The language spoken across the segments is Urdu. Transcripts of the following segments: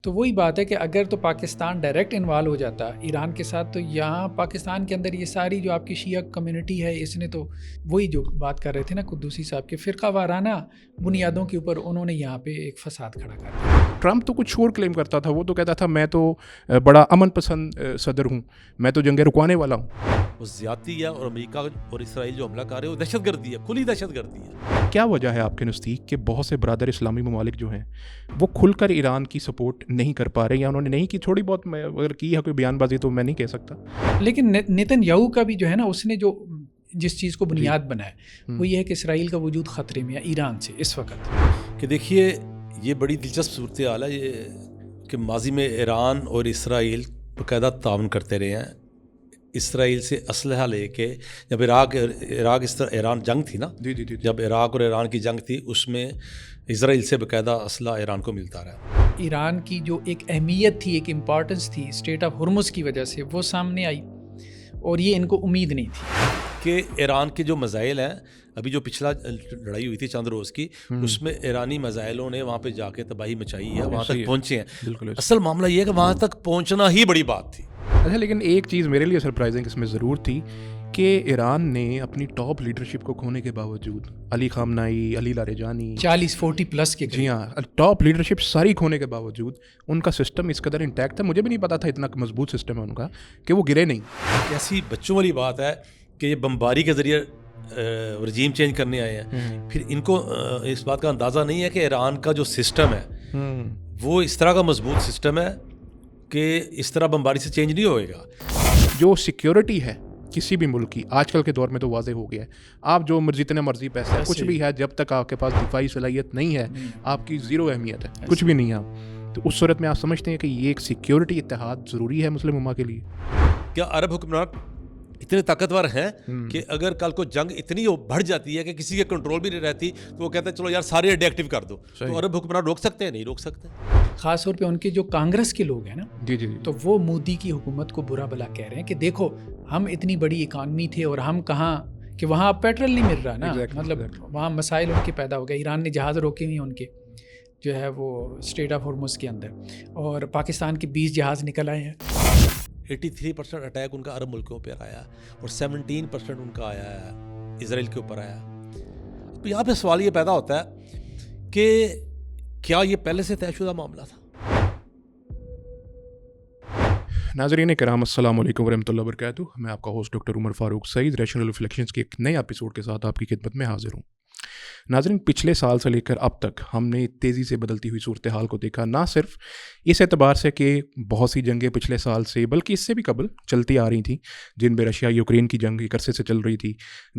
تو وہی بات ہے کہ اگر تو پاکستان ڈائریکٹ انوالو ہو جاتا ایران کے ساتھ، تو یہاں پاکستان کے اندر یہ ساری جو آپ کی شیعہ کمیونٹی ہے، اس نے تو وہی جو بات کر رہے تھے نا قدوسی صاحب کے فرقہ وارانہ بنیادوں کے اوپر انہوں نے یہاں پہ ایک فساد کھڑا کر دیا۔ ٹرمپ تو کچھ اور کلیم کرتا تھا، وہ تو کہتا تھا میں تو بڑا امن پسند صدر ہوں، میں تو جنگیں رکوانے والا ہوں۔ وہ زیادتی ہے، اور امریکہ اور اسرائیل جو حملہ کر رہے ہیں وہ دہشت گردی ہے، کھلی دہشت گردی ہے۔ کیا وجہ ہے آپ کے نزدیک کہ بہت سے برادر اسلامی ممالک جو ہیں وہ کھل کر ایران کی سپورٹ نہیں کر پا رہے، یا انہوں نے نہیں کی، تھوڑی بہت اگر کی ہے کوئی بیان بازی تو میں نہیں کہہ سکتا، لیکن نیتن یاہو کا بھی جو ہے نا، اس نے جو جس چیز کو بنیاد بنایا وہ یہ ہے کہ اسرائیل کا وجود خطرے میں ہے ایران سے اس وقت۔ کہ دیکھیے یہ بڑی دلچسپ صورتحال ہے یہ کہ ماضی میں ایران اور اسرائیل باقاعدہ تعاون کرتے رہے ہیں۔ اسرائیل سے اسلحہ لے کے، جب ایران جنگ تھی نا، جب عراق اور ایران کی جنگ تھی، اس میں اسرائیل سے باقاعدہ اسلحہ ایران کو ملتا رہا۔ ایران کی جو ایک اہمیت تھی، ایک امپورٹنس تھی اسٹریٹ آف ہرمز کی وجہ سے، وہ سامنے آئی، اور یہ ان کو امید نہیں تھی کہ ایران کے جو میزائل ہیں، ابھی جو پچھلا لڑائی ہوئی تھی چند روز کی، اس میں ایرانی میزائلوں نے وہاں پہ جا کے تباہی مچائی ہے، وہاں تک پہنچے ہیں۔ اصل معاملہ یہ ہے کہ وہاں تک پہنچنا ہی بڑی بات تھی۔ اچھا، لیکن ایک چیز میرے لیے سرپرائزنگ اس میں ضرور تھی کہ ایران نے اپنی ٹاپ لیڈرشپ کو کھونے کے باوجود، علی خامنائی، علی لاریجانی، 40-40 پلس کے، جی ہاں، ٹاپ لیڈرشپ ساری کھونے کے باوجود ان کا سسٹم اس قدر انٹیکٹ تھا۔ مجھے بھی نہیں پتا تھا اتنا مضبوط سسٹم ہے ان کا کہ وہ گرے نہیں۔ ایسی بچوں والی بات ہے کہ یہ بمباری کے ذریعے رجیم چینج کرنے آئے ہیں، پھر ان کو اس بات کا اندازہ نہیں ہے کہ ایران کا جو سسٹم ہے وہ اس طرح کا مضبوط سسٹم ہے کہ اس طرح بمباری سے چینج نہیں ہوئے گا۔ جو سیکیورٹی ہے کسی بھی ملک کی آج کل کے دور میں تو واضح ہو گیا ہے، آپ جو مرضی اتنے مرضی پیسے کچھ بھی ہے، جب تک آپ کے پاس دفاعی صلاحیت نہیں ہے آپ کی زیرو اہمیت ہے، کچھ بھی نہیں ہے آپ۔ تو اس صورت میں آپ سمجھتے ہیں کہ یہ ایک سیکیورٹی اتحاد ضروری ہے مسلم امہ کے لیے؟ کیا عرب حکمران اتنے طاقتور ہیں کہ اگر کل کو جنگ اتنی بڑھ جاتی ہے کہ کسی کے کنٹرول بھی نہیں رہتی، تو وہ کہتے ہیں چلو یار سارے ڈی ایکٹیو کر دو، تو عرب حکمران روک سکتے ہیں؟ نہیں روک سکتے۔ خاص طور پہ ان کے جو کانگریس کے لوگ ہیں نا، جی تو وہ مودی کی حکومت کو برا بلا کہہ رہے ہیں کہ دیکھو ہم اتنی بڑی اکانومی تھے اور ہم کہاں، کہ وہاں پیٹرول نہیں مل رہا نا، مطلب وہاں مسائل ان کے پیدا ہو گئے۔ ایران نے جہاز روکے ہوئے ہیں ان کے، جو ہے وہ اسٹریٹ آف ہرمز کے اندر، اور پاکستان کے 20 جہاز نکل آئے ہیں۔ 83% اٹیک ان کا عرب ملکوں پہ آیا، اور 17% ان کا آیا ہے اسرائیل کے اوپر آیا۔ تو یہاں پہ سوال یہ پیدا ہوتا ہے کہ کیا یہ پہلے سے طے شدہ معاملہ تھا؟ ناظرین کرام، السلام علیکم ورحمۃ اللہ وبرکاتہ۔ میں آپ کا ہوسٹ ڈاکٹر عمر فاروق سعید ریشنل ریفلیکشنز کے ایک نئے ایپیسوڈ کے ساتھ آپ کی خدمت میں حاضر ہوں۔ ناظرین، پچھلے سال سے لے کر اب تک ہم نے تیزی سے بدلتی ہوئی صورتحال کو دیکھا، نہ صرف اس اعتبار سے کہ بہت سی جنگیں پچھلے سال سے بلکہ اس سے بھی قبل چلتی آ رہی تھیں، جن میں رشیا یوکرین کی جنگ ایک عرصے سے چل رہی تھی،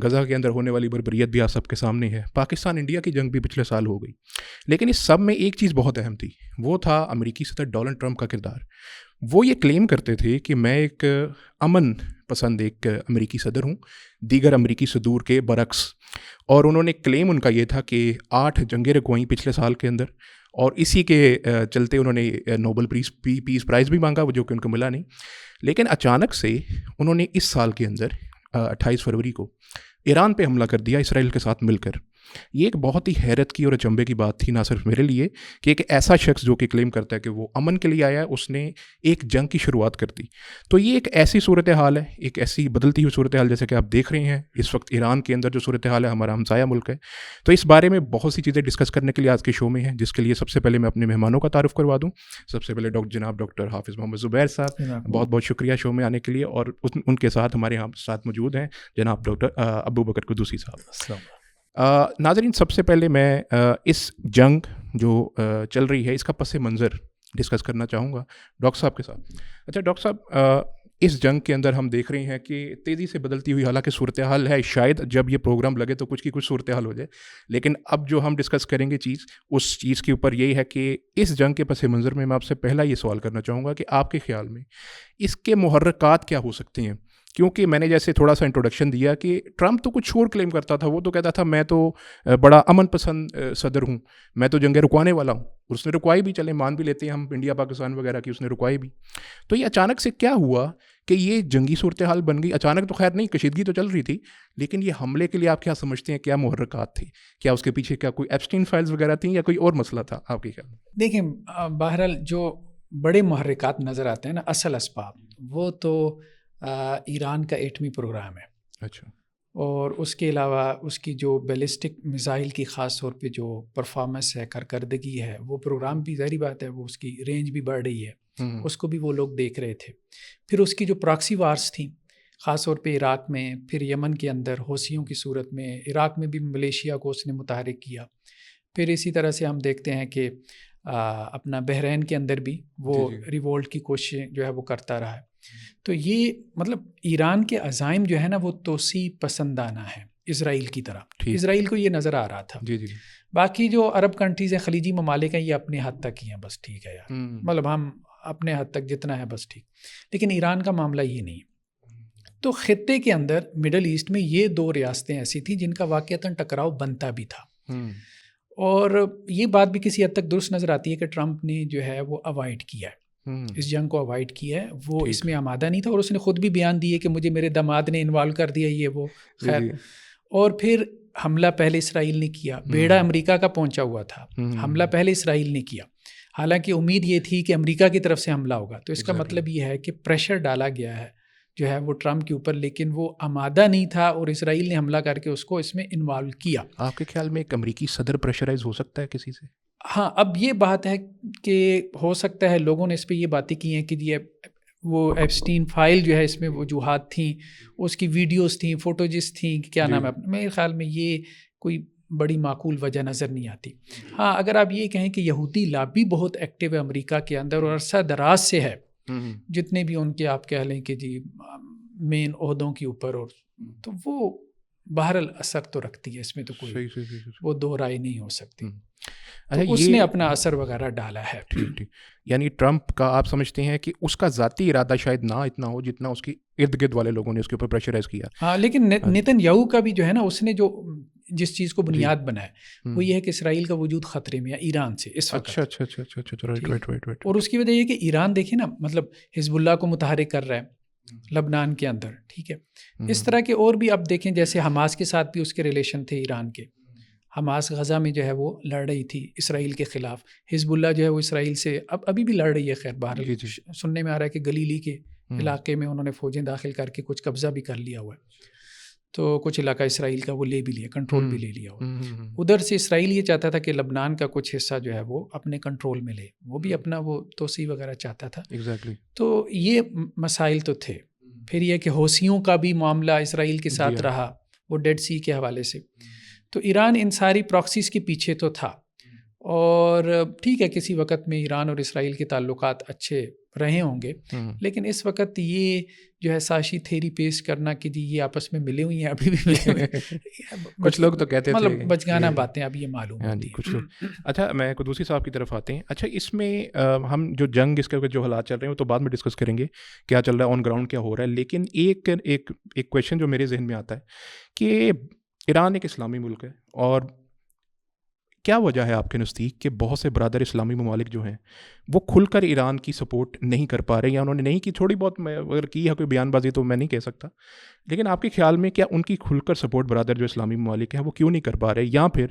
غزہ کے اندر ہونے والی بربریت بھی آپ سب کے سامنے ہے، پاکستان انڈیا کی جنگ بھی پچھلے سال ہو گئی، لیکن اس سب میں ایک چیز بہت اہم تھی، وہ تھا امریکی صدر ڈونلڈ ٹرمپ کا کردار۔ وہ یہ کلیم کرتے تھے کہ میں ایک امن پسند ایک امریکی صدر ہوں، دیگر امریکی صدور کے برعکس، اور انہوں نے کلیم ان کا یہ تھا کہ 8 جنگیں رکوائیں پچھلے سال کے اندر، اور اسی کے چلتے انہوں نے نوبل پیس پرائز بھی مانگا، جو کہ ان کو ملا نہیں۔ لیکن اچانک سے انہوں نے اس سال کے اندر 28 فروری کو ایران پہ حملہ کر دیا اسرائیل کے ساتھ مل کر۔ یہ ایک بہت ہی حیرت کی اور اچنبھے کی بات تھی، نہ صرف میرے لیے کہ ایک ایسا شخص جو کہ کلیم کرتا ہے کہ وہ امن کے لیے آیا ہے، اس نے ایک جنگ کی شروعات کر دی۔ تو یہ ایک ایسی صورتحال ہے، ایک ایسی بدلتی ہوئی صورتحال جیسے کہ آپ دیکھ رہے ہیں اس وقت ایران کے اندر جو صورتحال ہے، ہمارا ہمسایہ ملک ہے۔ تو اس بارے میں بہت سی چیزیں ڈسکس کرنے کے لیے آج کے شو میں ہیں، جس کے لیے سب سے پہلے میں اپنے مہمانوں کا تعارف کروا دوں۔ سب سے پہلے جناب ڈاکٹر حافظ محمد زبیر صاحب، بہت بہت شکریہ شو میں آنے کے لیے، اور ان کے ساتھ ہمارے یہاں ساتھ موجود ہیں جناب ڈاکٹر ابو بکر قدوسی صاحب۔ ناظرین، سب سے پہلے میں اس جنگ جو چل رہی ہے اس کا پس منظر ڈسکس کرنا چاہوں گا ڈاکٹر صاحب کے ساتھ۔ اچھا ڈاکٹر صاحب، اس جنگ کے اندر ہم دیکھ رہے ہیں کہ تیزی سے بدلتی ہوئی حالانکہ صورتحال ہے، شاید جب یہ پروگرام لگے تو کچھ کی کچھ صورتحال ہو جائے، لیکن اب جو ہم ڈسکس کریں گے اس چیز کے اوپر یہی ہے کہ اس جنگ کے پس منظر میں آپ سے پہلا یہ سوال کرنا چاہوں گا کہ آپ کے خیال میں اس کے محرکات کیا ہو سکتے ہیں؟ کیونکہ میں نے جیسے تھوڑا سا انٹروڈکشن دیا کہ ٹرمپ تو کچھ اور کلیم کرتا تھا، وہ تو کہتا تھا میں تو بڑا امن پسند صدر ہوں، میں تو جنگیں رکوانے والا ہوں، اور اس نے رکوائی بھی، چلے مان بھی لیتے ہیں ہم انڈیا پاکستان وغیرہ کی، اس نے رکوائی بھی۔ تو یہ اچانک سے کیا ہوا کہ یہ جنگی صورتحال بن گئی؟ اچانک تو خیر نہیں، کشیدگی تو چل رہی تھی، لیکن یہ حملے کے لیے آپ کیا سمجھتے ہیں، کیا محرکات تھے؟ کیا اس کے پیچھے کیا کوئی ایپسٹین فائلز وغیرہ تھیں یا کوئی اور مسئلہ تھا آپ کے خیال میں؟ دیکھیں، بہرحال جو بڑے محرکات نظر آتے ہیں نا، اصل اسباب وہ تو ایران کا ایٹمی پروگرام ہے. اچھا. اور اس کے علاوہ اس کی جو بیلسٹک میزائل کی خاص طور پہ جو پرفارمنس ہے، کارکردگی ہے، وہ پروگرام بھی ظاہری بات ہے وہ اس کی رینج بھی بڑھ رہی ہے، اس کو بھی وہ لوگ دیکھ رہے تھے. پھر اس کی جو پراکسی وارز تھیں خاص طور پہ عراق میں، پھر یمن کے اندر حوثیوں کی صورت میں، عراق میں بھی ملیشیا کو اس نے متحرک کیا. پھر اسی طرح سے ہم دیکھتے ہیں کہ اپنا بحرین کے اندر بھی وہ ریوولٹ کی کوششیں جو ہے وہ کرتا رہا ہے. تو یہ مطلب ایران کے عزائم جو ہے نا وہ توسیع پسندانہ ہے اسرائیل کی طرح. اسرائیل کو یہ نظر آ رہا تھا. باقی جو عرب کنٹریز ہیں، خلیجی ممالک ہیں، یہ اپنے حد تک ہی ہیں، بس ٹھیک ہے یار، مطلب ہم اپنے حد تک جتنا ہے بس ٹھیک. لیکن ایران کا معاملہ یہ نہیں. تو خطے کے اندر مڈل ایسٹ میں یہ دو ریاستیں ایسی تھیں جن کا واقعتاً ٹکراؤ بنتا بھی تھا. اور یہ بات بھی کسی حد تک درست نظر آتی ہے کہ ٹرمپ نے جو ہے وہ اوائڈ کیا ہے، اس جنگ کو اوائڈ کیا ہے. وہ اس میں آمادہ نہیں تھا، اور اس نے خود بھی بیان دیے کہ مجھے میرے داماد نے انوالو کر دیا یہ وہ. خیر، اور پھر حملہ پہلے اسرائیل نے کیا، بیڑا امریکہ کا پہنچا ہوا تھا، حملہ پہلے اسرائیل نے کیا، حالانکہ امید یہ تھی کہ امریکہ کی طرف سے حملہ ہوگا. تو اس کا مطلب یہ ہے کہ پریشر ڈالا گیا ہے جو ہے وہ ٹرمپ کے اوپر، لیکن وہ آمادہ نہیں تھا اور اسرائیل نے حملہ کر کے اس کو اس میں انوالو کیا. آپ کے خیال میں ایک امریکی صدر پریشرائز ہو سکتا ہے کسی سے؟ ہاں، اب یہ بات ہے کہ ہو سکتا ہے. لوگوں نے اس پہ یہ باتیں کی ہیں کہ یہ وہ ایپسٹین فائل جو ہے اس میں وجوہات تھیں، اس کی ویڈیوز تھیں، فوٹوجز تھیں، کیا نام ہے، میرے خیال میں یہ کوئی بڑی معقول وجہ نظر نہیں آتی. ہاں، اگر آپ یہ کہیں کہ یہودی لابی بہت ایکٹیو ہے امریکہ کے اندر اور عرصہ دراز سے ہے، جتنے بھی ان کے آپ کہہ لیں کہ جی مین عہدوں کے اوپر، اور تو وہ بہرحال اثر تو رکھتی ہے، اس میں تو کوئی وہ دو رائے نہیں ہو سکتی. تو اس نے اپنا اثر وغیرہ ڈالا ہے. یعنی ٹرمپ کا آپ سمجھتے ہیں کہ اس کا ذاتی ارادہ شاید نہ اتنا ہو جتنا اس کی ارد گرد والے لوگوں نے اس کے اوپر پریشرائز کیا. ہاں، لیکن نیتن یاہو کا بھی جو ہے نا، اس نے جو جس چیز کو بنیاد بنایا وہ یہ ہے کہ اسرائیل کا وجود خطرے میں ہے ایران سے اس وقت. اچھا. اور اس کی وجہ یہ کہ ایران دیکھیں نا، مطلب حزب اللہ کو متحرک کر رہا ہے لبنان کے اندر، ٹھیک ہے. اس طرح کے اور بھی اب دیکھیں، جیسے حماس کے ساتھ بھی اس کے ریلیشن تھے ایران کے. حماس غزہ میں جو ہے وہ لڑ رہی تھی اسرائیل کے خلاف، حزب اللہ جو ہے وہ اسرائیل سے ابھی بھی لڑ رہی ہے. خیر، باہر سننے میں آ رہا ہے کہ گلیلی کے علاقے میں انہوں نے فوجیں داخل کر کے کچھ قبضہ بھی کر لیا ہوا ہے. تو کچھ علاقہ اسرائیل کا وہ لے بھی لیا، کنٹرول بھی لے لیا ہوا. ادھر سے اسرائیل یہ چاہتا تھا کہ لبنان کا کچھ حصہ جو ہے وہ اپنے کنٹرول میں لے، وہ بھی اپنا وہ توسیع وغیرہ چاہتا تھا. تو یہ مسائل تو تھے. پھر یہ کہ حوثیوں کا بھی معاملہ اسرائیل کے ساتھ رہا، وہ ڈیڈ سی کے حوالے سے. تو ایران ان ساری پراکسیز کے پیچھے تو تھا. اور ٹھیک ہے، کسی وقت میں ایران اور اسرائیل کے تعلقات اچھے رہے ہوں گے، لیکن اس وقت یہ جو ہے ساشی تھیری پیش کرنا کہ جی یہ آپس میں ملے ہوئی ہیں، ابھی بھی ملے ہوئے ہیں، کچھ لوگ تو کہتے تھے مطلب بچگانہ باتیں اب یہ معلوم ہوتی ہیں کچھ لوگ. اچھا، میں قدوسی صاحب کی طرف آتے ہیں. اچھا، اس میں ہم جو جنگ اس کے جو حالات چل رہے ہیں وہ تو بعد میں ڈسکس کریں گے، کیا چل رہا ہے آن گراؤنڈ، کیا ہو رہا ہے. لیکن ایک کویشچن جو میرے ذہن میں آتا ہے کہ ایران ایک اسلامی ملک ہے، اور کیا وجہ ہے آپ کے نزدیک کہ بہت سے برادر اسلامی ممالک جو ہیں وہ کھل کر ایران کی سپورٹ نہیں کر پا رہے، یا انہوں نے نہیں کی، تھوڑی بہت اگر کی ہے کوئی بیان بازی تو میں نہیں کہہ سکتا، لیکن آپ کے خیال میں کیا ان کی کھل کر سپورٹ برادر جو اسلامی ممالک ہیں وہ کیوں نہیں کر پا رہے؟ یا پھر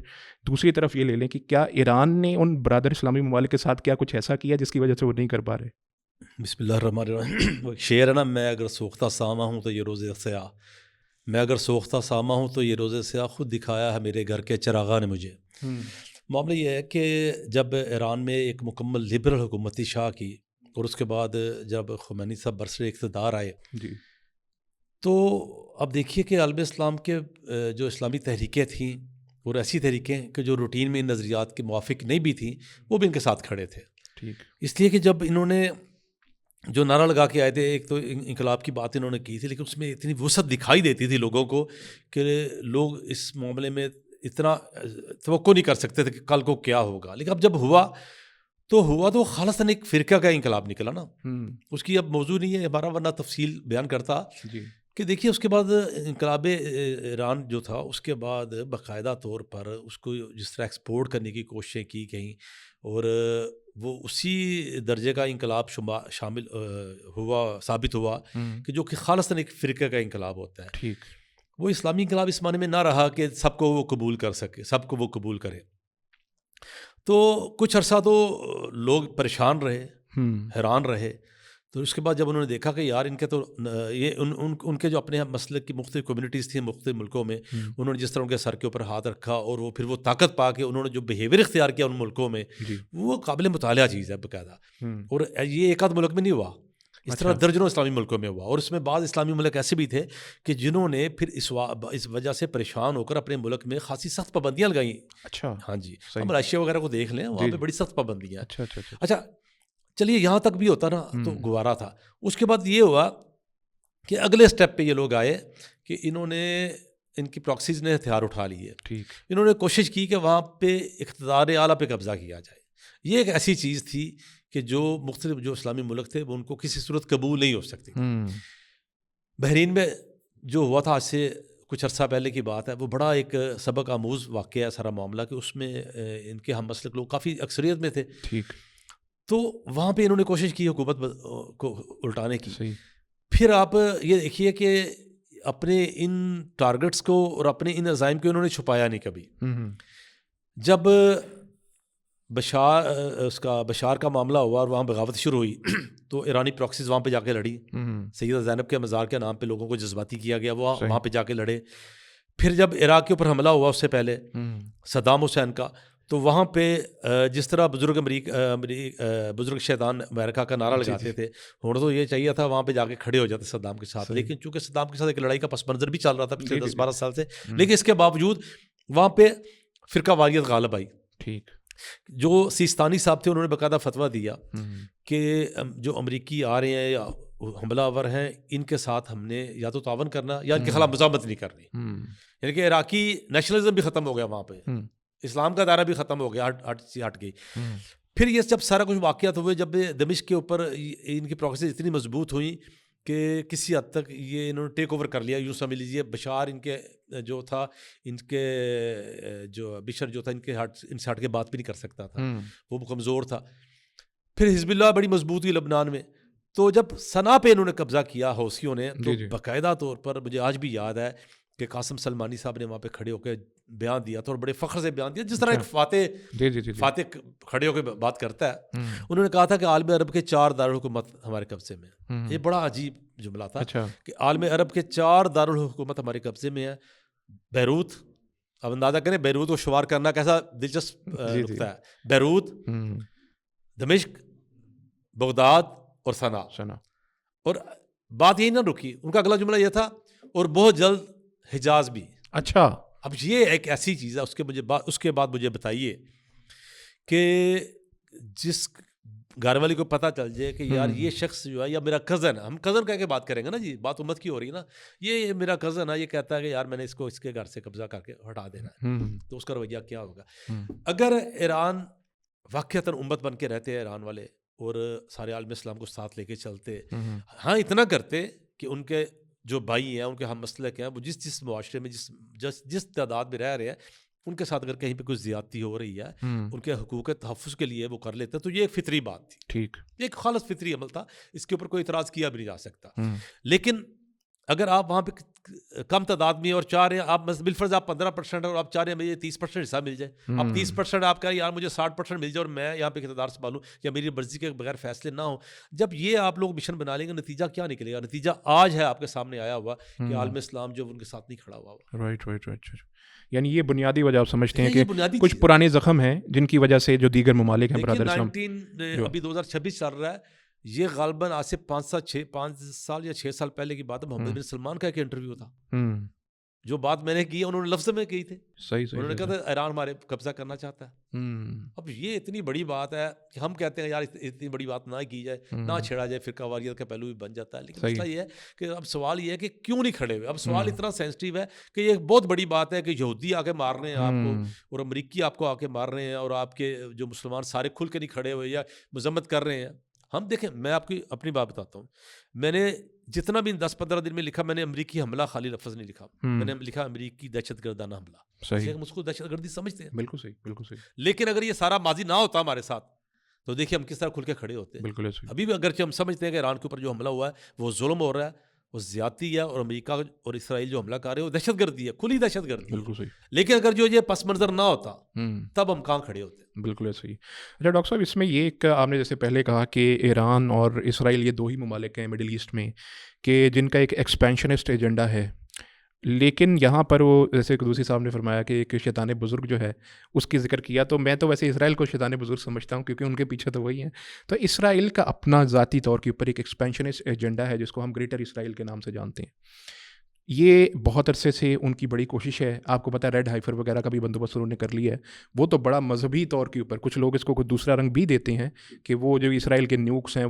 دوسری طرف یہ لے لیں کہ کیا ایران نے ان برادر اسلامی ممالک کے ساتھ کیا کچھ ایسا کیا جس کی وجہ سے وہ نہیں کر پا رہے؟ بسم اللہ الرحمن الرحیم. وہ شعر ہے نا، میں اگر سوختہ سامہ ہوں تو یہ روزے سیاہ، میں اگر سوختہ سامہ ہوں تو یہ روزے سیاہ، خود دکھایا ہے میرے گھر کے چراغاں نے مجھے. معاملہ یہ ہے کہ جب ایران میں ایک مکمل لبرل حکومتی شاہ کی، اور اس کے بعد جب خمینی صاحب برسر اقتدار آئے، تو اب دیکھیے کہ عالم اسلام کے جو اسلامی تحریکیں تھیں، اور ایسی تحریکیں کہ جو روٹین میں ان نظریات کے موافق نہیں بھی تھیں، وہ بھی ان کے ساتھ کھڑے تھے. اس لیے کہ جب انہوں نے جو نعرہ لگا کے آئے تھے، ایک تو انقلاب کی بات انہوں نے کی تھی، لیکن اس میں اتنی وسعت دکھائی دیتی تھی لوگوں کو کہ لوگ اس معاملے میں اتنا توقع نہیں کر سکتے تھے کہ کل کو کیا ہوگا. لیکن اب جب ہوا تو خالصاً ایک فرقہ کا انقلاب نکلا نا. اس کی اب موضوع نہیں ہے ہمارا، ورنہ تفصیل بیان کرتا کہ دیکھیے اس کے بعد انقلاب ایران جو تھا، اس کے بعد باقاعدہ طور پر اس کو جس طرح ایکسپورٹ کرنے کی کوششیں کی گئیں، اور وہ اسی درجے کا انقلاب شامل ثابت ہوا کہ جو کہ خالصاً ایک فرقہ کا انقلاب ہوتا ہے. وہ اسلامی انقلاب اس معنی میں نہ رہا کہ سب کو وہ قبول کر سکے، سب کو وہ قبول کرے. تو کچھ عرصہ تو لوگ پریشان رہے، حیران رہے. تو اس کے بعد جب انہوں نے دیکھا کہ یار ان کے تو یہ ان کے جو اپنے مسلک کی مختلف کمیونٹیز تھیں مختلف ملکوں میں, انہوں نے جس طرح ان کے سر کے اوپر ہاتھ رکھا اور وہ پھر وہ طاقت پا کے انہوں نے جو بیہیویئر اختیار کیا ان ملکوں میں, وہ قابل مطالعہ چیز ہے باقاعدہ. اور یہ ایک آدھ ملک میں نہیں ہوا, اس طرح درجنوں اسلامی ملکوں میں ہوا. اور اس میں بعض اسلامی ملک ایسے بھی تھے کہ جنہوں نے پھر اس وجہ سے پریشان ہو کر اپنے ملک میں خاصی سخت پابندیاں لگائیں. اچھا, ہاں جی, ہم ملائیشیا وغیرہ کو دیکھ لیں, وہاں پہ بڑی سخت پابندیاں. اچھا چلیے یہاں تک بھی ہوتا نا تو گوارا تھا. اس کے بعد یہ ہوا کہ اگلے سٹیپ پہ یہ لوگ آئے کہ انہوں نے ان کی پراکسیز نے ہتھیار اٹھا لیے. انہوں نے کوشش کی کہ وہاں پہ اقتدار اعلیٰ پہ قبضہ کیا جائے. یہ ایک ایسی چیز تھی کہ جو مختلف جو اسلامی ملک تھے وہ ان کو کسی صورت قبول نہیں ہو سکتی. بحرین میں جو ہوا تھا آج سے کچھ عرصہ پہلے کی بات ہے, وہ بڑا ایک سبق آموز واقعہ ہے سارا معاملہ, کہ اس میں ان کے ہم مسلک لوگ کافی اکثریت میں تھے. تو وہاں پہ انہوں نے کوشش کی حکومت کو الٹانے کی. پھر آپ یہ دیکھیے کہ اپنے ان ٹارگٹس کو اور اپنے ان عزائم کو انہوں نے چھپایا نہیں کبھی. جب بشار کا معاملہ ہوا اور وہاں بغاوت شروع ہوئی تو ایرانی پراکسیز وہاں پہ جا کے لڑی. سیدہ زینب کے مزار کے نام پہ لوگوں کو جذباتی کیا گیا, وہ وہاں پہ جا کے لڑے. پھر جب عراق کے اوپر حملہ ہوا اس سے پہلے صدام حسین کا, تو وہاں پہ جس طرح بزرگ شیطان امریکہ کا نعرہ لگاتے تھے, ہونا تو یہ چاہیے تھا وہاں پہ جا کے کھڑے ہو جاتے صدام کے ساتھ. لیکن چونکہ صدام کے ساتھ ایک لڑائی کا پس منظر بھی چل رہا تھا پچھلے 10-12 سال سے, لیکن اس کے باوجود وہاں پہ فرقہ واریت غالب آئی. جو سیستانی صاحب تھے انہوں نے باقاعدہ فتویٰ دیا کہ جو امریکی آ رہے ہیں یا حملہ آور ہیں, ان کے ساتھ ہم نے یا تو تعاون کرنا یا ان کے خلاف مزاحمت نہیں کرنی. یعنی کہ عراقی نیشنلزم بھی ختم ہو گیا وہاں پہ, اسلام کا دائرہ بھی ختم ہو گیا, ہٹ گئی. پھر یہ جب سارا کچھ واقعات ہوئے, جب دمشق کے اوپر ان کی پروسیس اتنی مضبوط ہوئی کہ کسی حد تک یہ انہوں نے ٹیک اوور کر لیا. یوں سمجھ لیجیے بشار ان کے جو تھا, ان کے جو بشر جو تھا ان سے ہٹ کے بات بھی نہیں کر سکتا تھا, وہ کمزور تھا. پھر حزب اللہ بڑی مضبوط ہوئی لبنان میں. تو جب صنعا پہ انہوں نے قبضہ کیا حوثیوں نے, تو باقاعدہ طور پر مجھے آج بھی یاد ہے کہ قاسم سلمانی صاحب نے وہاں پہ کھڑے ہو کے بیان دیا تھا, اور بڑے فخر سے بیان دیا, جس طرح ایک فاتح کھڑے ہو کے بات کرتا ہے. انہوں نے کہا تھا کہ عالم عرب کے 4 دارالحکومت ہمارے قبضے میں. یہ بڑا عجیب جملہ تھا کہ عالم عرب کے 4 دارالحکومت ہمارے قبضے میں ہے. بیروت, اب اندازہ کریں بیروت کو شمار کرنا کیسا دلچسپ نقطہ ہے. بیروت, دمشق, بغداد اور صنعا. اور بات یہی نہ رکی, ان کا اگلا جملہ یہ تھا اور بہت جلد حجاز بھی. اچھا, اب یہ ایک ایسی چیز ہے, اس کے بعد مجھے بتائیے کہ جس گھر والی کو پتہ چل جائے کہ یار یہ شخص جو ہے یا میرا کزن ہے, ہم کزن کہہ کے بات کریں گے نا جی, بات امت کی ہو رہی ہے نا, یہ میرا کزن ہے, یہ کہتا ہے کہ یار میں نے اس کو اس کے گھر سے قبضہ کر کے ہٹا دینا ہے, تو اس کا رویہ کیا ہوگا. اگر ایران واقعتاً امت بن کے رہتے ہیں ایران والے اور سارے عالم اسلام کو ساتھ لے کے چلتے, ہاں اتنا کرتے کہ ان کے جو بھائی ہیں, ان کے ہم مسلک ہیں, وہ جس معاشرے میں جس تعداد میں رہ رہے ہیں, ان کے ساتھ اگر کہیں پہ کچھ زیادتی ہو رہی ہے, ان کے حقوق تحفظ کے لیے وہ کر لیتے, تو یہ ایک فطری بات تھی. ٹھیک, یہ ایک خالص فطری عمل تھا, اس کے اوپر کوئی اعتراض کیا بھی نہیں جا سکتا. لیکن اگر آپ وہاں پہ کم تعداد میں اور چاہ رہے ہیں, آپ بالفرض آپ 15% اور آپ چاہ رہے ہیں مجھے 30% حصہ مل جائے, آپ 30% آپ کہہ رہے ہیں یار مجھے 60% مل جائے اور میں یہاں پہ اقتدار سنبھالوں یا میری مرضی کے بغیر فیصلے نہ ہوں. جب یہ آپ لوگ مشن بنا لیں گے, نتیجہ کیا نکلے گا؟ نتیجہ آج ہے آپ کے سامنے آیا ہوا کہ عالم اسلام جو ان کے ساتھ نہیں کھڑا ہوا. رائٹ. یعنی یہ بنیادی وجہ آپ سمجھتے ہیں کہ کچھ پرانے زخم ہیں جن کی وجہ سے جو دیگر ممالک ہیں برادر اسلام, ابھی 2026 چل رہا ہے, یہ غالباً آج سے 5 سال یا 6 سال پہلے کی بات ہے. محمد بن سلمان کا ایک انٹرویو تھا, جو بات میں نے کی انہوں نے لفظ میں کی تھی. انہوں نے کہا تھا ایران ہمارے قبضہ کرنا چاہتا ہے. اب یہ اتنی بڑی بات ہے کہ ہم کہتے ہیں یار اتنی بڑی بات نہ کی جائے, نہ چھیڑا جائے, فرقہ واریت کا پہلو بھی بن جاتا ہے. لیکن مسئلہ یہ ہے کہ اب سوال یہ ہے کہ کیوں نہیں کھڑے ہوئے. اب سوال اتنا سینسٹیو ہے کہ یہ بہت بڑی بات ہے کہ یہودی آ کے مار رہے ہیں آپ کو, اور امریکی آپ کو آ کے مار رہے ہیں, اور آپ کے جو مسلمان سارے کھل کے نہیں کھڑے ہوئے یا مذمت کر رہے ہیں. ہم دیکھیں, میں آپ کی اپنی بات بتاتا ہوں, میں نے جتنا بھی 10-15 دن میں لکھا, میں نے امریکی حملہ خالی لفظ نہیں لکھا, میں نے لکھا امریکی دہشت گردانہ حملہ. ہم اس کو دہشت گردی سمجھتے ہیں, بالکل صحیح. لیکن اگر یہ سارا ماضی نہ ہوتا ہمارے ساتھ تو دیکھیے ہم کس طرح کھل کے کھڑے ہوتے ہیں. بالکل. ابھی بھی اگرچہ ہم سمجھتے ہیں کہ ایران کے اوپر جو حملہ ہوا ہے وہ ظلم ہو رہا ہے, وہ زیادتی ہے، اور امریکہ اور اسرائیل جو حملہ کر رہے ہیں وہ دہشت گردی ہے، کھلی دہشت گردی. بالکل صحیح. لیکن اگر جو یہ پس منظر نہ ہوتا تب ہم کہاں کھڑے ہوتے. بالکل ایسا ہی. اچھا ڈاکٹر صاحب، اس میں یہ ایک آپ نے جیسے پہلے کہا کہ ایران اور اسرائیل یہ دو ہی ممالک ہیں مڈل ایسٹ میں کہ جن کا ایک ایکسپینشنسٹ ایجنڈا ہے، لیکن یہاں پر وہ جیسے دوسری صاحب نے فرمایا کہ ایک شیطان بزرگ جو ہے اس کی ذکر کیا، تو میں تو ویسے اسرائیل کو شیطان بزرگ سمجھتا ہوں کیونکہ ان کے پیچھے تو وہی ہیں. تو اسرائیل کا اپنا ذاتی طور کے اوپر ایک ایکسپینشنسٹ ایجنڈا ہے جس کو ہم گریٹر اسرائیل کے نام سے جانتے ہیں. یہ بہت عرصے سے ان کی بڑی کوشش ہے. آپ کو پتہ ہے ریڈ ہائفر وغیرہ کا بھی بندوبست انہوں نے کر لیا ہے. وہ تو بڑا مذہبی طور کے اوپر، کچھ لوگ اس کو کوئی دوسرا رنگ بھی دیتے ہیں کہ وہ جو اسرائیل کے نیوکس ہیں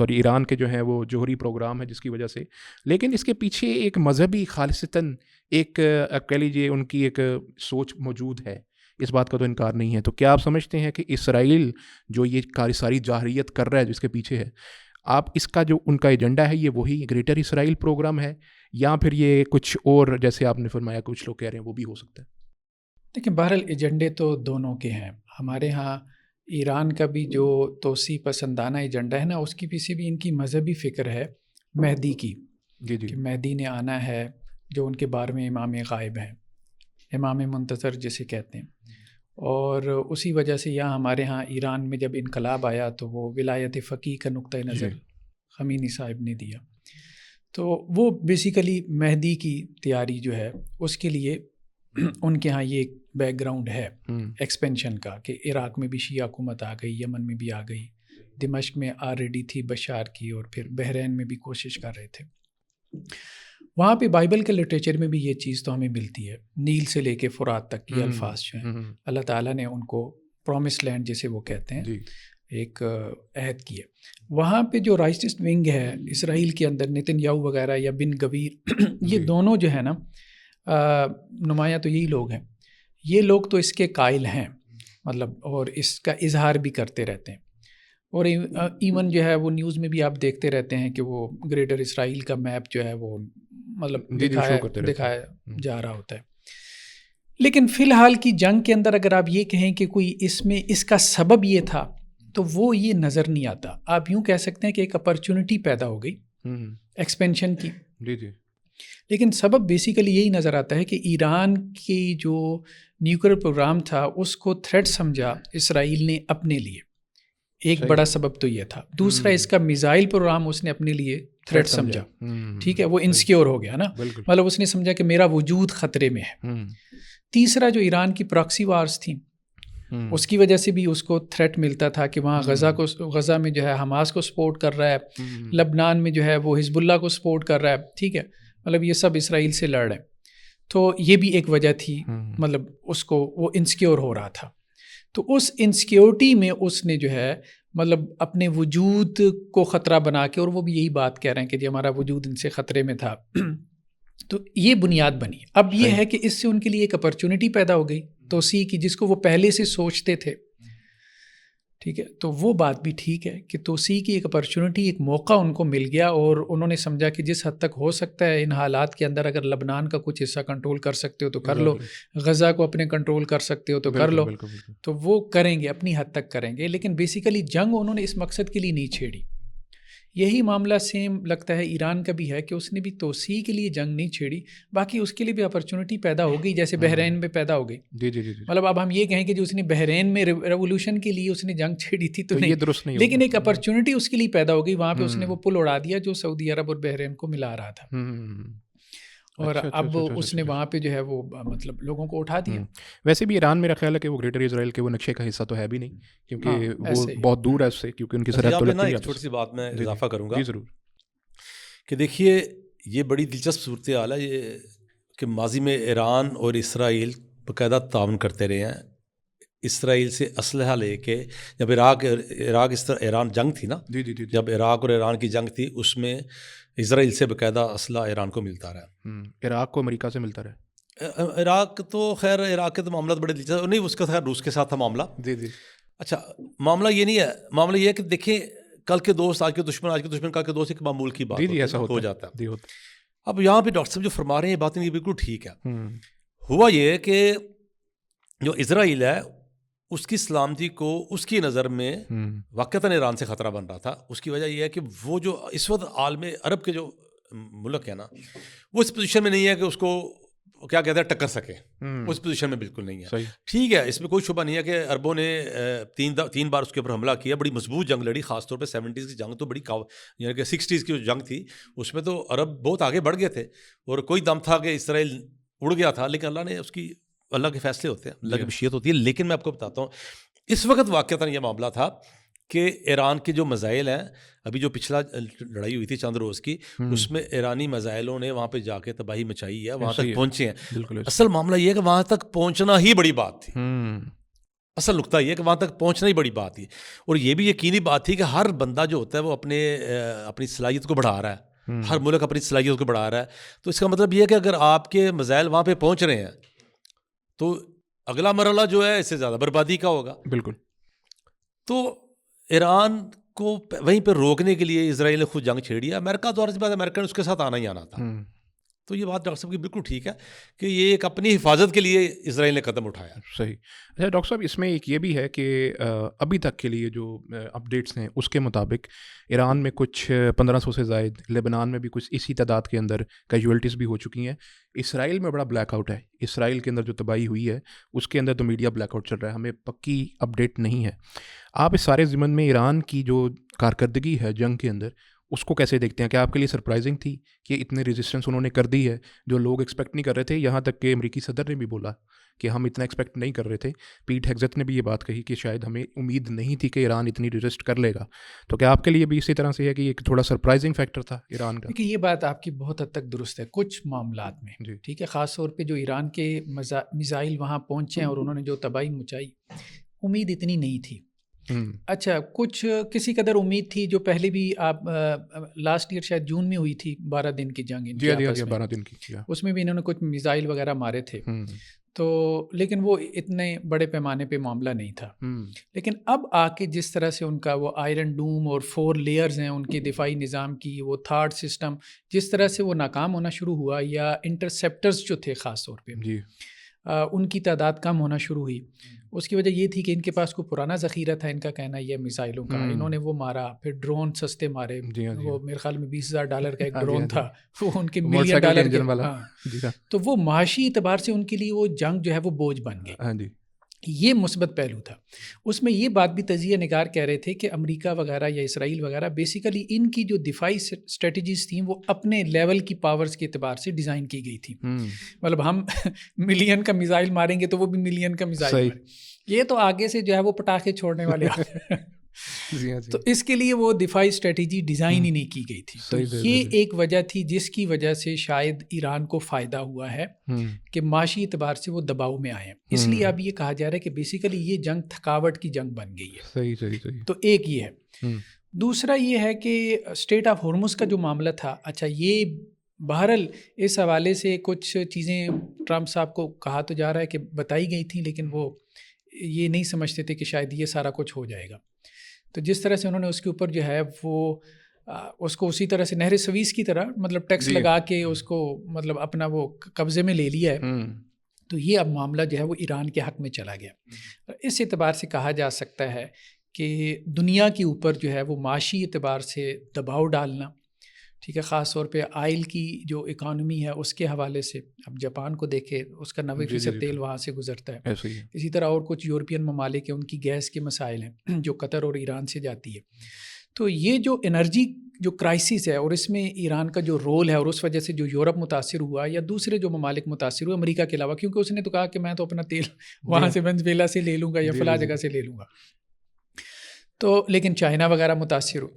ایران کے جو ہیں وہ جوہری پروگرام ہے جس کی وجہ سے، لیکن اس کے پیچھے ایک مذہبی خالصتاً ایک کہہ لیجیے ان کی ایک سوچ موجود ہے. اس بات کا تو انکار نہیں ہے. تو کیا آپ سمجھتے ہیں کہ اسرائیل جو یہ ساری جاہریت کر رہا ہے جس کے پیچھے ہے، آپ اس کا جو ان کا ایجنڈا ہے یہ وہی گریٹر اسرائیل پروگرام ہے، یا پھر یہ کچھ اور جیسے آپ نے فرمایا کچھ لوگ کہہ رہے ہیں وہ بھی ہو سکتا ہے؟ دیکھیں، بہرحال ایجنڈے تو دونوں کے ہیں. ہمارے ہاں ایران کا بھی جو توسیع پسندانہ ایجنڈا ہے نا، اس کی پیچھے بھی ان کی مذہبی فکر ہے مہدی کی. جی جی. کہ مہدی نے آنا ہے، جو ان کے بارے میں امام غائب ہیں، امام منتظر جسے کہتے ہیں. اور اسی وجہ سے یہاں ہمارے ہاں ایران میں جب انقلاب آیا تو وہ ولایت فقیہ کا نقطہ نظر خمینی صاحب نے دیا. تو وہ بیسیکلی مہدی کی تیاری جو ہے اس کے لیے ان کے ہاں یہ ایک بیک گراؤنڈ ہے ایکسپینشن کا، کہ عراق میں بھی شیعہ حکومت آ گئی، یمن میں بھی آ گئی، دمشق میں آلریڈی تھی بشار کی، اور پھر بحرین میں بھی کوشش کر رہے تھے. وہاں پہ بائبل کے لٹریچر میں بھی یہ چیز تو ہمیں ملتی ہے. نیل سے لے کے فرات تک یہ الفاظ جو ہیں اللہ تعالیٰ نے ان کو پرومس لینڈ جسے وہ کہتے ہیں ایک عہد کی ہے. وہاں پہ جو رائٹسٹ ونگ ہے اسرائیل کے اندر، نتن یاہو وغیرہ یا بن گویر، یہ دونوں جو ہے نا نمایاں تو یہی لوگ ہیں. یہ لوگ تو اس کے قائل ہیں، مطلب، اور اس کا اظہار بھی کرتے رہتے ہیں. اور ایون جو ہے وہ نیوز میں بھی آپ دیکھتے رہتے ہیں کہ وہ گریٹر اسرائیل کا میپ جو ہے وہ مطلب دکھایا جا رہا ہوتا ہے. لیکن فی الحال کی جنگ کے اندر اگر آپ یہ کہیں کہ کوئی اس میں اس کا سبب یہ تھا تو وہ یہ نظر نہیں آتا. آپ یوں کہہ سکتے ہیں کہ ایک اپرچونٹی پیدا ہو گئی ایکسپینشن کی. جی جی. لیکن سبب بیسیکلی یہی نظر آتا ہے کہ ایران کی جو نیوکلیئر پروگرام تھا اس کو تھریٹ سمجھا اسرائیل نے اپنے لیے. ایک بڑا سبب تو یہ تھا. دوسرا، اس کا میزائل پروگرام اس نے اپنے لیے تھریٹ سمجھا. ٹھیک ہے، وہ انسیکیور ہو گیا نا، مطلب اس نے سمجھا کہ میرا وجود خطرے میں ہے. تیسرا، جو ایران کی پراکسی وارز تھیں اس کی وجہ سے بھی اس کو تھریٹ ملتا تھا کہ وہاں غزہ میں جو ہے حماس کو سپورٹ کر رہا ہے، لبنان میں جو ہے وہ حزب اللہ کو سپورٹ کر رہا ہے. ٹھیک ہے، مطلب یہ سب اسرائیل سے لڑ رہے ہیں. تو یہ بھی ایک وجہ تھی، مطلب اس کو وہ انسیکیور ہو رہا تھا. تو اس انسیکیورٹی میں اس نے جو ہے مطلب اپنے وجود کو خطرہ بنا کے، اور وہ بھی یہی بات کہہ رہے ہیں کہ جی ہمارا وجود ان سے خطرے میں تھا. تو یہ بنیاد بنی. اب یہ ہے کہ اس سے ان کے لیے ایک اپرچونٹی پیدا ہو گئی توسیع کی، جس کو وہ پہلے سے سوچتے تھے. ٹھیک ہے، تو وہ بات بھی ٹھیک ہے کہ توسیع کی ایک اپرچونٹی، ایک موقع ان کو مل گیا، اور انہوں نے سمجھا کہ جس حد تک ہو سکتا ہے ان حالات کے اندر اگر لبنان کا کچھ حصہ کنٹرول کر سکتے ہو تو کر لو، غزہ کو اپنے کنٹرول کر سکتے ہو تو کر لو. تو وہ کریں گے، اپنی حد تک کریں گے. لیکن بیسیکلی جنگ انہوں نے اس مقصد کے لیے نہیں چھیڑی. یہی معاملہ سیم لگتا ہے ایران کا بھی ہے کہ اس نے بھی توسیع کے لیے جنگ نہیں چھیڑی. باقی اس کے لیے بھی اپرچونٹی پیدا ہو گئی، جیسے بحرین میں پیدا ہو گئی. جی جی جی. مطلب اب ہم یہ کہیں کہ جو اس نے بحرین میں ریولوشن کے لیے اس نے جنگ چھیڑی تھی تو یہ درست نہیں، لیکن ایک اپرچونٹی اس کے لیے پیدا ہو گئی. وہاں پہ اس نے وہ پل اڑا دیا جو سعودی عرب اور بحرین کو ملا رہا تھا. اور اب اس نے وہاں پہ جو ہے وہ مطلب لوگوں کو اٹھا دیا. ویسے بھی ایران میرا خیال ہے کہ وہ گریٹر اسرائیل کے وہ نقشے کا حصہ تو ہے بھی نہیں، کیونکہ وہ بہت دور ہے اس سے، کیونکہ ان کی سرحد تو لگتی ہے. ایک چھوٹی سی بات میں اضافہ کروں گا. جی ضرور. کہ دیکھیے، یہ بڑی دلچسپ صورتحال ہے یہ کہ ماضی میں ایران اور اسرائیل باقاعدہ تعاون کرتے رہے ہیں. اسرائیل سے اسلحہ لے کے، جب ایران جنگ تھی نا، جب عراق اور ایران کی جنگ تھی، اس میں اسرائیل سے باقاعدہ اسلحہ ایران کو ملتا رہا. عراق کو امریکہ سے ملتا رہا. عراق تو خیر، عراق کے تو معاملات بڑے دلچسپ نہیں، اس کا خیر روس کے ساتھ تھا معاملہ. جی جی. اچھا، معاملہ یہ نہیں ہے. معاملہ یہ ہے کہ دیکھیں، کل کے دوست آج کے دشمن، آج کے دشمن کل کے دوست ایک معمول کی بات ہو جاتا ہے. اب یہاں پہ ڈاکٹر صاحب جو فرما رہے ہیں یہ باتیں بالکل ٹھیک ہے. ہوا یہ کہ جو اسرائیل ہے اس کی سلامتی کو اس کی نظر میں واقعتاً ایران سے خطرہ بن رہا تھا. اس کی وجہ یہ ہے کہ وہ جو اس وقت عالم عرب کے جو ملک ہے نا, وہ اس پوزیشن میں نہیں ہے کہ اس کو کیا کہتے ہیں ٹکر سکے. اس پوزیشن میں بالکل نہیں ہے. ٹھیک ہے, اس میں کوئی شبہ نہیں ہے کہ عربوں نے 3 بار اس کے اوپر حملہ کیا, بڑی مضبوط جنگ لڑی, خاص طور پہ 70s کی جنگ تو بڑی یعنی کہ 60s کی جو جنگ تھی اس میں تو عرب بہت آگے بڑھ گئے تھے, اور کوئی دم تھا کہ اسرائیل اڑ گیا تھا, لیکن اللہ نے اس کی, اللہ کے فیصلے ہوتے ہیں, اللہ کی مشیت ہوتی ہے. لیکن میں آپ کو بتاتا ہوں اس وقت واقعتاً یہ معاملہ تھا کہ ایران کے جو میزائل ہیں, ابھی جو پچھلا لڑائی ہوئی تھی چند روز کی, اس میں ایرانی میزائلوں نے وہاں پہ جا کے تباہی مچائی ہے, وہاں تک پہنچے ہیں. اصل معاملہ یہ ہے کہ وہاں تک پہنچنا ہی بڑی بات تھی. اصل نقطہ یہ ہے کہ وہاں تک پہنچنا ہی بڑی بات تھی, اور یہ بھی یقینی بات تھی کہ ہر بندہ جو ہوتا ہے وہ اپنی صلاحیت کو بڑھا رہا ہے, ہر ملک اپنی صلاحیت کو بڑھا رہا ہے. تو اس کا مطلب یہ ہے کہ اگر آپ کے میزائل وہاں پہ پہنچ رہے ہیں تو اگلا مرحلہ جو ہے اس سے زیادہ بربادی کا ہوگا. بالکل. تو ایران کو وہیں پہ روکنے کے لیے اسرائیل نے خود جنگ چھیڑی ہے. امریکہ تو عرض بات امریکہ نے اس کے ساتھ آنا ہی آنا تھا. تو یہ بات ڈاکٹر صاحب کی بالکل ٹھیک ہے کہ یہ ایک اپنی حفاظت کے لیے اسرائیل نے قدم اٹھایا. صحیح. اچھا ڈاکٹر صاحب, اس میں ایک یہ بھی ہے کہ ابھی تک کے لیے جو اپڈیٹس ہیں اس کے مطابق ایران میں کچھ 1500 سے زائد, لیبنان میں بھی کچھ اسی تعداد کے اندر کیجویلٹیز بھی ہو چکی ہیں. اسرائیل میں بڑا بلیک آؤٹ ہے. اسرائیل کے اندر جو تباہی ہوئی ہے اس کے اندر تو میڈیا بلیک آؤٹ چل رہا ہے, ہمیں پکی اپڈیٹ نہیں ہے. آپ اس سارے ضمن میں ایران کی جو کارکردگی ہے جنگ کے اندر اس کو کیسے دیکھتے ہیں؟ کیا آپ کے لیے سرپرائزنگ تھی کہ اتنے ریزسٹنس انہوں نے کر دی ہے جو لوگ ایکسپیکٹ نہیں کر رہے تھے؟ یہاں تک کہ امریکی صدر نے بھی بولا کہ ہم اتنا ایکسپیکٹ نہیں کر رہے تھے. پیٹ ہیگزت نے بھی یہ بات کہی کہ شاید ہمیں امید نہیں تھی کہ ایران اتنی ریزسٹ کر لے گا. تو کیا آپ کے لیے بھی اسی طرح سے ہے کہ یہ ایک تھوڑا سرپرائزنگ فیکٹر تھا ایران کا؟ دیکھیے, یہ بات آپ کی بہت حد تک درست ہے کچھ معاملات میں. جی ٹھیک ہے, خاص طور پہ جو ایران کے میزائل وہاں پہنچے ہیں اور انہوں نے جو تباہی مچائی, امید اتنی نہیں تھی. اچھا, کچھ کسی قدر امید تھی جو پہلے بھی آپ لاسٹ ایئر شاید جون میں ہوئی تھی 12 دن کی جنگ, 12 دن کی, اس میں بھی انہوں نے کچھ میزائل وغیرہ مارے تھے. تو لیکن وہ اتنے بڑے پیمانے پہ معاملہ نہیں تھا. لیکن اب آ کے جس طرح سے ان کا وہ آئرن ڈوم اور 4 لیئرز ہیں ان کے دفاعی نظام کی, وہ تھارڈ سسٹم جس طرح سے وہ ناکام ہونا شروع ہوا, یا انٹرسیپٹرز جو تھے خاص طور پہ ان کی تعداد کم ہونا شروع ہوئی. اس کی وجہ یہ تھی کہ ان کے پاس کوئی پرانا ذخیرہ تھا, ان کا کہنا یہ میزائلوں کا, انہوں نے وہ مارا, پھر ڈرون سستے مارے. وہ میرے خیال میں $20,000 کا ایک ڈرون تھا, وہ ان کے $1 ملین. تو وہ معاشی اعتبار سے ان کے لیے وہ جنگ جو ہے وہ بوجھ بن گئی. یہ مثبت پہلو تھا. اس میں یہ بات بھی تجزیہ نگار کہہ رہے تھے کہ امریکہ وغیرہ یا اسرائیل وغیرہ بیسیکلی ان کی جو دفاعی اسٹریٹجیز تھیں وہ اپنے لیول کی پاورز کے اعتبار سے ڈیزائن کی گئی تھی. مطلب ہم ملین کا میزائل ماریں گے تو وہ بھی ملین کا میزائل ماریں, یہ تو آگے سے جو ہے وہ پٹاخے چھوڑنے والے تو اس کے لیے وہ دفاعی اسٹریٹجی ڈیزائن ہی نہیں کی گئی تھی. تو یہ ایک وجہ تھی جس کی وجہ سے شاید ایران کو فائدہ ہوا ہے کہ معاشی اعتبار سے وہ دباؤ میں آئے ہیں. اس لیے اب یہ کہا جا رہا ہے کہ بیسیکلی یہ جنگ تھکاوٹ کی جنگ بن گئی ہے. تو ایک یہ ہے. دوسرا یہ ہے کہ اسٹریٹ آف ہرمز کا جو معاملہ تھا, اچھا یہ بہرحال اس حوالے سے کچھ چیزیں ٹرمپ صاحب کو کہا تو جا رہا ہے کہ بتائی گئی تھیں, لیکن وہ یہ نہیں سمجھتے تھے کہ شاید یہ سارا کچھ ہو جائے گا. تو جس طرح سے انہوں نے اس کے اوپر جو ہے وہ اس کو اسی طرح سے نہر سویز کی طرح مطلب ٹیکس لگا کے اس کو مطلب اپنا وہ قبضے میں لے لیا ہے. تو یہ اب معاملہ جو ہے وہ ایران کے حق میں چلا گیا. اس اعتبار سے کہا جا سکتا ہے کہ دنیا کے اوپر جو ہے وہ معاشی اعتبار سے دباؤ ڈالنا, ٹھیک ہے, خاص طور پہ آئل کی جو اکانومی ہے اس کے حوالے سے. اب جاپان کو دیکھے, اس کا 90% تیل وہاں سے گزرتا ہے. اسی طرح اور کچھ یورپین ممالک ہیں, ان کی گیس کے مسائل ہیں جو قطر اور ایران سے جاتی ہے. تو یہ جو انرجی جو کرائسس ہے اور اس میں ایران کا جو رول ہے, اور اس وجہ سے جو یورپ متاثر ہوا یا دوسرے جو ممالک متاثر ہوئے امریکہ کے علاوہ, کیونکہ اس نے تو کہا کہ میں تو اپنا تیل وہاں سے وینزویلا سے لے لوں گا یا فلاں جگہ سے لے لوں گا. تو لیکن چائنا وغیرہ متاثر ہو.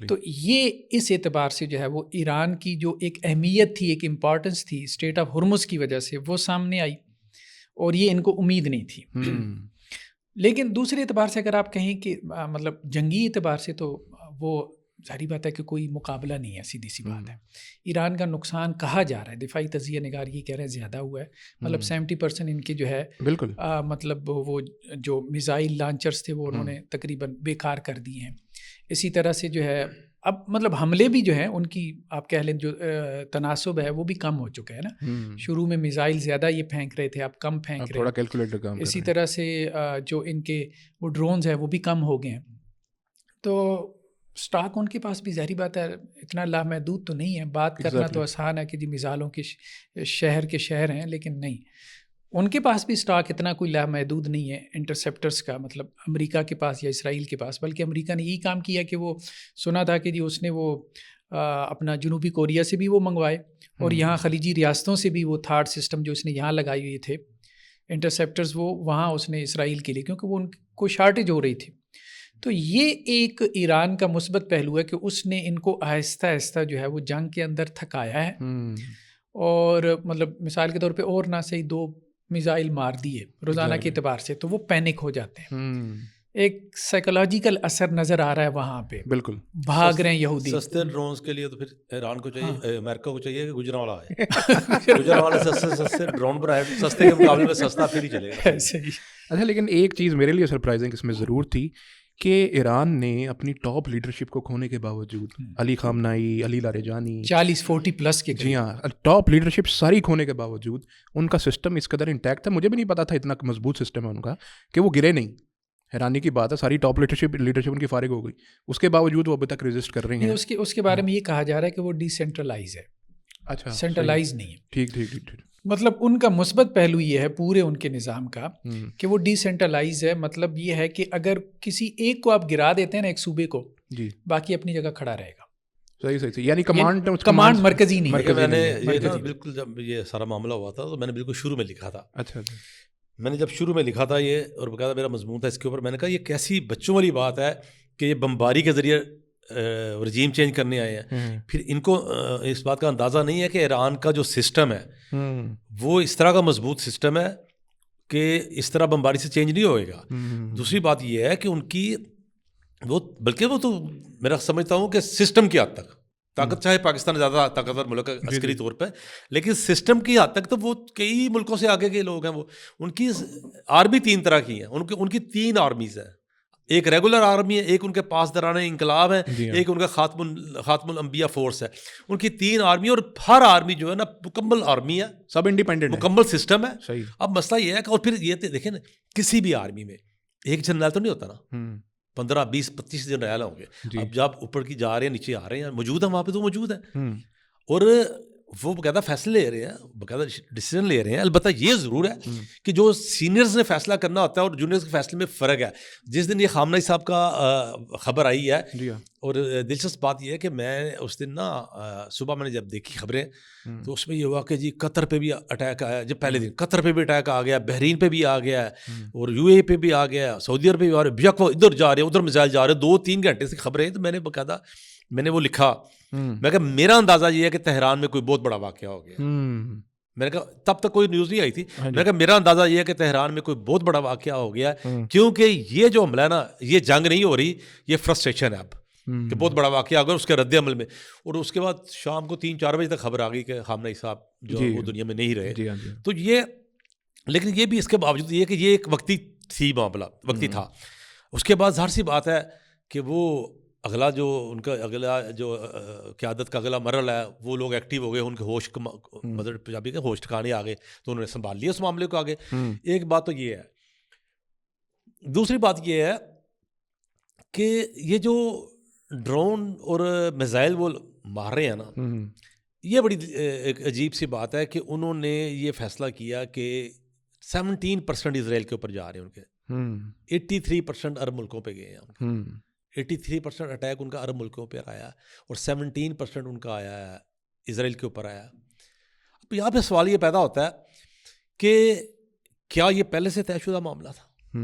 تو یہ اس اعتبار سے جو ہے وہ ایران کی جو ایک اہمیت تھی, ایک امپورٹنس تھی اسٹریٹ آف ہرمز کی وجہ سے وہ سامنے آئی, اور یہ ان کو امید نہیں تھی. لیکن دوسرے اعتبار سے اگر آپ کہیں کہ مطلب جنگی اعتبار سے تو وہ ظاہری بات ہے کہ کوئی مقابلہ نہیں ہے, سیدھی سی بات ہے. ایران کا نقصان کہا جا رہا ہے, دفاعی تجزیہ نگار یہ کہہ رہے ہیں زیادہ ہوا ہے. مطلب 70% ان کے جو ہے بالکل مطلب وہ جو میزائل لانچرز تھے وہ انہوں نے تقریباً بیکار کر دیے ہیں. اسی طرح سے جو ہے اب مطلب حملے بھی جو ہیں ان کی آپ کہہ لیں جو تناسب ہے وہ بھی کم ہو چکا ہے نا. شروع میں میزائل زیادہ یہ پھینک رہے تھے, اب کم پھینک رہے ہیں, تھوڑا کیلکولیٹر کام. اسی طرح سے جو ان کے وہ ڈرونز ہیں وہ بھی کم ہو گئے ہیں. تو اسٹاک ان کے پاس بھی ظاہری بات ہے اتنا لامحدود تو نہیں ہے. بات کرنا تو آسان ہے کہ جی میزائلوں کے شہر کے شہر ہیں, لیکن نہیں, ان کے پاس بھی اسٹاک اتنا کوئی لامحدود نہیں ہے انٹرسیپٹرز کا, مطلب امریکہ کے پاس یا اسرائیل کے پاس. بلکہ امریکہ نے یہی کام کیا کہ وہ سنا تھا کہ جی اس نے وہ اپنا جنوبی کوریا سے بھی وہ منگوائے, اور یہاں خلیجی ریاستوں سے بھی وہ تھارڈ سسٹم جو اس نے یہاں لگائی ہوئی تھے انٹرسیپٹرز, وہ وہاں اس نے اسرائیل کے لیے, کیونکہ وہ ان کو شارٹیج ہو رہی تھی. تو یہ ایک ایران کا مثبت پہلو ہے کہ اس نے ان کو آہستہ آہستہ جو ہے وہ جنگ کے اندر تھکایا ہے, اور مطلب مثال کے طور پہ اور نہ صحیح 2 میزائل مار دیے روزانہ کے اعتبار سے, تو وہ پینک ہو جاتے ہیں. ایک سائیکولوجیکل اثر نظر آ رہا ہے وہاں پہ, بالکل بھاگ رہے ہیں یہودی. سستے ڈرونز کے لیے تو پھر ایران کو چاہیے, امریکہ کو چاہیے کہ گجرانوالا ہے. گجرانوالا سستے ڈرون پر آئے, سستے کے مقابلے میں سستا پھر ہی چلے گا. اچھا, لیکن ایک چیز میرے لیے سرپرائزنگ اس میں ضرور تھی کہ ایران نے اپنی ٹاپ لیڈرشپ کو کھونے کے باوجود, علی خامنائی, علی لاریجانی, 40-40+ کے, جی ہاں, ٹاپ لیڈرشپ ساری کھونے کے باوجود ان کا سسٹم اس قدر انٹیکٹ تھا. مجھے بھی نہیں پتا تھا اتنا مضبوط سسٹم ہے ان کا کہ وہ گرے نہیں. حیرانی کی بات ہے, ساری ٹاپ لیڈرشپ ان کی فارغ ہو گئی, اس کے باوجود وہ ابھی تک ریزسٹ کر رہی ہیں. اس کے بارے میں یہ کہا جا رہا ہے کہ وہ ڈی سینٹرلائز ہے. اچھا, سینٹرلائز نہیں ہے. ٹھیک. مطلب ان کا مثبت پہلو یہ ہے پورے ان کے نظام کا کہ وہ ڈی سینٹرلائز ہے. مطلب یہ ہے کہ اگر کسی ایک کو آپ گرا دیتے ہیں نا, ایک صوبے کو, جی, باقی اپنی جگہ کھڑا رہے گا. صحیح, یعنی کمانڈ مرکزی نہیں ہے. میں نے بالکل جب یہ سارا معاملہ ہوا تھا تو میں نے بالکل شروع میں لکھا تھا. اچھا, میں نے جب شروع میں لکھا تھا یہ, اور باقاعدہ میرا مضمون تھا اس کے اوپر, میں نے کہا یہ کیسی بچوں والی بات ہے کہ یہ بمباری کے ذریعے رجیم چینج کرنے آئے ہیں. پھر ان کو اس بات کا اندازہ نہیں ہے کہ ایران کا جو سسٹم ہے وہ اس طرح کا مضبوط سسٹم ہے کہ اس طرح بمباری سے چینج نہیں ہوئے گا. دوسری بات یہ ہے کہ ان کی وہ, بلکہ وہ تو میرا سمجھتا ہوں کہ سسٹم کی حد تک طاقت, چاہے پاکستان زیادہ طاقتور ملک ہے عسکری طور پہ, لیکن سسٹم کی حد تک تو وہ کئی ملکوں سے آگے کے لوگ ہیں. وہ ان کی آرمی 3 طرح کی ہیں, ان کی 3 آرمیز ہیں. ایک ریگولر آرمی ہے, ایک ان کے پاسداران انقلاب ہے, ایک ان کا خاتم الانبیاء فورس ہے. ان کی 3 آرمی, اور ہر آرمی جو ہے نا مکمل آرمی ہے, سب انڈیپینڈنٹ, مکمل سسٹم ہے. صحیح. اب مسئلہ یہ ہے کہ, اور پھر یہ دیکھیں نا, کسی بھی آرمی میں ایک جنرل تو نہیں ہوتا نا, 15, 20, 25 جنرل ہوں گے. اب جب اوپر کی جا رہے ہیں, نیچے آ رہے ہیں, موجود ہیں وہاں پہ تو موجود ہیں, اور وہ باقاعدہ فیصلے لے رہے ہیں, باقاعدہ ڈیسیزن لے رہے ہیں. البتہ یہ ضرور ہے کہ جو سینئرز نے فیصلہ کرنا ہوتا ہے اور جونیئرز کے فیصلے میں فرق ہے. جس دن یہ خامنہئی صاحب کا خبر آئی ہے, اور دلچسپ بات یہ ہے کہ میں اس دن نا صبح میں نے جب دیکھی خبریں تو اس میں یہ ہوا کہ جی قطر پہ بھی اٹیک آیا. جب پہلے دن قطر پہ بھی اٹیک آ گیا, بحرین پہ بھی آ گیا, اور UAE پہ بھی آ گیا, سعودی عرب پہ بھی آ رہے, بیک ادھر جا رہے ہیں, ادھر میزائل جا رہے ہیں. 2-3 گھنٹے سے خبریں. تو میں نے باقاعدہ میں نے وہ لکھا, میں کہا میرا اندازہ یہ ہے کہ تہران میں کوئی بہت بڑا واقعہ ہو گیا. میں نے کہا تب تک کوئی نیوز نہیں آئی تھی. میں نے کہا میرا اندازہ یہ ہے کہ تہران میں کوئی بہت بڑا واقعہ ہو گیا, کیونکہ یہ جو حملہ ہے نا, یہ جنگ نہیں ہو رہی, یہ فرسٹریشن ہے اب کہ بہت بڑا واقعہ اگر اس کے رد عمل میں. اور اس کے بعد شام کو 3-4 بجے تک خبر آ گئی کہ خامنہئی صاحب جو وہ دنیا میں نہیں رہے. تو یہ, لیکن یہ بھی اس کے باوجود یہ کہ یہ ایک وقتی تھی معاملہ, وقتی تھا. اس کے بعد ظاہر سی بات ہے کہ وہ اگلا جو ان کا اگلا جو قیادت کا اگلا مرحلہ ہے, وہ لوگ ایکٹیو ہو گئے, ان کے ہوش مطلب پنجابی کے ہوش ٹھکانے آ گئے, تو انہوں نے سنبھال لیا اس معاملے کو آگے. ایک بات تو یہ ہے. دوسری بات یہ ہے کہ یہ جو ڈرون اور میزائل وہ مار رہے ہیں نا, یہ بڑی ایک عجیب سی بات ہے کہ انہوں نے یہ فیصلہ کیا کہ 17% اسرائیل کے اوپر جا رہے ہیں, ان کے 83% عرب ملکوں پہ گئے ہیں. 83% اٹیک ان کا عرب ملکوں پہ آیا, اور 17% ان کا آیا ہے اسرائیل کے اوپر آیا. اب یہاں پہ سوال یہ پیدا ہوتا ہے کہ کیا یہ پہلے سے طے شدہ معاملہ تھا؟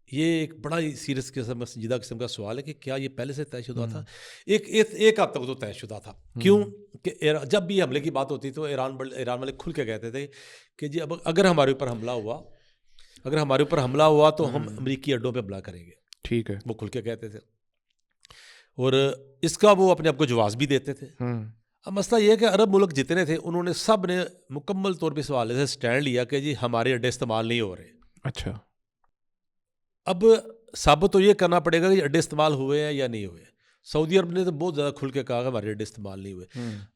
یہ ایک بڑا ہی سیریس قسم سنجیدہ قسم کا سوال ہے کہ کیا یہ پہلے سے طے شدہ تھا؟ ایک حد تک تو طے شدہ تھا. کیوں کہ جب بھی حملے کی بات ہوتی تو ایران والے کھل کے کہتے تھے کہ جی اب اگر ہمارے اوپر حملہ ہوا تو ہم امریکی اڈوں پہ حملہ کریں گے. ٹھیک ہے, وہ کھل کے کہتے تھے, اور اس کا وہ اپنے آپ کو جواز بھی دیتے تھے. اب مسئلہ یہ ہے کہ عرب ملک جتنے تھے انہوں نے سب نے مکمل طور پہ اس حوالے سے سٹینڈ لیا کہ جی ہمارے اڈے استعمال نہیں ہو رہے. اچھا, اب ثابت تو یہ کرنا پڑے گا کہ اڈے استعمال ہوئے ہیں یا نہیں ہوئے. سعودی عرب نے تو بہت زیادہ کھل کے کہا کہ ہمارے اڈے استعمال نہیں ہوئے.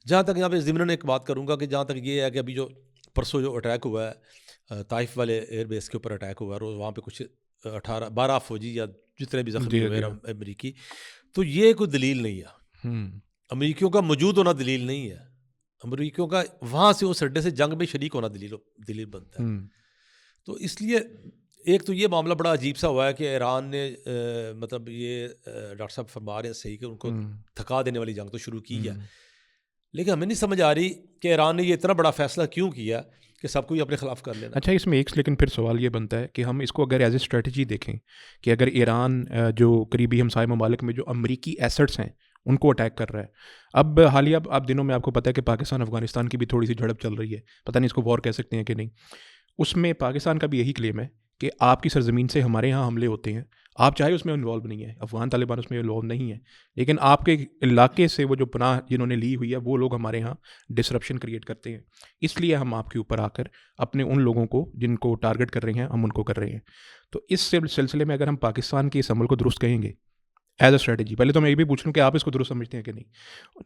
جہاں تک یہاں پہ ضمن ایک بات کروں گا کہ جہاں تک یہ ہے کہ ابھی جو پرسوں جو اٹیک ہوا ہے طائف والے ایئر بیس کے اوپر اٹیک ہوا ہے، روز وہاں پہ کچھ 12 فوجی یا جتنے بھی زخمی ہوئے امریکی، تو یہ کوئی دلیل نہیں ہے. امریکیوں کا موجود ہونا دلیل نہیں ہے، امریکیوں کا وہاں سے اس اڈے سے جنگ میں شریک ہونا دلیل بنتا ہے. تو اس لیے ایک تو یہ معاملہ بڑا عجیب سا ہوا ہے کہ ایران نے مطلب یہ ڈاکٹر صاحب فرما رہے ہیں صحیح کہ ان کو تھکا دینے والی جنگ تو شروع کی ہے، لیکن ہمیں نہیں سمجھ آ رہی کہ ایران نے یہ اتنا بڑا فیصلہ کیوں کیا کہ سب کو ہی اپنے خلاف کر لینا. اچھا اس میں ایک لیکن پھر سوال یہ بنتا ہے کہ ہم اس کو اگر ایز اے اسٹریٹجی دیکھیں کہ اگر ایران جو قریبی ہمسائے ممالک میں جو امریکی ایسٹس ہیں ان کو اٹیک کر رہا ہے، اب حالیہ اب دنوں میں آپ کو پتہ ہے کہ پاکستان افغانستان کی بھی تھوڑی سی جھڑپ چل رہی ہے، پتہ نہیں اس کو وار کہہ سکتے ہیں کہ نہیں. اس میں پاکستان کا بھی یہی کلیم ہے کہ آپ کی سرزمین سے ہمارے ہاں حملے ہوتے ہیں، آپ چاہے اس میں انوالو نہیں ہیں، افغان طالبان اس میں انوالو نہیں ہیں، لیکن آپ کے علاقے سے وہ جو پناہ جنہوں نے لی ہوئی ہے وہ لوگ ہمارے ہاں ڈسرپشن کریٹ کرتے ہیں، اس لیے ہم آپ کے اوپر آ کر اپنے ان لوگوں کو جن کو ٹارگٹ کر رہے ہیں ہم ان کو کر رہے ہیں. تو اس سلسلے میں اگر ہم پاکستان کے اس عمل کو درست کہیں گے ایز اے اسٹریٹجی، پہلے تو میں یہ بھی پوچھ لوں کہ آپ اس کو درست سمجھتے ہیں کہ نہیں،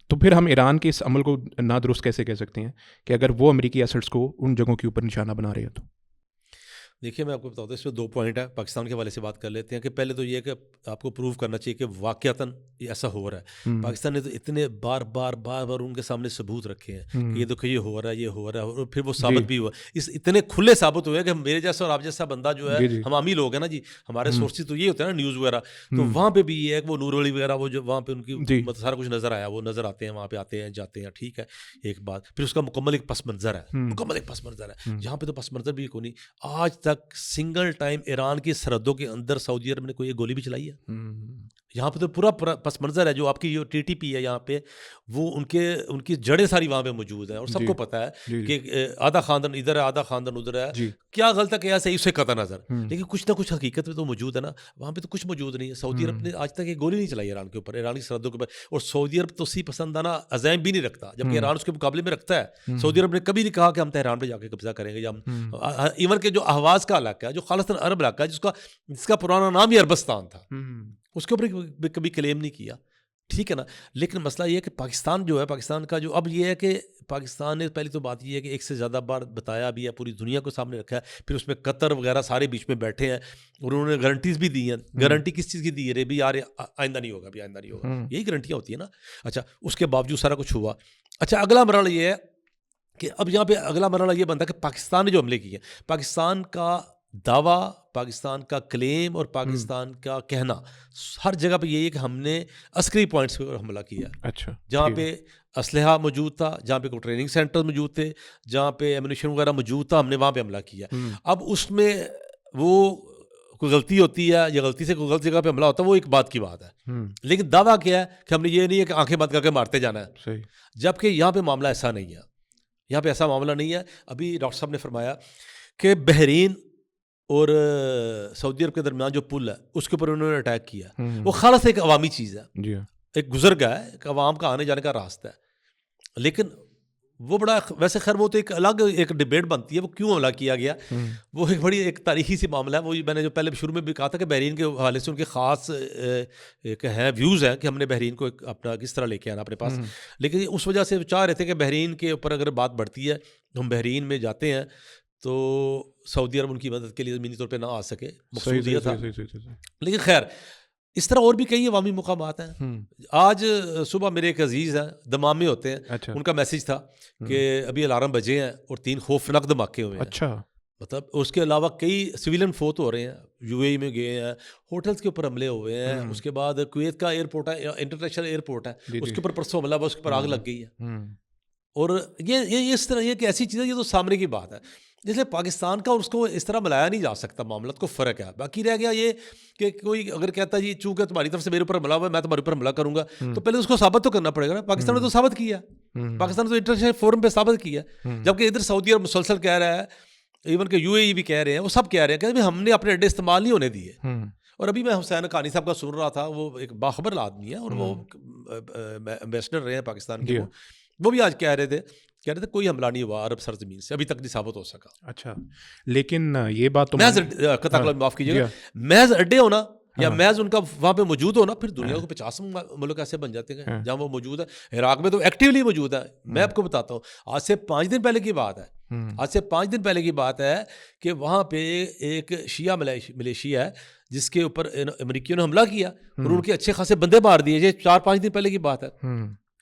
تو پھر ہم ایران کے اس عمل کو نادرست کیسے کہہ سکتے ہیں کہ اگر وہ امریکی ایسٹس کو ان جگہوں کے اوپر نشانہ بنا رہے ہیں. تو دیکھیے میں آپ کو بتاتا ہوں، اس میں 2 پوائنٹ ہے. پاکستان کے حوالے سے بات کر لیتے ہیں کہ پہلے تو یہ ہے کہ آپ کو پروو کرنا چاہیے کہ واقعتاً یہ ایسا ہو رہا ہے. پاکستان نے تو اتنے بار ان کے سامنے ثبوت رکھے ہیں کہ یہ دیکھو یہ ہو رہا ہے، یہ ہو رہا ہے، اور پھر وہ ثابت بھی ہوا. اتنے کھلے ثابت ہوئے کہ میرے جیسا اور آپ جیسا بندہ جو ہے، ہم عامی لوگ ہیں نا جی، ہمارے سورسز تو یہ ہوتے ہیں نا نیوز وغیرہ، تو وہاں پہ بھی یہ ہے کہ وہ نور علی وغیرہ وہ جو وہاں پہ ان کی سارا کچھ نظر آیا، وہ نظر آتے ہیں، وہاں پہ آتے ہیں جاتے ہیں، ٹھیک ہے ایک بات. پھر اس کا مکمل ایک پس منظر ہے، جہاں پہ تو پس منظر بھی کوئی نہیں. آج تک سنگل ٹائم ایران کی سرحدوں کے اندر سعودی عرب نے کوئی گولی بھی چلائی ہے؟ یہاں پہ تو پورا پس منظر ہے. جو آپ کی ٹی ٹی پی ہے یہاں پہ، وہ ان کی جڑیں ساری وہاں پہ موجود ہیں، اور سب کو پتہ ہے کہ آدھا خاندان ادھر ہے آدھا خاندان ادھر ہے، کیا غلط ہے کیا صحیح اسے قطع نظر، لیکن کچھ نہ کچھ حقیقت میں تو موجود ہے نا. وہاں پہ تو کچھ موجود نہیں ہے. سعودی عرب نے آج تک ایک گولی نہیں چلائی ایران کے اوپر، ایران کی سرحدوں کے اوپر. اور سعودی عرب توسیع پسندانہ عزائم بھی نہیں رکھتا، جبکہ ایران اس کے مقابلے میں رکھتا ہے. سعودی عرب نے کبھی نہیں کہا کہ ہم تہران پہ جا کے قبضہ کریں گے، یا ہم ایون کہ جو اہواز کا علاقہ ہے، جو خالصتاً عرب علاقہ ہے، جس کا پرانا نام ہی عربستان تھا، اس کے اوپر کبھی کلیم نہیں کیا، ٹھیک ہے نا. لیکن مسئلہ یہ ہے کہ پاکستان جو ہے، پاکستان کا جو اب یہ ہے کہ پاکستان نے پہلی تو بات یہ ہے کہ ایک سے زیادہ بار بتایا بھی ہے، پوری دنیا کو سامنے رکھا ہے، پھر اس میں قطر وغیرہ سارے بیچ میں بیٹھے ہیں، اور انہوں نے گارنٹیز بھی دی ہیں. گارنٹی کس چیز کی دی ہے؟ بھی یار آئندہ نہیں ہوگا، بھی آئندہ نہیں ہوگا، یہی گارنٹیاں ہوتی ہیں نا. اچھا اس کے باوجود سارا کچھ ہوا. اچھا اگلا مرحلہ یہ ہے کہ اب یہاں پہ اگلا مرحلہ یہ بنتا ہے کہ پاکستان نے جو حملے کیے، پاکستان کا دعویٰ، پاکستان کا کلیم اور پاکستان کا کہنا ہر جگہ پہ یہی ہے کہ ہم نے عسکری پوائنٹس پہ حملہ کیا. اچھا جہاں پہ اسلحہ موجود تھا، جہاں پہ کوئی ٹریننگ سینٹر موجود تھے، جہاں پہ ایمونیشن وغیرہ موجود تھا، ہم نے وہاں پہ حملہ کیا. اب اس میں وہ کوئی غلطی ہوتی ہے یا غلطی سے کوئی غلط جگہ پہ حملہ ہوتا ہے، وہ ایک بات کی بات ہے، لیکن دعویٰ کیا ہے کہ ہم نے یہ نہیں ہے کہ آنکھیں بند کر کے مارتے جانا ہے. جبکہ یہاں پہ معاملہ ایسا نہیں ہے، یہاں پہ ایسا معاملہ نہیں ہے. ابھی ڈاکٹر صاحب نے فرمایا کہ بحرین اور سعودی عرب کے درمیان جو پل ہے اس کے اوپر انہوں نے اٹیک کیا، وہ خالص ایک عوامی چیز ہے، ایک گزر گیا ہے، ایک عوام کا آنے جانے کا راستہ ہے. لیکن وہ بڑا ویسے خیر وہ تو ایک الگ ایک ڈبیٹ بنتی ہے وہ کیوں حملہ کیا گیا، وہ ایک بڑی ایک تاریخی سی معاملہ ہے. وہ میں نے جو پہلے شروع میں بھی کہا تھا کہ بحرین کے حوالے سے ان کے خاص ایک ہے ویوز ہیں کہ ہم نے بحرین کو اپنا کس طرح لے کے آنا اپنے پاس. لیکن اس وجہ سے چاہ رہے تھے کہ بحرین کے اوپر اگر بات بڑھتی ہے، ہم بحرین میں جاتے ہیں تو سعودی عرب ان کی مدد کے لیے زمینی طور پہ نہ آ سکے، مقصود یہ تھا. لیکن خیر اس طرح اور بھی کئی عوامی مقامات ہیں. آج صبح میرے ایک عزیز ہیں دمام میں ہوتے ہیں، ان کا میسیج تھا کہ ابھی الارم بجے ہیں اور 3 خوفناک دھماکے ہوئے ہیں. اچھا مطلب اس کے علاوہ کئی سویلین فوت ہو رہے ہیں، یو اے ای میں گئے ہیں، ہوٹلز کے اوپر حملے ہوئے ہیں. اس کے بعد کویت کا ایئرپورٹ ہے، انٹرنیشنل ایئرپورٹ ہے، اس کے اوپر پرسوں حملہ ہوا، اس کے اوپر آگ لگ گئی ہے. اور یہ اس طرح یہ کہ ایسی چیزیں، یہ تو سامنے کی بات ہے. اس لیے پاکستان کا اور اس کو اس طرح ملایا نہیں جا سکتا، معاملات کو فرق ہے. باقی رہ گیا یہ کہ کوئی اگر کہتا ہے جی چونکہ تمہاری طرف سے میرے اوپر حملہ ہوا ہے میں تمہارے اوپر حملہ کروں گا، تو پہلے اس کو ثابت تو کرنا پڑے گا نا. پاکستان نے تو ثابت کیا، پاکستان نے تو انٹرنیشنل فورم پہ ثابت کیا، جبکہ ادھر سعودی عرب مسلسل کہہ رہا ہے، ایون کہ یو اے ای بھی کہہ رہے ہیں، وہ سب کہہ رہے ہیں کہ ہم نے اپنے اڈے استعمال نہیں ہونے دیے. اور ابھی میں حسین حقانی صاحب کا سن رہا تھا، وہ ایک باخبر آدمی ہے اور وہ امبیسڈر رہے ہیں پاکستان کے، وہ بھی آج کہہ رہے تھے کوئی حملہ نہیں ہوا عرب سرزمین سے، ابھی تک نہیں ثابت ہو سکا. اچھا لیکن یہ بات تو محض معاف کیجیے گا، محض اڈے ہونا یا محض ان کا وہاں پہ موجود ہو نا، پھر دنیا کو 50 ملک ایسے بن جاتے ہیں جہاں وہ موجود ہے. عراق میں تو ایکٹیولی موجود ہے. میں آپ کو بتاتا ہوں، آج سے 5 دن پہلے کی بات ہے، آج سے 5 دن پہلے کی بات ہے کہ وہاں پہ ایک شیعہ ملیشیا ہے جس کے اوپر امریکیوں نے حملہ کیا اور ان کے اچھے خاصے بندے مار دیے. یہ 4-5 دن پہلے کی بات ہے.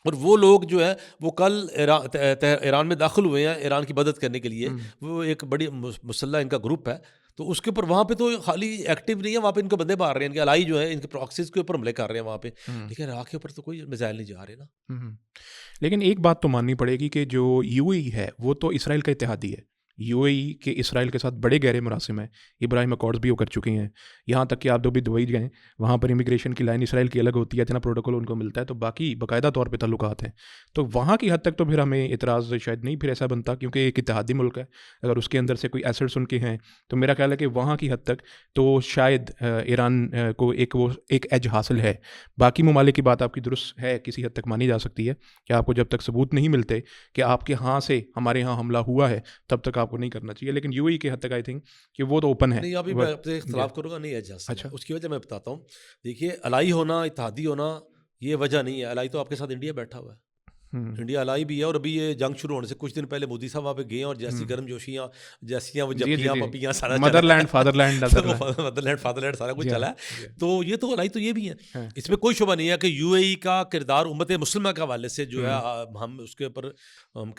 اور وہ لوگ جو ہے وہ کل ایران میں داخل ہوئے ہیں ایران کی مدد کرنے کے لیے. وہ ایک بڑی مسلح ان کا گروپ ہے. تو اس کے اوپر وہاں پہ تو خالی ایکٹیو نہیں ہے، وہاں پہ ان کو بندے مار رہے ہیں، ان کے الائی جو ہے ان کے پراکسیز کے اوپر حملے کر رہے ہیں وہاں پہ. لیکن عراق کے اوپر تو کوئی میزائل نہیں جا رہے نا. لیکن ایک بات تو ماننی پڑے گی کہ جو یو اے ای ہے وہ تو اسرائیل کا اتحادی ہے. یو اے ای کے اسرائیل کے ساتھ بڑے گہرے مراسم ہیں. ابراہیم اکارڈز بھی وہ کر چکے ہیں. یہاں تک کہ آپ جو بھی دبئی گئے وہاں پر امیگریشن کی لائن اسرائیل کی الگ ہوتی ہے، اتنا پروٹوکول ان کو ملتا ہے، تو باقی باقاعدہ طور پہ تعلقات ہیں. تو وہاں کی حد تک تو پھر ہمیں اعتراض شاید نہیں پھر ایسا بنتا، کیونکہ ایک اتحادی ملک ہے. اگر اس کے اندر سے کوئی ایسٹس ان کے ہیں تو میرا خیال ہے کہ وہاں کی حد تک تو شاید ایران کو ایک ایج حاصل ہے. باقی ممالک کی بات آپ کی درست ہے، کسی حد تک مانی جا سکتی ہے کہ آپ کو جب تک ثبوت نہیں ملتے کہ آپ کے ہاں سے ہمارے ہاں حملہ ہوا ہے تب تک آپ کو نہیں کرنا چاہیے. لیکن یو اے کی حد تک آئی تھنک کہ وہ تو اوپن ہے. نہیں ابھی میں آپ سے اختلاف کروں گا، نہیں ہے جیسا. اچھا اس کی وجہ میں بتاتا ہوں. دیکھیے الائی ہونا، اتحادی ہونا یہ وجہ نہیں ہے. الائی تو آپ کے ساتھ انڈیا بیٹھا ہوا ہے، انڈیا الائی بھی ہے. اور ابھی یہ جنگ شروع ہونے سے کچھ دن پہلے مودی صاحب وہاں پہ گئے اور جیسی گرم جوشیاں جیسیاں وہ جپیاں پپیاں سارا مدر لینڈ فادر لینڈ سارا کچھ چلا ہے. تو یہ تو الائی تو یہ بھی ہے، اس میں کوئی شبہ نہیں ہے کہ یو اے ای کا کردار امت مسلمہ کے حوالے سے جو ہے ہم اس کے اوپر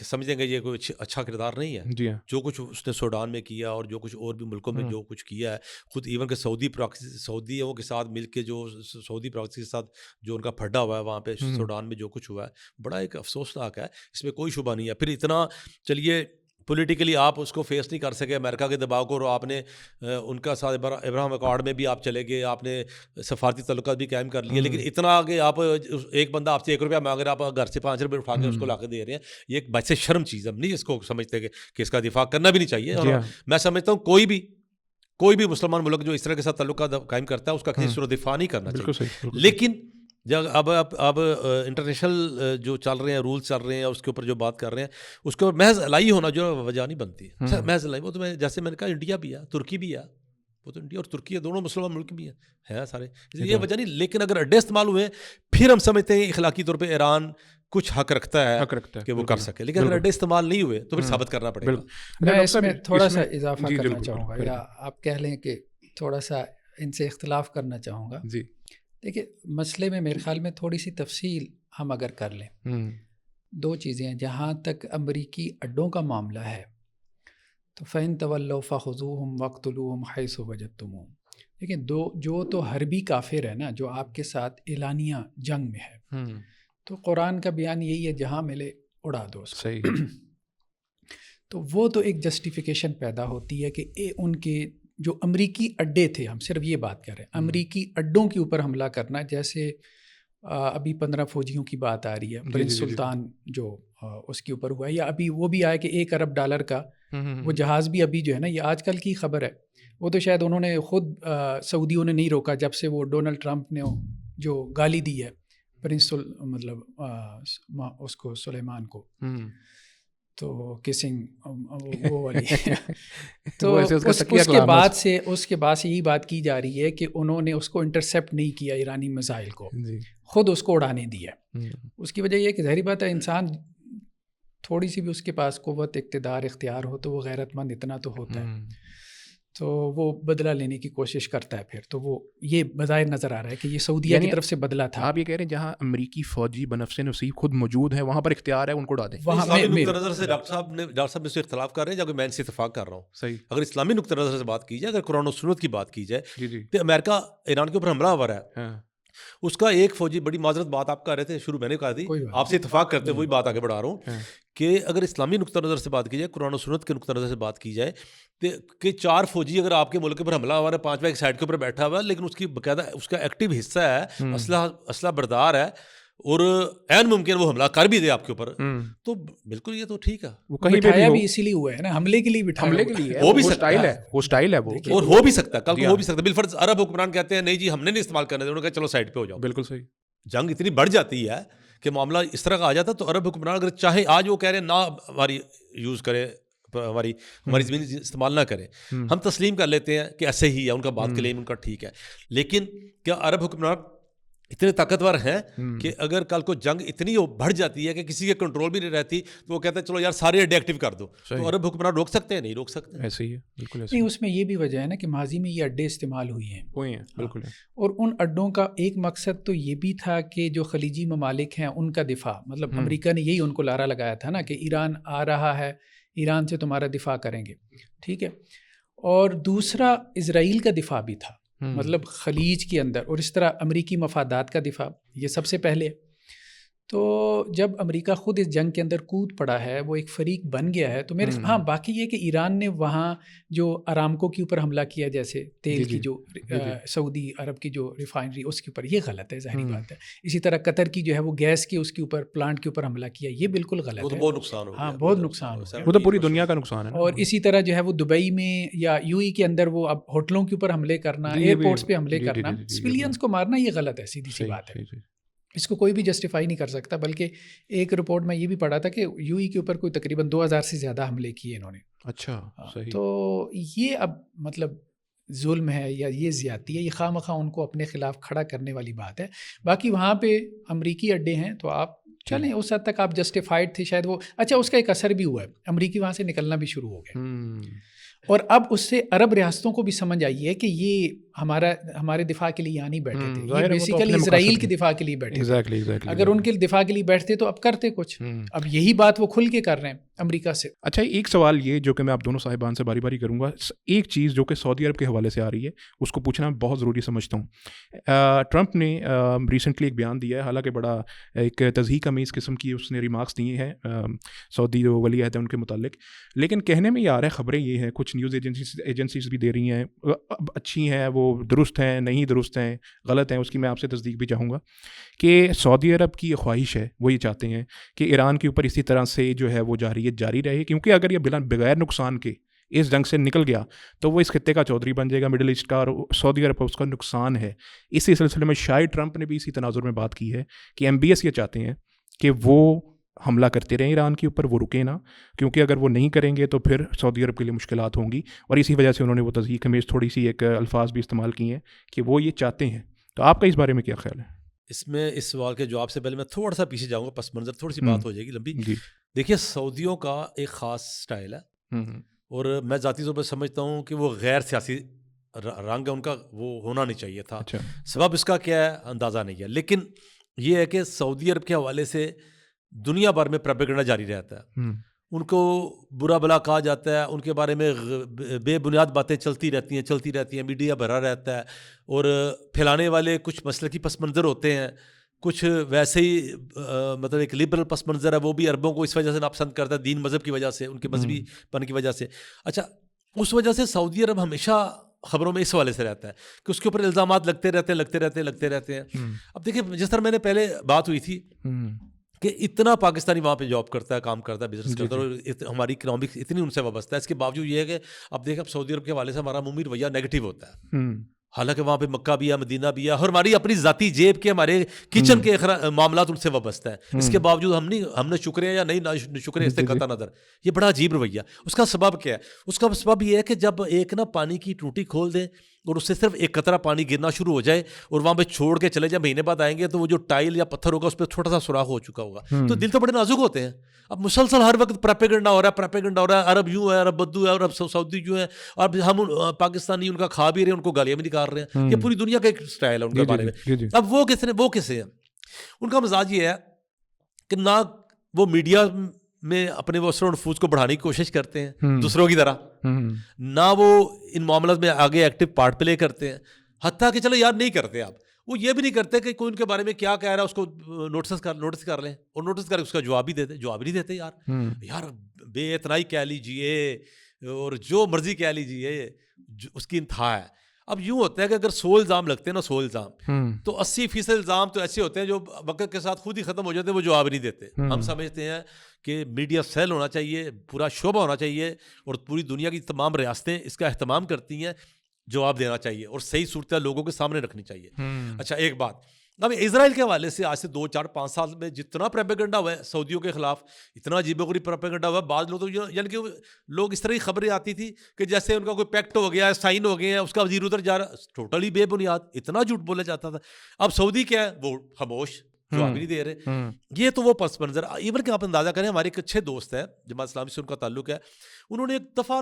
سمجھیں گے یہ کوئی اچھا کردار نہیں ہے. جو کچھ اس نے سوڈان میں کیا اور جو کچھ اور بھی ملکوں میں جو کچھ کیا ہے، خود ایون کہ سعودیوں کے ساتھ مل کے جو سعودی پراکسی کے ساتھ جو ان کا پھڈا ہوا ہے وہاں پہ سوڈان میں جو کچھ ہوا ہے، بڑا ایک افسوسناک ہے. اس میں کوئی شبہ نہیں ہے. پھر اتنا چلیے پولیٹیکلی آپ اس کو فیس نہیں کر سکے امریکہ کے دباؤ کو، اور آپ نے ان کا ساتھ ابراہیم اکارڈ میں بھی آپ چلے گئے، آپ نے سفارتی تعلقات بھی قائم کر لیے. لیکن اتنا آگے آپ ایک بندہ آپ سے 1 روپیہ مانگ رہے، آپ گھر سے 5 روپئے اٹھا کے اس کو لا کے دے رہے ہیں. یہ ایک باعث شرم چیز ہے. ہم نہیں اس کو سمجھتے کہ اس کا دفاع کرنا بھی نہیں چاہیے. اور میں سمجھتا ہوں کوئی بھی مسلمان ملک جو اس طرح کے ساتھ تعلقات قائم کرتا ہے اس کا کسی صورت دفاع نہیں کرنا چاہیے. لیکن جب اب انٹرنیشنل جو چل رہے ہیں، رول چل رہے ہیں، اس کے اوپر جو بات کر رہے ہیں، اس کے اوپر محض الائی ہونا جو وجہ نہیں بنتی ہے. محض الائی وہ تو جیسے میں نے کہا انڈیا بھی ہے، ترکی بھی ہے. وہ تو انڈیا اور ترکی ہے، دونوں مسلمان ملک بھی ہیں سارے، یہ وجہ نہیں. لیکن اگر اڈے استعمال ہوئے پھر ہم سمجھتے ہیں اخلاقی طور پہ ایران کچھ حق رکھتا ہے کہ وہ کر سکے. لیکن اگر اڈے استعمال نہیں ہوئے تو پھر ثابت کرنا پڑے گا. میں اس میں تھوڑا سا اضافہ کرنا چاہوں گا، یا آپ کہہ لیں کہ تھوڑا سا ان سے اختلاف کرنا چاہوں گا. جی دیکھیے مسئلے میں میرے خیال میں تھوڑی سی تفصیل ہم اگر کر لیں. 2 چیزیں ہیں. جہاں تک امریکی اڈوں کا معاملہ ہے تو فَإِن تَوَلَّوْا فَخُذُوهُمْ وَاقْتُلُوهُمْ حَيْثُ وَجَدتُّمُوهُمْ. لیکن جو تو حربی کافر ہے نا، جو آپ کے ساتھ اعلانیہ جنگ میں ہے، تو قرآن کا بیان یہی ہے جہاں ملے اڑا دو اس کو. صحیح. تو وہ تو ایک جسٹیفیکیشن پیدا ہوتی ہے کہ ان کے جو امریکی اڈے تھے، ہم صرف یہ بات کر رہے ہیں امریکی اڈوں کے اوپر حملہ کرنا. جیسے ابھی 15 فوجیوں کی بات آ رہی ہے، پرنس سلطان جو اس کے اوپر ہوا ہے، یا ابھی وہ بھی آیا کہ $1 ارب کا وہ جہاز بھی ابھی جو ہے نا، یہ آج کل کی خبر ہے. وہ تو شاید انہوں نے خود سعودیوں نے نہیں روکا جب سے وہ ڈونلڈ ٹرمپ نے جو گالی دی ہے پرنس مطلب اس کو سلیمان کو، تو کسنگ وہ والی تو اس کے بعد سے یہی بات کی جا رہی ہے کہ انہوں نے اس کو انٹرسیپٹ نہیں کیا ایرانی میزائل کو، خود اس کو اڑانے دیا. اس کی وجہ یہ کہ ظاہری بات ہے انسان تھوڑی سی بھی اس کے پاس قوت اقتدار اختیار ہو تو وہ غیرت مند اتنا تو ہوتا ہے، تو وہ بدلہ لینے کی کوشش کرتا ہے. پھر تو وہ یہ بظاہر نظر آ رہا ہے کہ یہ سعودیہ کی طرف سے بدلہ تھا. آپ یہ کہہ رہے ہیں جہاں امریکی فوجی بنفس نصیب خود موجود ہیں وہاں پر اختیار ہے ان کو اڑا دیں. اسلامی نقطہ نظر سے ڈاکٹر صاحب میں سے اختلاف کر رہے ہیں یا میں ان سے اتفاق کر رہا ہوں. صحیح. اگر اسلامی نقطہ نظر سے بات کی جائے، اگر قرآن و سنت کی بات کی جائے، تو امریکہ ایران کے اوپر حملہ ہوا ہے، اس کا ایک فوجی، بڑی معذرت بات آپ کہہ رہے تھے شروع میں نے کہا تھی، آپ سے اتفاق کرتے وہی بات آگے بڑھا رہا ہوں کہ اگر اسلامی نقطہ نظر سے بات کی جائے، قرآن و سنت کے نقطہ نظر سے بات کی جائے کہ 4 فوجی اگر آپ کے ملک پر حملہ ہوا ہے، 5واں ایک سائڈ کے اوپر بیٹھا ہوا ہے، لیکن اس کی باقاعدہ اس کا ایکٹیو حصہ ہے، اسلحہ بردار ہے، اور عین ممکن وہ حملہ کر بھی دے آپ کے اوپر، تو بالکل یہ تو ٹھیک ہے. وہ کہیں بٹھایا بھی اسی لیے ہوا ہے نا، حملے کے لیے بٹھایا، حملے کے لیے ہو بھی سکتا ہے، وہ سٹائل ہے وہ، اور ہو بھی سکتا ہے، کل کو ہو بھی سکتا ہے. بالفرض عرب حکمران کہتے ہیں نہیں جی ہم نے نہیں استعمال کرنے دیا، انہوں نے کہا چلو سائڈ پہ ہو جاؤ. بالکل صحیح. جنگ اتنی بڑھ جاتی ہے کہ معاملہ اس طرح کا آ جاتا ہے، تو عرب حکمران اگر چاہے آج وہ کہہ رہے ہیں نہ ہماری یوز کرے ہماری زمین استعمال نہ کریں. ہم تسلیم کر لیتے ہیں کہ ایسے ہی ہے, ان کا بات کلیم ان کا ٹھیک ہے. لیکن کیا عرب حکمران اتنے طاقتور ہیں کہ اگر کل کو جنگ اتنی بڑھ جاتی ہے کہ کسی کے کنٹرول بھی نہیں رہتی تو وہ کہتے ہیں چلو یار سارے اڈے ایکٹیو کر دو, تو عرب حکمران روک سکتے ہیں؟ نہیں روک سکتے. ایسے ہی ہے, بالکل ایسے. نہیں, اس میں یہ بھی وجہ ہے نا کہ ماضی میں یہ اڈے استعمال ہوئے ہیں, بالکل. اور ان اڈوں کا ایک مقصد تو یہ بھی تھا کہ جو خلیجی ممالک ہیں ان کا دفاع, مطلب امریکہ نے یہی ان کو لارا لگایا تھا نا کہ ایران آ رہا ہے, ایران سے تمہارا دفاع کریں گے, ٹھیک ہے. اور دوسرا اسرائیل کا دفاع بھی تھا, مطلب خلیج کے اندر, اور اس طرح امریکی مفادات کا دفاع, یہ سب سے پہلے. تو جب امریکہ خود اس جنگ کے اندر کود پڑا ہے, وہ ایک فریق بن گیا ہے, تو میرے ہاں باقی یہ کہ ایران نے وہاں جو ارامکو کے اوپر حملہ کیا, جیسے تیل کی جو سعودی عرب کی جو ریفائنری, اس کے اوپر, یہ غلط ہے, ظاہری بات ہے. اسی طرح قطر کی جو ہے وہ گیس کی اس کے اوپر پلانٹ کے اوپر حملہ کیا, یہ بالکل غلط ہے, بہت نقصان ہو گیا. ہاں بہت نقصان ہو گیا, وہ تو پوری دنیا کا نقصان ہے. اور اسی طرح جو ہے وہ دبئی میں یا یو ای کے اندر وہ اب ہوٹلوں کے اوپر حملے کرنا, ایئرپورٹس پہ حملے کرنا, سویلینز کو مارنا, یہ غلط ہے, سیدھی سی بات ہے. اس کو کوئی بھی جسٹیفائی نہیں کر سکتا. بلکہ ایک رپورٹ میں یہ بھی پڑھا تھا کہ یو ای کے اوپر کوئی تقریباً 2000 سے زیادہ حملے کیے انہوں نے. اچھا, صحیح. تو یہ اب مطلب ظلم ہے یا یہ زیادتی ہے, یہ خواہ مخواہ ان کو اپنے خلاف کھڑا کرنے والی بات ہے. باقی وہاں پہ امریکی اڈے ہیں تو آپ چلیں, اس حد تک آپ جسٹیفائڈ تھے شاید وہ. اچھا, اس کا ایک اثر بھی ہوا ہے, امریکی وہاں سے نکلنا بھی شروع ہو گئے, اور اب اس سے عرب ریاستوں کو بھی سمجھ آئی ہے کہ یہ ہمارے دفاع کے لیے یہاں نہیں بیٹھے تھے, یہ بیسیکلی اسرائیل کے دفاع کے لیے بیٹھے تھے. اگر ان کے دفاع کے لیے بیٹھتے تو اب کرتے کچھ. اب یہی بات وہ کھل کے کر رہے ہیں امریکہ سے. اچھا, ایک سوال یہ جو کہ میں آپ دونوں صاحبان سے باری باری کروں گا, ایک چیز جو کہ سعودی عرب کے حوالے سے آ رہی ہے اس کو پوچھنا بہت ضروری سمجھتا ہوں. ٹرمپ نے ریسنٹلی ایک بیان دیا ہے, حالانکہ بڑا ایک تضحیک امیز قسم کی اس نے ریمارکس دیے ہیں سعودی جو ولی عہد ہیں ان کے متعلق, لیکن کہنے میں یہ آ رہا ہے, خبریں یہ ہیں, کچھ نیوز ایجنسیز بھی دے رہی ہیں, اچھی ہیں, وہ درست ہیں, نہیں درست ہیں, غلط ہیں, اس کی میں آپ سے تصدیق بھی چاہوں گا, کہ سعودی عرب کی یہ خواہش ہے, وہ یہ چاہتے ہیں کہ ایران کے اوپر اسی طرح سے جو ہے وہ جاری رہے, کیونکہ اگر یہ بغیر نقصان کے اس جنگ سے نکل گیا تو وہ اس خطے کا چودھری بن جائے گا, مڈل ایسٹ کا, اور سعودی عرب پر اس کا نقصان ہے. اسی سلسلے میں شاید ٹرمپ نے بھی اسی تناظر میں بات کی ہے کہ MBS یہ چاہتے ہیں کہ وہ حملہ کرتے رہیں ایران کے اوپر, وہ رکے نہ, کیونکہ اگر وہ نہیں کریں گے تو پھر سعودی عرب کے لیے مشکلات ہوں گی. اور اسی وجہ سے انہوں نے وہ تضحیک ہمیش تھوڑی سی ایک الفاظ بھی استعمال کیے ہیں کہ وہ یہ چاہتے ہیں. تو آپ کا اس بارے میں کیا خیال ہے؟ اس میں اس سوال کے جواب سے پہلے میں تھوڑا سا پیچھے جاؤں گا, پس منظر تھوڑی سی بات ہو جائے گی لمبی. دیکھیے, سعودیوں کا ایک خاص سٹائل ہے, اور میں ذاتی طور پر سمجھتا ہوں کہ وہ غیر سیاسی رنگ ہے ان کا, وہ ہونا نہیں چاہیے تھا. سبب اس کا کیا ہے اندازہ نہیں ہے, لیکن یہ ہے کہ سعودی عرب کے حوالے سے دنیا بھر میں پروپیگنڈا جاری رہتا ہے. ان کو برا بلا کہا جاتا ہے, ان کے بارے میں بے بنیاد باتیں چلتی رہتی ہیں, میڈیا بھرا رہتا ہے, اور پھیلانے والے کچھ مسلکی پس منظر ہوتے ہیں, کچھ ویسے ہی مطلب ایک لبرل پس منظر ہے, وہ بھی عربوں کو اس وجہ سے ناپسند کرتا ہے, دین مذہب کی وجہ سے, ان کے مذہبی پن کی وجہ سے. اچھا, اس وجہ سے سعودی عرب ہمیشہ خبروں میں اس حوالے سے رہتا ہے کہ اس کے اوپر الزامات لگتے رہتے ہیں. اب دیکھیں, جس طرح میں نے پہلے بات ہوئی تھی کہ اتنا پاکستانی وہاں پہ جاب کرتا ہے, کام کرتا ہے, بزنس کرتا ہے, اور ہماری اکنامک اتنی ان سے وابستہ ہے, اس کے باوجود یہ ہے کہ اب دیکھیں اب سعودی عرب کے حوالے سے ہمارا عمومی رویہ نیگیٹو ہوتا ہے. حالانکہ وہاں پہ مکہ بھی ہے, مدینہ بھی ہے, اور ہماری اپنی ذاتی جیب کے, ہمارے کچن کے معاملات ان سے وابستہ ہیں. اس کے باوجود ہم نے شکریہ یا نہیں شکریہ اس سے قطع نظر, یہ بڑا عجیب رویہ. اس کا سبب کیا ہے؟ اس کا سبب یہ ہے کہ جب ایک نا پانی کی ٹوٹی کھول دیں اور اس سے صرف ایک قطرہ پانی گرنا شروع ہو جائے اور وہاں پہ چھوڑ کے چلے جائیں, مہینے بعد آئیں گے تو وہ جو ٹائل یا پتھر ہوگا اس پہ چھوٹا سا سوراخ ہو چکا ہوگا. تو دل تو بڑے نازک ہوتے ہیں. اب مسلسل ہر وقت پروپیگنڈا ہو رہا ہے, عرب یوں ہے, عرب بدو ہے, عرب سعودی یوں ہے, اور ہم پاکستانی ان کا کھا بھی رہے ہیں, ان کو گالیاں بھی نکال رہے ہیں. یہ پوری دنیا کا ایک سٹائل ہے ان کے بارے میں. اب وہ کیسے ہیں؟ ان کا مزاج یہ ہے کہ نہ وہ میڈیا میں اپنے وہ اثر و نفوذ کو بڑھانے کی کوشش کرتے ہیں دوسروں کی طرح, نہ وہ ان معاملات میں آگے ایکٹیو پارٹ پلے کرتے ہیں. حتیٰ کہ چلو یار نہیں کرتے, آپ وہ یہ بھی نہیں کرتے کہ کوئی ان کے بارے میں کیا کہہ رہا ہے اس کو نوٹس کر لیں, اور نوٹس کر کے اس کا جواب بھی نہیں دیتے. یار بے اتنائی کہہ لیجیے اور جو مرضی کہہ لیجیے, اس کی انتہا ہے. اب یوں ہوتا ہے کہ اگر 100 الزام لگتے ہیں نا, 100 الزام, تو 80% الزام تو ایسے ہوتے ہیں جو وقت کے ساتھ خود ہی ختم ہو جاتے ہیں, وہ جواب نہیں دیتے. ہم سمجھتے ہیں کہ میڈیا سیل ہونا چاہیے, پورا شعبہ ہونا چاہیے, اور پوری دنیا کی تمام ریاستیں اس کا اہتمام کرتی ہیں, جواب دینا چاہیے اور صحیح صورتحال لوگوں کے سامنے رکھنی چاہیے. اچھا, ایک بات اب اسرائیل کے حوالے سے آج سے 2-4-5 سال میں جتنا پروپیگنڈا ہوا ہے سعودیوں کے خلاف، اتنا عجیب و غریب پروپیگنڈا ہوا ہے. بعض لوگ تو یعنی کہ لوگ اس طرح کی خبریں آتی تھی کہ جیسے ان کا کوئی پیکٹ ہو گیا ہے، سائن ہو گئے ہیں، اس کا وزیر ادھر جا رہا، ٹوٹلی بے بنیاد، اتنا جھوٹ بولا جاتا تھا. اب سعودی کیا ہے، وہ خاموش، جواب نہیں دے رہے. یہ تو وہ پس منظر. ایون کہ آپ اندازہ کریں، ہمارے ایک اچھے دوست ہیں جماعت اسلامی سے ان کا تعلق ہے، انہوں نے ایک دفعہ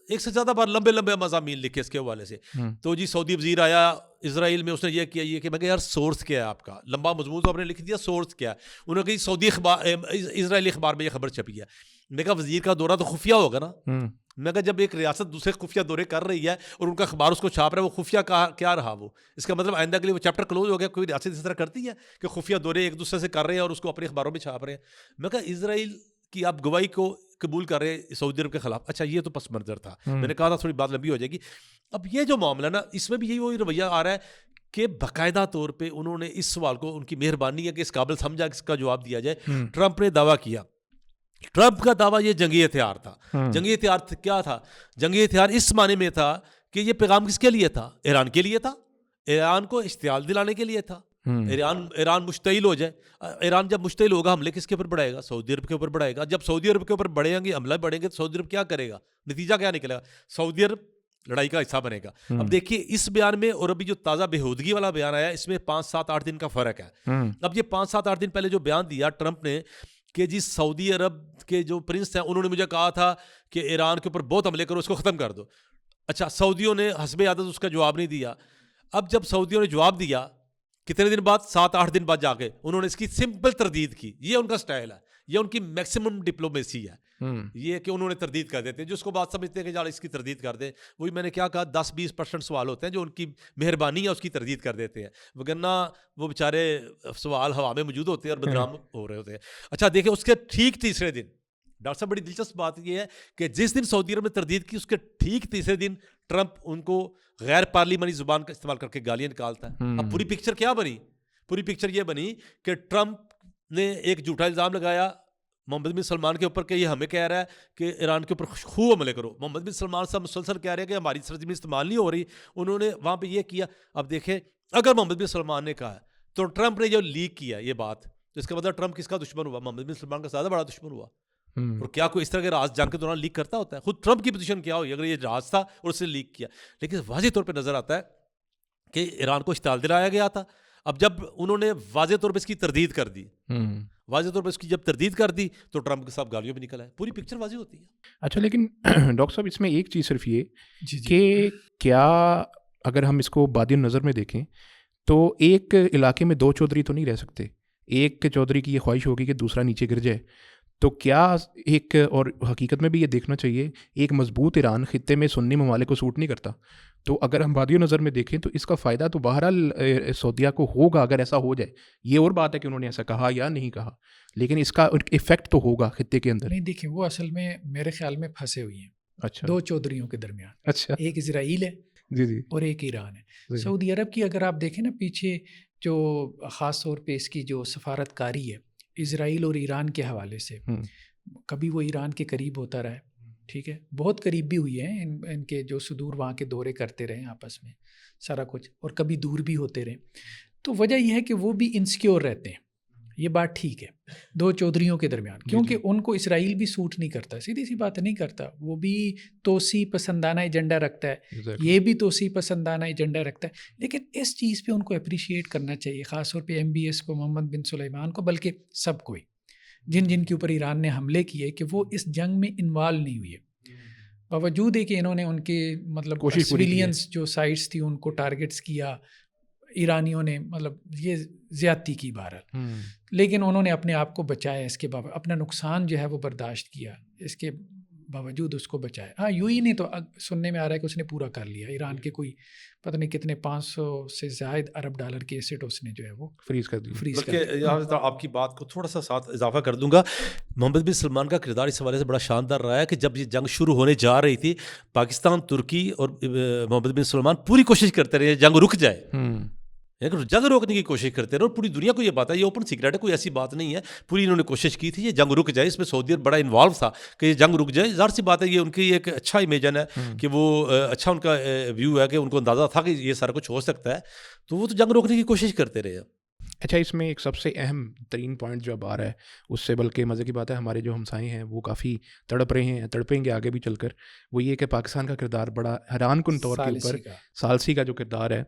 ایک سے زیادہ بار لمبے مضامین لکھے اس کے حوالے سے. تو جی سعودی وزیر آیا اسرائیل میں، اس نے یہ کیا یہ کہ میں کہا یار سورس کیا ہے آپ کا، لمبا مضمون تو آپ نے لکھ دیا، سورس کیا ہے؟ انہوں نے کہا سعودی اخبار اسرائیلی اخبار میں یہ خبر چھپی ہے. میں کہا وزیر کا دورہ تو خفیہ ہوگا نا. میں کہا جب ایک ریاست دوسرے خفیہ دورے کر رہی ہے اور ان کا اخبار اس کو چھاپ رہا ہے، وہ خفیہ کیا رہا؟ وہ اس کا مطلب آئندہ کے لیے وہ چیپٹر کلوز ہو گیا. کوئی ریاست اس طرح کرتی ہے کہ خفیہ دورے ایک دوسرے سے کر رہے ہیں اور اس کو اپنے اخباروں میں چھاپ رہے ہیں؟ میں کہا اسرائیل کی آپ گواہی کو قبول کر رہے ہیں سعودی عرب کے خلاف. اچھا یہ تو پس منظر تھا، میں نے کہا تھا تھوڑی بات لمبی ہو جائے گی. اب یہ جو معاملہ نا، اس میں بھی یہی وہی رویہ آ رہا ہے کہ باقاعدہ طور پہ انہوں نے اس سوال کو، ان کی مہربانی ہے کہ اس قابل سمجھا کہ اس کا جواب دیا جائے. ٹرمپ نے دعویٰ کیا، ٹرمپ کا دعویٰ یہ جنگی ہتھیار تھا. جنگی ہتھیار کیا تھا؟ جنگی ہتھیار اس معنی میں تھا کہ یہ پیغام کس کے لیے تھا؟ ایران کے لیے تھا. ایران کو اشتعال دلانے کے لیے تھا. ایران مشتعل ہو جائے. ایران جب مشتعل ہوگا، حملے کس کے اوپر بڑھائے گا؟ سعودی عرب کے اوپر بڑھائے گا. جب سعودی عرب کے اوپر بڑھیں گے، حملہ بڑھیں گے، تو سعودی عرب کیا کرے گا؟ نتیجہ کیا نکلے گا؟ سعودی عرب لڑائی کا حصہ بنے گا. اب دیکھیے اس بیان میں اور ابھی جو تازہ بےہودگی والا بیان آیا، اس میں 5-7-8 دن کا فرق ہے. اب یہ 5-7-8 دن پہلے جو بیان دیا ٹرمپ نے کہ جی سعودی عرب کے جو پرنس ہیں انہوں نے مجھے کہا تھا کہ ایران کے اوپر بہت حملے کرو، اس کو ختم کر دو. اچھا سعودیوں نے حسب عادت اس کا جواب نہیں دیا. اب جب سعودیوں نے جواب دیا کتنے دن بعد؟ 7-8 دن بعد جا کے انہوں نے اس کی سمپل تردید کی. یہ ان کا سٹائل ہے، یہ ان کی میکسیمم ڈپلومیسی ہے. یہ کہ انہوں نے تردید کر دیتے ہیں، جس کو بات سمجھتے ہیں کہ جال اس کی تردید کر دیں. وہی میں نے کیا کہا، 10-20% سوال ہوتے ہیں جو ان کی مہربانی ہے اس کی تردید کر دیتے ہیں، وگرنہ وہ بیچارے سوال ہوا میں موجود ہوتے ہیں اور بدنام ہو رہے ہوتے ہیں. اچھا دیکھیں اس کے ٹھیک تیسرے دن، ڈاکٹر صاحب بڑی دلچسپ بات یہ ہے کہ جس دن سعودی عرب نے تردید کی، اس کے ٹھیک تیسرے دن ٹرمپ ان کو غیر پارلیمانی زبان کا استعمال کر کے گالیاں نکالتا ہے. اب پوری پکچر کیا بنی؟ پوری پکچر یہ بنی کہ ٹرمپ نے ایک جھوٹا الزام لگایا محمد بن سلمان کے اوپر کہ یہ ہمیں کہہ رہا ہے کہ ایران کے اوپر خوب حملے کرو. محمد بن سلمان صاحب مسلسل کہہ رہے ہیں کہ ہماری سرزمین استعمال نہیں ہو رہی. انہوں نے وہاں پہ یہ کیا. اب دیکھیں اگر محمد بن سلمان نے کہا تو ٹرمپ نے جو لیک کیا یہ بات، تو اس کا مطلب ٹرمپ کس کا دشمن ہوا؟ محمد بن سلمان کا زیادہ بڑا دشمن ہوا. اور کیا کوئی اس طرح کے راز جنگ کے دوران لیک کرتا ہوتا ہے؟ خود ٹرمپ کی پوزیشن کیا ہوئی اگر یہ راز تھا اور اس نے لیک کیا؟ لیکن واضح طور پہ نظر آتا ہے کہ ایران کو اشتعال دلایا گیا تھا. اب جب انہوں نے واضح طور پہ اس کی تردید کر دی، واضح طور پہ اس کی جب تردید کر دی تو ٹرمپ کے ساتھ گالیوں بھی نکل آئے. پوری پکچر واضح ہوتی ہے. اچھا لیکن ڈاکٹر صاحب اس میں ایک چیز صرف یہ کہ کیا اگر ہم اس کو بادی نظر میں دیکھیں تو ایک علاقے میں 2 چودھری تو نہیں رہ سکتے. ایک چودھری کی یہ خواہش ہوگی کہ دوسرا نیچے گر جائے. تو کیا ایک، اور حقیقت میں بھی یہ دیکھنا چاہیے، ایک مضبوط ایران خطے میں سنی ممالک کو سوٹ نہیں کرتا. تو اگر ہم بادی نظر میں دیکھیں تو اس کا فائدہ تو بہرحال سعودیہ کو ہوگا اگر ایسا ہو جائے. یہ اور بات ہے کہ انہوں نے ایسا کہا یا نہیں کہا، لیکن اس کا ایفیکٹ تو ہوگا خطے کے اندر. نہیں دیکھیں، وہ اصل میں میرے خیال میں پھنسے ہوئی ہیں. اچھا، 2 چودھریوں کے درمیان. اچھا، ایک اسرائیل ہے جی اور ایک ایران ہے. سعودی عرب کی اگر آپ دیکھیں نا پیچھے، جو خاص طور پہ اس کی جو سفارت کاری ہے اسرائیل اور ایران کے حوالے سے، کبھی وہ ایران کے قریب ہوتا رہا ہے، ٹھیک ہے، بہت قریب بھی ہوئی ہیں ان کے جو صدور وہاں کے دورے کرتے رہے آپس میں سارا کچھ، اور کبھی دور بھی ہوتے رہے. تو وجہ یہ ہے کہ وہ بھی انسیکیور رہتے ہیں. یہ بات ٹھیک ہے 2 چودھریوں کے درمیان، کیونکہ ان کو اسرائیل بھی سوٹ نہیں کرتا، سیدھی سی بات نہیں کرتا. وہ بھی توسیع پسندانہ ایجنڈا رکھتا ہے، یہ بھی توسیع پسندانہ ایجنڈا رکھتا ہے. لیکن اس چیز پہ ان کو اپریشیٹ کرنا چاہیے، خاص طور پہ MBS کو، محمد بن سلیمان کو، بلکہ سب کوئی جن کے اوپر ایران نے حملے کیے کہ وہ اس جنگ میں انوالو نہیں ہوئے، باوجود ہے کہ انہوں نے ان کے مطلب سویلینس جو سائٹس تھی ان کو ٹارگٹس کیا، ایرانیوں نے مطلب یہ زیادتی کی بہرحال، لیکن انہوں نے اپنے آپ کو بچایا. اس کے باوجود اپنا نقصان جو ہے وہ برداشت کیا، اس کے باوجود اس کو بچایا. ہاں یوں ہی نہیں تو سننے میں آ رہا ہے کہ اس نے پورا کر لیا. ایران کے کوئی پتہ نہیں کتنے 500 سے زائد ارب ڈالر کے ایسٹ اس نے جو ہے وہ فریز کر دی. بلکہ آپ کی بات کو تھوڑا سا ساتھ اضافہ کر دوں گا، محمد بن سلمان کا کردار اس حوالے سے بڑا شاندار رہا ہے کہ جب یہ جنگ شروع ہونے جا رہی تھی، پاکستان، ترکی اور محمد بن سلمان پوری کوشش کرتے رہے جنگ رک جائے، جنگ روکنے کی کوشش کرتے رہے. اور پوری دنیا کو یہ بات ہے، یہ اوپن سیکرٹ ہے، کوئی ایسی بات نہیں ہے، پوری انہوں نے کوشش کی تھی یہ جنگ رک جائے. اس میں سعودی عرب بڑا انوالو تھا کہ یہ جنگ رک جائے. ظاہر سی بات ہے یہ ان کی ایک اچھا امیجن ہے کہ وہ اچھا ان کا ویو ہے کہ ان کو اندازہ تھا کہ یہ سارا کچھ ہو سکتا ہے، تو وہ تو جنگ روکنے کی کوشش کرتے رہے. اچھا، اس میں ایک سب سے اہم ترین پوائنٹ جو اب آ رہا ہے اس سے بلکہ مزے کی بات ہے، ہمارے جو ہمسائے ہیں وہ کافی تڑپ رہے ہیں، تڑپیں گے آگے بھی چل کر، وہ یہ کہ پاکستان کا کردار بڑا حیران کن طور کے اوپر، ثالثی کا جو کردار ہے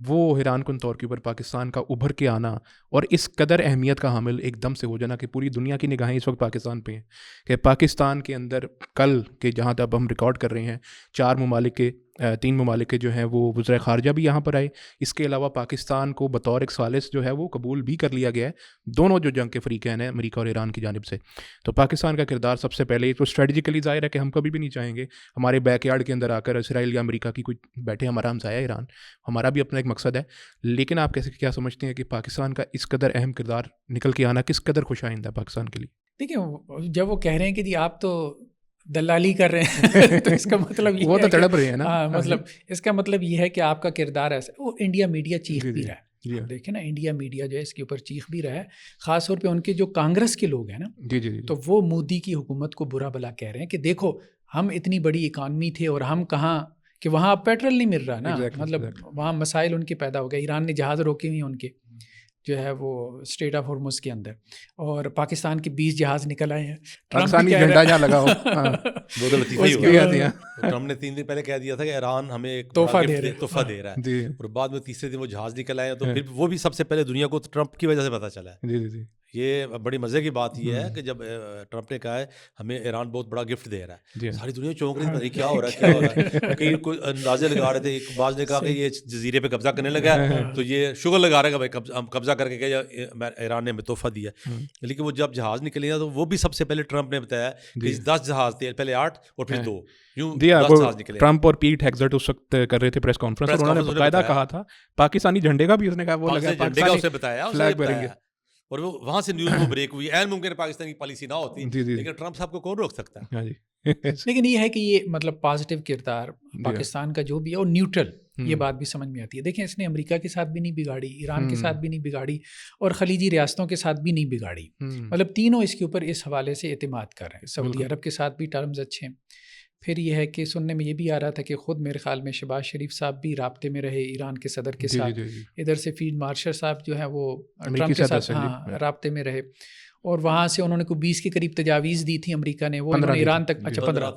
وہ حیران کن طور کے اوپر پاکستان کا ابھر کے آنا اور اس قدر اہمیت کا حامل ایک دم سے ہو جانا کہ پوری دنیا کی نگاہیں اس وقت پاکستان پہ ہیں، کہ پاکستان کے اندر کل کے جہاں تک ہم ریکارڈ کر رہے ہیں 3 ممالک کے جو ہیں وہ وزرائے خارجہ بھی یہاں پر آئے، اس کے علاوہ پاکستان کو بطور ایک ثالث جو ہے وہ قبول بھی کر لیا گیا ہے دونوں جو جنگ کے فریقین ہیں امریکہ اور ایران کی جانب سے۔ تو پاکستان کا کردار سب سے پہلے تو اسٹریٹجیکلی ظاہر ہے کہ ہم کبھی بھی نہیں چاہیں گے ہمارے بیک یارڈ کے اندر آ کر اسرائیل یا امریکہ کی کوئی بیٹھے، ہمارا ہمسایہ ایران، ہمارا بھی اپنا ایک مقصد ہے، لیکن آپ کیسے کیا سمجھتے ہیں کہ پاکستان کا اس قدر اہم کردار نکل کے آنا کس قدر خوش آئندہ پاکستان کے لیے؟ دیکھیں جب وہ کہہ رہے ہیں کہ جی آپ تو دلالی کر رہے ہیں تو اس کا مطلب یہ وہ تو تڑپ رہے ہیں نا، مطلب اس کا مطلب یہ ہے کہ آپ کا کردار ایسا، وہ انڈیا میڈیا چیخ بھی رہا ہے، دیکھیں نا انڈیا میڈیا جو ہے اس کے اوپر چیخ بھی رہا ہے، خاص طور پہ ان کے جو کانگریس کے لوگ ہیں نا، تو وہ مودی کی حکومت کو برا بلا کہہ رہے ہیں کہ دیکھو ہم اتنی بڑی اکانومی تھے اور ہم کہاں کہ وہاں پیٹرول نہیں مل رہا نا، مطلب وہاں مسائل ان کے پیدا ہو گئے، ایران نے جہاز روکے ہوئے ہیں ان کے جو ہے وہ اسٹریٹ آف ہرمز کے اندر، اور پاکستان کے 20 جہاز نکل آئے ہیں، پاکستانی جھنڈا جہاں لگا ہو، وہ تو لطیفہ ہی ہوا، ٹرمپ نے 3 دن پہلے کہہ دیا تھا کہ ایران ہمیں ایک تحفہ دے رہا ہے، اور بعد میں تیسرے دن وہ جہاز نکل آئے، تو پھر وہ بھی سب سے پہلے دنیا کو ٹرمپ کی وجہ سے پتہ چلا ہے۔ یہ بڑی مزے کی بات یہ ہے کہ جب ٹرمپ نے کہا ہے ہمیں ایران بہت بڑا گفٹ دے رہا ہے، ساری دنیا چونک رہی ہے کیا ہو رہا ہے، کئی کوئی اندازے لگا رہے تھے، ایک بعض نے کہا کہ یہ جزیرے پہ قبضہ کرنے لگا ہے تو یہ شغل لگا رہے گا بھائی ہم قبضہ کر کے کہ ایران نے ہمیں تحفہ دیا، لیکن وہ جب جہاز نکلے تو وہ بھی سب سے پہلے ٹرمپ نے بتایا کہ 10 جہاز تھے، پہلے 8 اور پھر 2، ٹرمپ اور پیٹ ہیگزٹ اس وقت کر رہے تھے پریس کانفرنس، اور انہوں نے باقاعدہ کہا تھا پاکستانی جھنڈے کا بھی، اس نے کہا وہ لگا پاکستانی، اور وہ وہاں سے نیوز وہ بریک ہوئی، این ممکن پاکستان کی پالیسی نہ ہوتی، لیکن ٹرمپ صاحب کو کون روک سکتا ہے؟ لیکن یہ ہے کہ یہ مطلب پازیٹیو کردار پاکستان کا جو بھی ہے اور نیوٹرل، یہ بات بھی سمجھ میں آتی ہے۔ دیکھیں اس نے امریکہ کے ساتھ بھی نہیں بگاڑی، ایران کے ساتھ بھی نہیں بگاڑی، اور خلیجی ریاستوں کے ساتھ بھی نہیں بگاڑی، مطلب تینوں اس کے اوپر اس حوالے سے اعتماد کر رہے ہیں۔ سعودی عرب کے ساتھ بھی ٹرمز اچھے ہیں۔ پھر یہ ہے کہ سننے میں یہ بھی آ رہا تھا کہ خود میرے خیال میں شہباز شریف صاحب بھی رابطے میں رہے ایران کے صدر کے ساتھ، ادھر سے فیلڈ مارشل صاحب جو ہے وہ ٹرمپ کے ساتھ رابطے میں رہے، اور وہاں سے انہوں نے کوئی 20 کے قریب تجاویز دی تھی امریکہ نے، وہ ایران تک، اچھا 15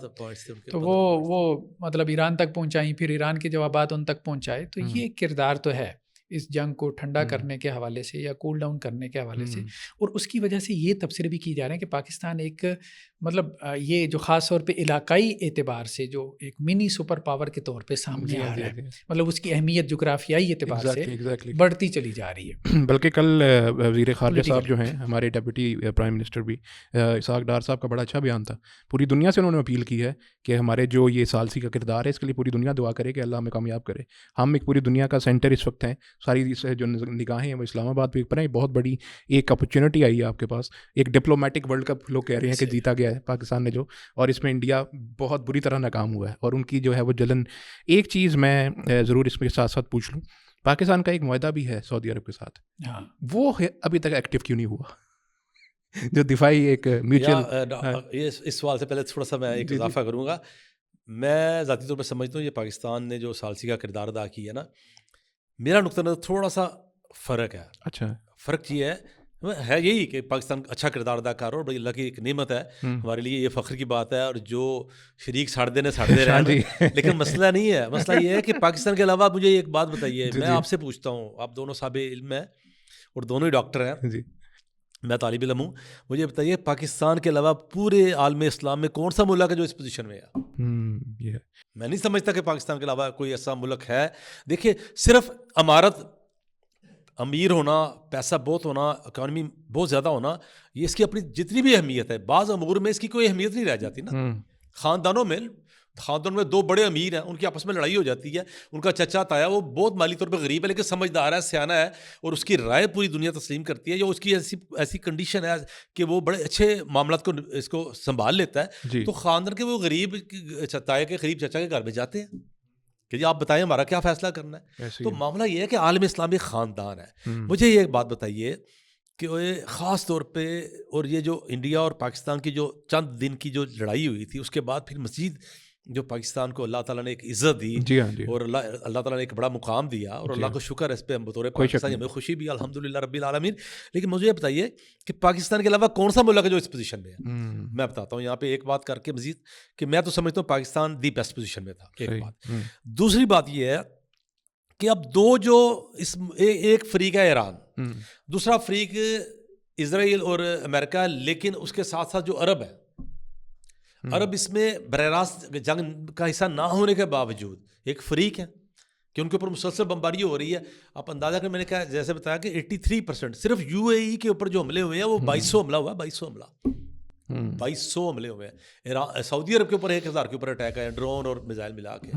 تو وہ مطلب ایران تک پہنچائیں، پھر ایران کے جوابات ان تک پہنچائے، تو یہ کردار تو ہے اس جنگ کو ٹھنڈا کرنے کے حوالے سے یا کول ڈاؤن کرنے کے حوالے سے، اور اس کی وجہ سے یہ تبصرے بھی کی جا رہے ہیں کہ پاکستان ایک مطلب یہ جو خاص طور پہ علاقائی اعتبار سے جو ایک منی سپر پاور کے طور پہ سامنے آ رہا ہے، مطلب اس کی اہمیت جغرافیائی اعتبار سے بڑھتی چلی جا رہی ہے۔ بلکہ کل وزیر خارجہ صاحب جو ہیں ہمارے ڈپٹی پرائم منسٹر بھی اسحاق ڈار صاحب کا بڑا اچھا بیان تھا، پوری دنیا سے انہوں نے اپیل کی ہے کہ ہمارے جو یہ ثالثی کا کردار ہے اس کے لیے پوری دنیا دعا کرے کہ اللہ ہمیں کامیاب کرے، ہم ایک پوری دنیا کا سینٹر اس وقت ہیں، ساری جو نگاہیں ہیں وہ اسلام آباد پہ پر ہیں، بہت بڑی ایک اپرچونٹی آئی ہے آپ کے پاس، ایک ڈپلومیٹک ورلڈ کپ لوگ کہہ رہے ہیں کہ جیتا گیا ہے پاکستان نے جو، اور اس میں انڈیا بہت بری طرح ناکام ہوا ہے، اور ان کی جو ہے وہ جلن۔ ایک چیز میں ضرور اس میں ساتھ ساتھ پوچھ لوں، پاکستان کا ایک معاہدہ بھی ہے سعودی عرب کے ساتھ، وہ ابھی تک ایکٹیو کیوں نہیں ہوا، جو دفاعی ایک میوچل؟ اس سوال سے پہلے تھوڑا سا میں ایک اضافہ کروں گا، میں ذاتی طور پر سمجھتا ہوں یہ پاکستان نے جو ثالثی کا کردار ادا کیا ہے نا، میرا نقطہ نظر تھوڑا سا فرق ہے۔ اچھا، فرق یہ ہے یہی کہ پاکستان اچھا کردار ادا کر رہا ہے، اور بڑی اللہ کی ایک نعمت ہے ہمارے لیے، یہ فخر کی بات ہے، اور جو شریک ساڑھ دے رہے، لیکن مسئلہ نہیں ہے، مسئلہ یہ ہے کہ پاکستان کے علاوہ مجھے ایک بات بتائیے، میں آپ سے پوچھتا ہوں، آپ دونوں صاحب علم ہیں اور دونوں ہی ڈاکٹر ہیں، میں طالب علم ہوں، مجھے بتائیے پاکستان کے علاوہ پورے عالم اسلام میں کون سا ملک ہے جو اس پوزیشن میں ہے؟ میں نہیں سمجھتا کہ پاکستان کے علاوہ کوئی ایسا ملک ہے۔ دیکھیے صرف عمارت، امیر ہونا، پیسہ بہت ہونا، اکانومی بہت زیادہ ہونا، یہ اس کی اپنی جتنی بھی اہمیت ہے، بعض امور میں اس کی کوئی اہمیت نہیں رہ جاتی نا۔ خاندانوں میں 2 بڑے امیر ہیں، ان کی آپس میں لڑائی ہو جاتی ہے، ان کا چچا تایا وہ بہت مالی طور پہ غریب ہے لیکن سمجھدار ہے، سیانہ ہے، اور اس کی رائے پوری دنیا تسلیم کرتی ہے، یا اس کی ایسی کنڈیشن ہے کہ وہ بڑے اچھے معاملات کو اس کو سنبھال لیتا ہے، تو خاندان کے وہ غریب تایا کے غریب چچا کے گھر میں جاتے ہیں کہ جی آپ بتائیں ہمارا کیا فیصلہ کرنا ہے۔ تو معاملہ یہ ہے کہ عالم اسلامی خاندان ہے۔ مجھے یہ ایک بات بتائیے کہ خاص طور پہ، اور یہ جو انڈیا اور پاکستان کی جو چند دن کی جو لڑائی ہوئی تھی، اس کے بعد پھر مزید جو پاکستان کو اللہ تعالیٰ نے ایک عزت دی, جی ہاں جی, اور اللہ تعالیٰ نے ایک بڑا مقام دیا, اور اللہ کو شکر ہے اس پہ, ہم بطور پاکستان ہمیں خوشی بھی الحمدللہ رب العالمین. لیکن مجھے یہ بتائیے کہ پاکستان کے علاوہ کون سا ملک ہے جو اس پوزیشن میں ہے؟ میں بتاتا ہوں یہاں پہ ایک بات کر کے مزید, کہ میں تو سمجھتا ہوں پاکستان دی بیسٹ پوزیشن میں تھا, ایک بات. دوسری بات یہ ہے کہ اب دو جو اس ایک فریق ہے ایران, دوسرا فریق اسرائیل اور امریکہ, لیکن اس کے ساتھ ساتھ جو عرب ہے, عرب اس میں براہ راست جنگ کا حصہ نہ ہونے کے باوجود ایک فریق ہے کہ ان کے اوپر مسلسل بمباری ہو رہی ہے. آپ اندازہ کریں, میں نے کہا جیسے بتایا کہ 83% صرف UAE کے اوپر جو حملے ہوئے ہیں وہ 2200 حملہ ہوا, 2200 حملے ہوئے ہیں. سعودی عرب کے اوپر 1000 کے اوپر اٹیک ہے, ڈرون اور میزائل ملا کے.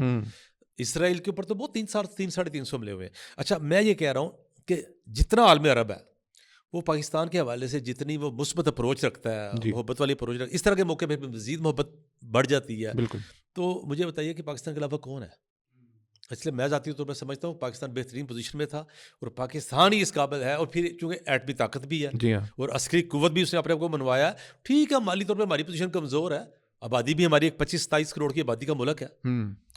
اسرائیل کے اوپر تو بہت 300-350 حملے ہوئے ہیں. اچھا, میں یہ کہہ رہا ہوں کہ جتنا عالم عرب ہے وہ پاکستان کے حوالے سے جتنی وہ مثبت اپروچ رکھتا ہے, محبت والی اپروچ رکھتا ہے, اس طرح کے موقع پہ مزید محبت بڑھ جاتی ہے. بالکل. تو مجھے بتائیے کہ پاکستان کے علاوہ کون ہے؟ اس لیے میں ذاتی طور پر سمجھتا ہوں پاکستان بہترین پوزیشن میں تھا, اور پاکستان ہی اس قابل ہے, اور پھر چونکہ ایٹمی طاقت بھی ہے اور عسکری قوت بھی اس نے اپنے آپ کو منوایا ہے. ٹھیک ہے, مالی طور پہ ہماری پوزیشن کمزور ہے, آبادی بھی ہماری ایک 25-27 کروڑ کی آبادی کا ملک ہے,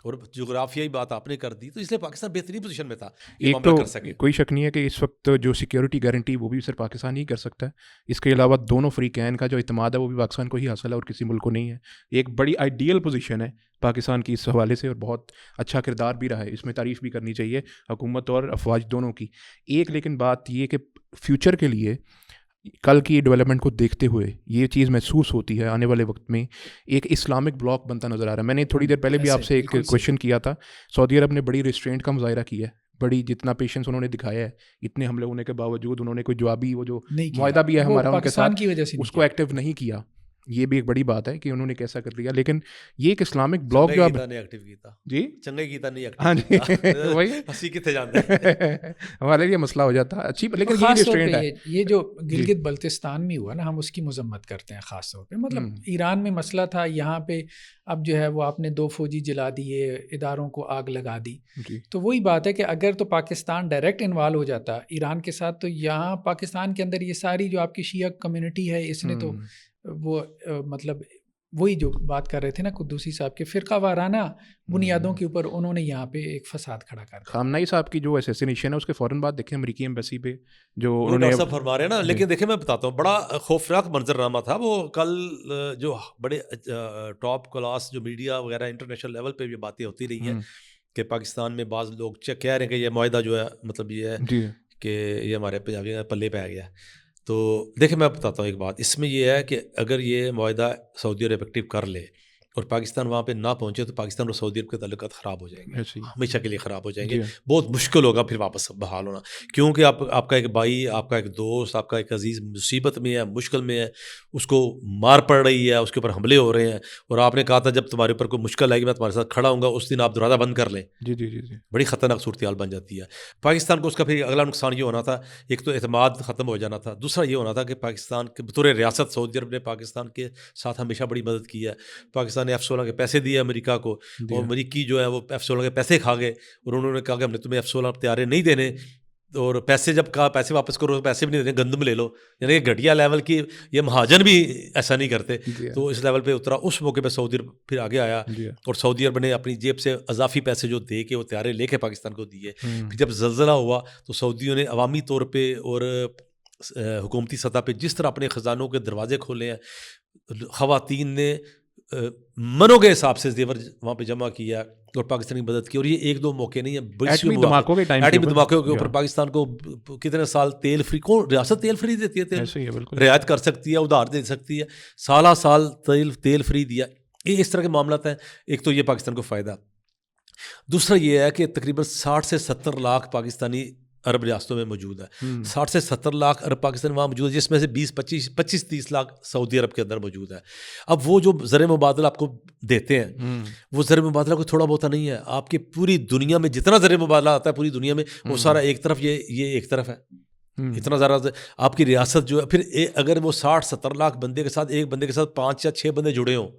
اور جغرافیائی بات آپ نے کر دی, تو اس لیے پاکستان بہترین پوزیشن میں تھا. ایک تو کوئی شک نہیں ہے کہ اس وقت جو سیکیورٹی گارنٹی وہ بھی صرف پاکستان ہی کر سکتا ہے. اس کے علاوہ دونوں فریقین کا جو اعتماد ہے وہ بھی پاکستان کو ہی حاصل ہے اور کسی ملک کو نہیں ہے. ایک بڑی آئیڈیل پوزیشن ہے پاکستان کی اس حوالے سے, اور بہت اچھا کردار بھی رہا ہے, اس میں تعریف بھی کرنی چاہیے حکومت اور افواج دونوں کی. ایک لیکن بات یہ کہ فیوچر کے لیے کل کی ڈیولپمنٹ کو دیکھتے ہوئے یہ چیز محسوس ہوتی ہے آنے والے وقت میں ایک اسلامک بلاک بنتا نظر آ رہا ہے. میں نے تھوڑی دیر پہلے بھی آپ سے ایک کویشچن کیا تھا, سعودی عرب نے بڑی ریسٹرینٹ کا مظاہرہ کیا ہے, بڑی جتنا پیشنس انہوں نے دکھایا ہے, اتنے حملے ہونے کے باوجود انہوں نے کوئی جوابی وہ جو معاہدہ بھی ہے ہمارا ان کے ساتھ اس کو ایکٹیو نہیں کیا. یہ بھی ایک بڑی بات ہے کہ انہوں نے کیسا کر لیا. لیکن یہ ایک اسلامک بلاک جو جی چنگے کیتا نہیں, ہاں جی وہی ہنسی کتنے جانتے ہیں ہمارے لیے مسئلہ ہو جاتا ہے. اچھی, لیکن خاص طور پہ یہ جو گلگت بلتستان میں ہوا نا, ہم اس کی مذمت کرتے ہیں خاص طور پہ. مطلب ایران میں مسئلہ تھا, یہاں پہ اب جو ہے وہ آپ نے 2 فوجی جلا دیے, اداروں کو آگ لگا دی. تو وہی بات ہے کہ اگر تو پاکستان ڈائریکٹ انوالو ہو جاتا ایران کے ساتھ, تو یہاں پاکستان کے اندر یہ ساری جو آپ کی شیعہ کمیونٹی ہے, اس نے تو وہ مطلب وہی جو بات کر رہے تھے نا قدوسی صاحب کے, فرقہ وارانہ بنیادوں کے اوپر انہوں نے یہاں پہ ایک فساد کھڑا کر دیا. خامنہئی صاحب کی جو اسیسینیشن ہے اس کے فوراً بعد دیکھیں امریکی ایمبیسی پہ جو انہوں نے سب فرما رہے ہیں نا. لیکن دیکھیں میں بتاتا ہوں, بڑا خوفناک منظرنامہ تھا وہ کل. جو بڑے ٹاپ کلاس جو میڈیا وغیرہ انٹرنیشنل لیول پہ بھی باتیں ہوتی رہی ہیں کہ پاکستان میں بعض لوگ کہہ رہے ہیں کہ یہ معاہدہ جو ہے مطلب یہ ہے کہ یہ ہمارے پنجابی پلے پہ آ گیا. تو دیکھیں میں بتاتا ہوں ایک بات, اس میں یہ ہے کہ اگر یہ معاہدہ سعودی عرب ایکٹیو کر لے اور پاکستان وہاں پہ نہ پہنچے تو پاکستان اور سعودی عرب کے تعلقات خراب ہو جائیں گے, ہمیشہ کے لیے خراب ہو جائیں گے. بہت مشکل ہوگا پھر واپس بحال ہونا, کیونکہ آپ کا ایک بھائی, آپ کا ایک دوست, آپ کا ایک عزیز مصیبت میں ہے, مشکل میں ہے, اس کو مار پڑ رہی ہے, اس کے اوپر حملے ہو رہے ہیں, اور آپ نے کہا تھا جب تمہارے اوپر کوئی مشکل آئے گی میں تمہارے ساتھ کھڑا ہوں گا, اس دن آپ دروازہ بند کر لیں. بڑی خطرناک صورتحال بن جاتی ہے. پاکستان کو اس کا پھر اگلا نقصان یہ ہونا تھا, ایک تو اعتماد ختم ہو جانا تھا, دوسرا یہ ہونا تھا کہ پاکستان کے بطور ریاست سعودی عرب نے پاکستان کے ساتھ ہمیشہ بڑی مدد کی ہے. پاکستان نے F-16 کے پیسے دیے امریکہ کو, اور امریکی جو ہے وہ F-16 کے پیسے کھا گئے, اور انہوں نے کہا کہ ہم نے تمہیں F-16 طیارے نہیں دینے, اور پیسے جب کہا پیسے واپس کرو, پیسے بھی نہیں دینے, گندم لے لو. یعنی کہ گھٹیا لیول کی, یہ مہاجن بھی ایسا نہیں کرتے. تو اس لیول پہ اترا. اس موقع پہ سعودی عرب پھر آگے آیا, اور سعودی عرب نے اپنی جیب سے اضافی پیسے جو دے کے وہ طیارے لے کے پاکستان کو دیے. پھر جب زلزلہ ہوا تو سعودیوں نے عوامی طور پہ اور حکومتی سطح پہ جس طرح اپنے خزانوں کے دروازے کھولے ہیں, خواتین نے منوں کے حساب سے زیور وہاں پہ جمع کیا اور پاکستان کی مدد کی. اور یہ 1-2 موقع نہیں ہے, ایٹمی دھماکوں کے اوپر پاکستان کو کتنے سال تیل فری, کون ریاست تیل فری دیتی ہے؟ تیل رعایت کر سکتی ہے, ادھار دے سکتی ہے, سالہ سال تیل فری دیا. یہ اس طرح کے معاملات ہیں. ایک تو یہ پاکستان کو فائدہ. دوسرا یہ ہے کہ تقریباً 60 سے 70 لاکھ پاکستانی عرب ریاستوں میں موجود ہے. 60 سے 70 لاکھ عرب پاکستان وہاں موجود ہے, جس میں سے 25-30 لاکھ سعودی عرب کے اندر موجود ہے. اب وہ جو زر مبادلہ آپ کو دیتے ہیں, وہ زر مبادلہ کوئی تھوڑا بہت نہیں ہے. آپ کی پوری دنیا میں جتنا زر مبادلہ آتا ہے پوری دنیا میں, وہ سارا ایک طرف, یہ ایک طرف ہے. اتنا زیادہ آپ کی ریاست جو ہے, پھر اگر وہ 60-70 لاکھ بندے کے ساتھ ایک بندے کے ساتھ 5 یا 6 بندے جڑے ہوں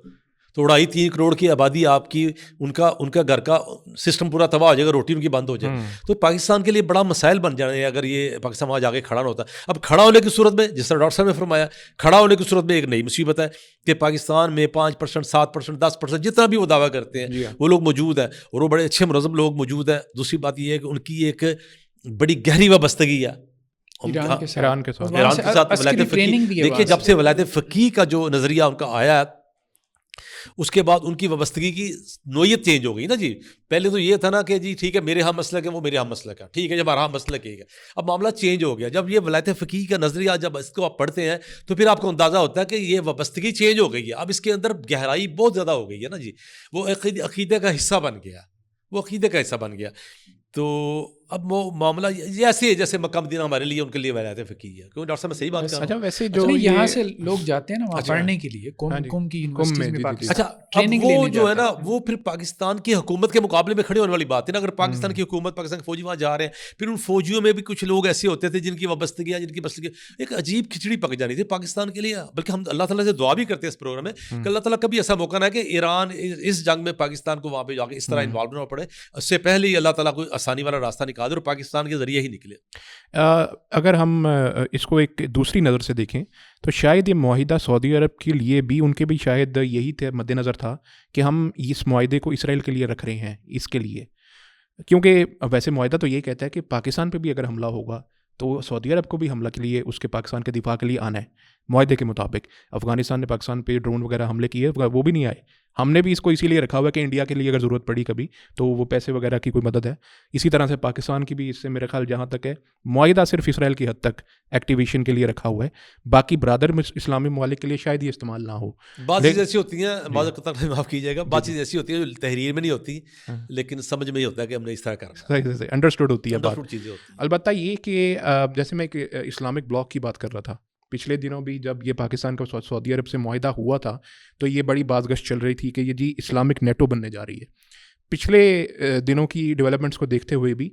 تو 2.5-3 کروڑ کی آبادی آپ کی، ان کا گھر کا سسٹم پورا تباہ ہو جائے گا، روٹی ان کی بند ہو جائے. تو پاکستان کے لیے بڑا مسائل بن جانے اگر یہ پاکستان وہاں جا کے کھڑا نہ ہوتا. اب کھڑا ہونے کی صورت میں جس طرح ڈاکٹر صاحب نے فرمایا، کھڑا ہونے کی صورت میں ایک نئی مصیبت ہے کہ پاکستان میں 5%، 7%، 10% جتنا بھی وہ دعویٰ کرتے ہیں وہ لوگ موجود ہیں، اور وہ بڑے اچھے منظم لوگ موجود ہیں. دوسری بات یہ ہے کہ ان کی ایک بڑی گہری وابستگی ہے ایران کے ساتھ. ولایت فقیہ. دیکھیے جب سے ولایت فقیہ کا جو نظریہ ان کا آیا اس کے بعد ان کی وابستگی کی نوعیت چینج ہو گئی نا جی. پہلے تو یہ تھا نا کہ جی ٹھیک ہے میرے ہم مسلک ہے، وہ میرے ہم مسلک ہے، ٹھیک ہے جب ہمارا ہم مسلک ہے. اب معاملہ چینج ہو گیا جب یہ ولایت فقیہ کا نظریہ جب اس کو آپ پڑھتے ہیں تو پھر آپ کو اندازہ ہوتا ہے کہ یہ وابستگی چینج ہو گئی ہے. اب اس کے اندر گہرائی بہت زیادہ ہو گئی ہے نا جی. وہ عقیدے کا حصہ بن گیا، وہ عقیدے کا حصہ بن گیا. تو اب وہ معاملہ ایسے ہے جیسے مکہ مدینہ ہمارے لیے ان کے لیے ولایت فقیہ ہے. کیوں ڈاکٹر صاحب میں صحیح بات کر رہا ہوں؟ ویسے جو یہاں سے لوگ جاتے ہیں نا وہاں پڑھنے کے لیے قوم کی یونیورسٹیز میں پاکستان. اچھا وہ جو ہے نا وہ پھر پاکستان کی حکومت کے مقابلے میں کھڑے ہونے والی بات ہے نا. اگر پاکستان کی حکومت، پاکستان کے فوجی وہاں جا رہے ہیں، پھر ان فوجیوں میں بھی کچھ لوگ ایسے ہوتے تھے جن کی وابستگیاں، جن کی مسلک ایک عجیب کھچڑی پک جانی تھی پاکستان کے لیے. بلکہ ہم اللہ تعالیٰ سے دعا بھی کرتے ہیں اس پروگرام میں کہ اللہ تعالیٰ کبھی ایسا موقع نہ ہے کہ ایران اس جنگ میں پاکستان کو وہاں پہ جا کے اس طرح انوالو نہ پڑے. اس سے پہلے ہی اللہ تعالیٰ کو آسانی والا راستہ نکال دے اور پاکستان کے ذریعے ہی نکلے. اگر ہم اس کو ایک دوسری نظر سے دیکھیں تو شاید یہ معاہدہ سعودی عرب کے لیے بھی، ان کے بھی شاید یہی مد نظر تھا کہ ہم اس معاہدے کو اسرائیل کے لیے رکھ رہے ہیں اس کے لیے، کیونکہ ویسے معاہدہ تو یہ کہتا ہے کہ پاکستان پہ بھی اگر حملہ ہوگا تو سعودی عرب کو بھی حملہ کے لیے، اس کے پاکستان کے دفاع کے لیے آنا ہے معاہدے کے مطابق. افغانستان نے پاکستان پہ ڈرون وغیرہ حملے کیے، وہ بھی نہیں آئے. ہم نے بھی اس کو اسی لیے رکھا ہوا ہے کہ انڈیا کے لیے اگر ضرورت پڑی کبھی تو وہ پیسے وغیرہ کی کوئی مدد ہے. اسی طرح سے پاکستان کی بھی اس سے میرے خیال جہاں تک ہے معاہدہ صرف اسرائیل کی حد تک ایکٹیویشن کے لیے رکھا ہوا ہے، باقی برادر اسلامی ممالک کے لیے شاید یہ استعمال نہ ہو. بعض چیزیں ایسی ہوتی ہیں، معاف کیجیے گا، بعض چیزیں ایسی ہوتی ہیں جو تحریر میں نہیں ہوتی لیکن سمجھ میں ہی ہوتا ہے کہ ہم نے اس طرح کرنا ہے، انڈرسٹوڈ ہوتی ہے بات. چیزیں ہوتی ہیں. البتہ یہ کہ جیسے میں ایک اسلامک بلاک کی بات کر رہا تھا، پچھلے دنوں بھی جب یہ پاکستان کا سعودی عرب سے معاہدہ ہوا تھا تو یہ بڑی باز گشت چل رہی تھی کہ یہ جی اسلامک نیٹو بننے جا رہی ہے. پچھلے دنوں کی ڈیولپمنٹس کو دیکھتے ہوئے بھی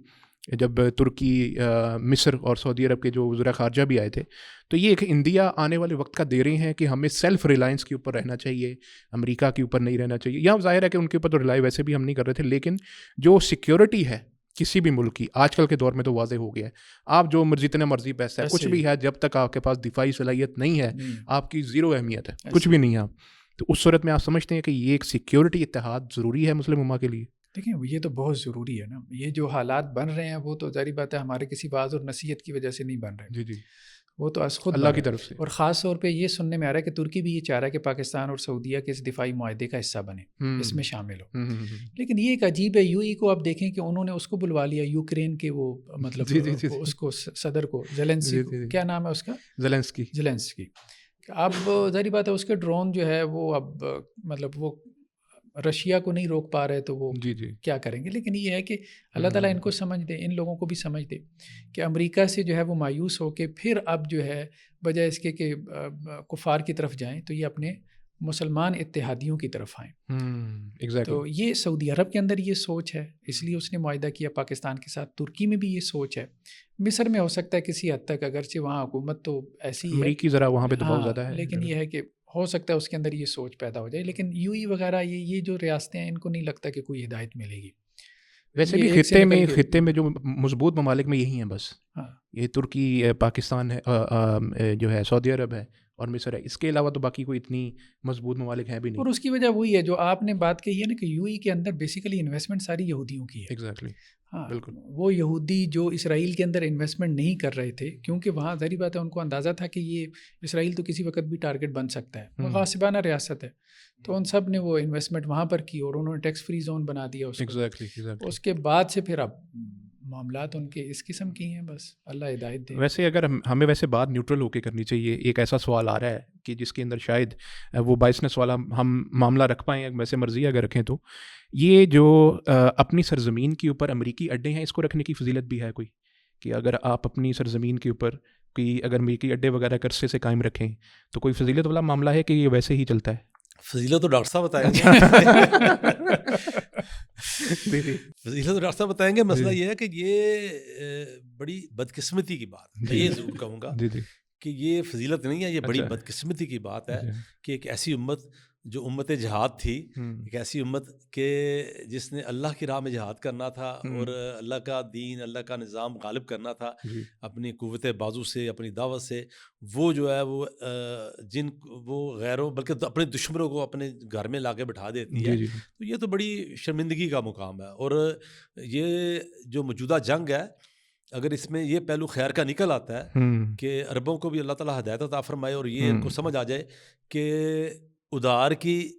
جب ترکی، مصر اور سعودی عرب کے جو وزراء خارجہ بھی آئے تھے تو یہ ایک انڈیا آنے والے وقت کا دے رہے ہیں کہ ہمیں سیلف ریلائنس کے اوپر رہنا چاہیے، امریکہ کے اوپر نہیں رہنا چاہیے. یا ظاہر ہے کہ ان کے اوپر تو ریلائی ویسے بھی ہم نہیں کر رہے تھے، لیکن جو سیکیورٹی ہے کسی بھی ملک کی آج کل کے دور میں تو واضح ہو گیا ہے. آپ جو جتنے مرضی پیسہ ہے کچھ بھی ہے، جب تک آپ کے پاس دفاعی صلاحیت نہیں ہے آپ کی زیرو اہمیت ہے، کچھ بھی نہیں ہے. تو اس صورت میں آپ سمجھتے ہیں کہ یہ ایک سیکیورٹی اتحاد ضروری ہے مسلم امہ کے لیے؟ دیکھیں یہ تو بہت ضروری ہے نا. یہ جو حالات بن رہے ہیں وہ تو ظاہری بات ہے ہمارے کسی باز اور نصیحت کی وجہ سے نہیں بن رہے. جی وہ تو از خود اللہ کی طرف سے. اور خاص طور پہ یہ سننے میں آ رہا ہے کہ ترکی بھی یہ چاہ رہا ہے کہ پاکستان اور سعودیہ کے اس دفاعی معاہدے کا حصہ بنے، اس میں شامل ہو. لیکن یہ ایک عجیب ہے، یو ای کو آپ دیکھیں کہ انہوں نے اس کو بلوا لیا، یوکرین کے وہ مطلب اس کو صدر کو زیلنسکی، کیا نام ہے اس کا، زیلنسکی. اب ظاہری بات ہے اس کے ڈرون جو ہے وہ اب مطلب وہ رشیا کو نہیں روک پا رہے تو وہ کیا کریں گے. لیکن یہ ہے کہ اللہ تعالیٰ ان کو سمجھ دے، ان لوگوں کو بھی سمجھ دے کہ امریکہ سے جو ہے وہ مایوس ہو کے پھر اب جو ہے بجائے اس کے کہ کفار کی طرف جائیں تو یہ اپنے مسلمان اتحادیوں کی طرف آئیں. تو یہ سعودی عرب کے اندر یہ سوچ ہے، اس لیے اس نے معاہدہ کیا پاکستان کے ساتھ. ترکی میں بھی یہ سوچ ہے، مصر میں ہو سکتا ہے کسی حد تک، اگرچہ وہاں حکومت تو ایسی ہے، امریکی ذرا وہاں پہ دباؤ زیادہ ہے، لیکن یہ ہے کہ ہو سکتا ہے اس کے اندر یہ سوچ پیدا ہو جائے. لیکن یو ای وغیرہ یہ جو ریاستیں ہیں ان کو نہیں لگتا کہ کوئی ہدایت ملے گی. ویسے بھی خطے میں جو مضبوط ممالک میں یہی ہیں بس، یہ ترکی، پاکستان ہے، جو ہے سعودی عرب ہے اور مصر ہے. اس کے علاوہ تو باقی کوئی اتنی مضبوط ممالک ہیں بھی نہیں. اور اس کی وجہ وہی ہے جو آپ نے بات کہی ہے نا کہ یو ای کے اندر بیسیکلی انویسٹمنٹ ساری یہودیوں کی ہے. ایگزیکٹلی. ہاں بالکل. وہ یہودی جو اسرائیل کے اندر انویسٹمنٹ نہیں کر رہے تھے کیونکہ وہاں ظاہری بات ہے ان کو اندازہ تھا کہ یہ اسرائیل تو کسی وقت بھی ٹارگٹ بن سکتا ہے، وہ غاصبانہ ریاست ہے، تو ان سب نے وہ انویسٹمنٹ وہاں پر کی اور انہوں نے ٹیکس فری زون بنا دیا اس کو. اس کے بعد سے پھر اب معاملات ان کے اس قسم کی ہیں، بس اللہ ہدایت دے. ویسے اگر ہمیں ویسے بات نیوٹرل ہو کے کرنی چاہیے. ایک ایسا سوال آ رہا ہے کہ جس کے اندر شاید وہ باعث نے سوال ہم معاملہ رکھ پائیں، ویسے مرضی اگر رکھیں تو یہ جو اپنی سرزمین کے اوپر امریکی اڈے ہیں، اس کو رکھنے کی فضیلت بھی ہے کوئی؟ کہ اگر آپ اپنی سرزمین کے اوپر کوئی اگر امریکی اڈے وغیرہ عرصے سے قائم رکھیں تو کوئی فضیلت والا معاملہ ہے کہ یہ ویسے ہی چلتا ہے؟ فضیلت تو ڈاکٹر صاحب بتائیں گے. فضیلت تو ڈاکٹر صاحب بتائیں گے. مسئلہ یہ ہے کہ یہ بڑی بدقسمتی کی بات ہے، میں یہ ضرور کہوں گا کہ یہ فضیلت نہیں ہے, یہ بڑی بدقسمتی کی بات ہے کہ ایک ایسی امت جو امت جہاد تھی, ایک ایسی امت کہ جس نے اللہ کی راہ میں جہاد کرنا تھا اور اللہ کا دین, اللہ کا نظام غالب کرنا تھا اپنی قوت بازو سے, اپنی دعوت سے, وہ جو ہے وہ غیروں بلکہ اپنے دشمنوں کو اپنے گھر میں لا کے بٹھا دیتی ہے. تو یہ تو بڑی شرمندگی کا مقام ہے. اور یہ جو موجودہ جنگ ہے, اگر اس میں یہ پہلو خیر کا نکل آتا ہے کہ عربوں کو بھی اللہ تعالیٰ ہدایت عطا فرمائے اور یہ ان کو سمجھ آ جائے کہ ادار کی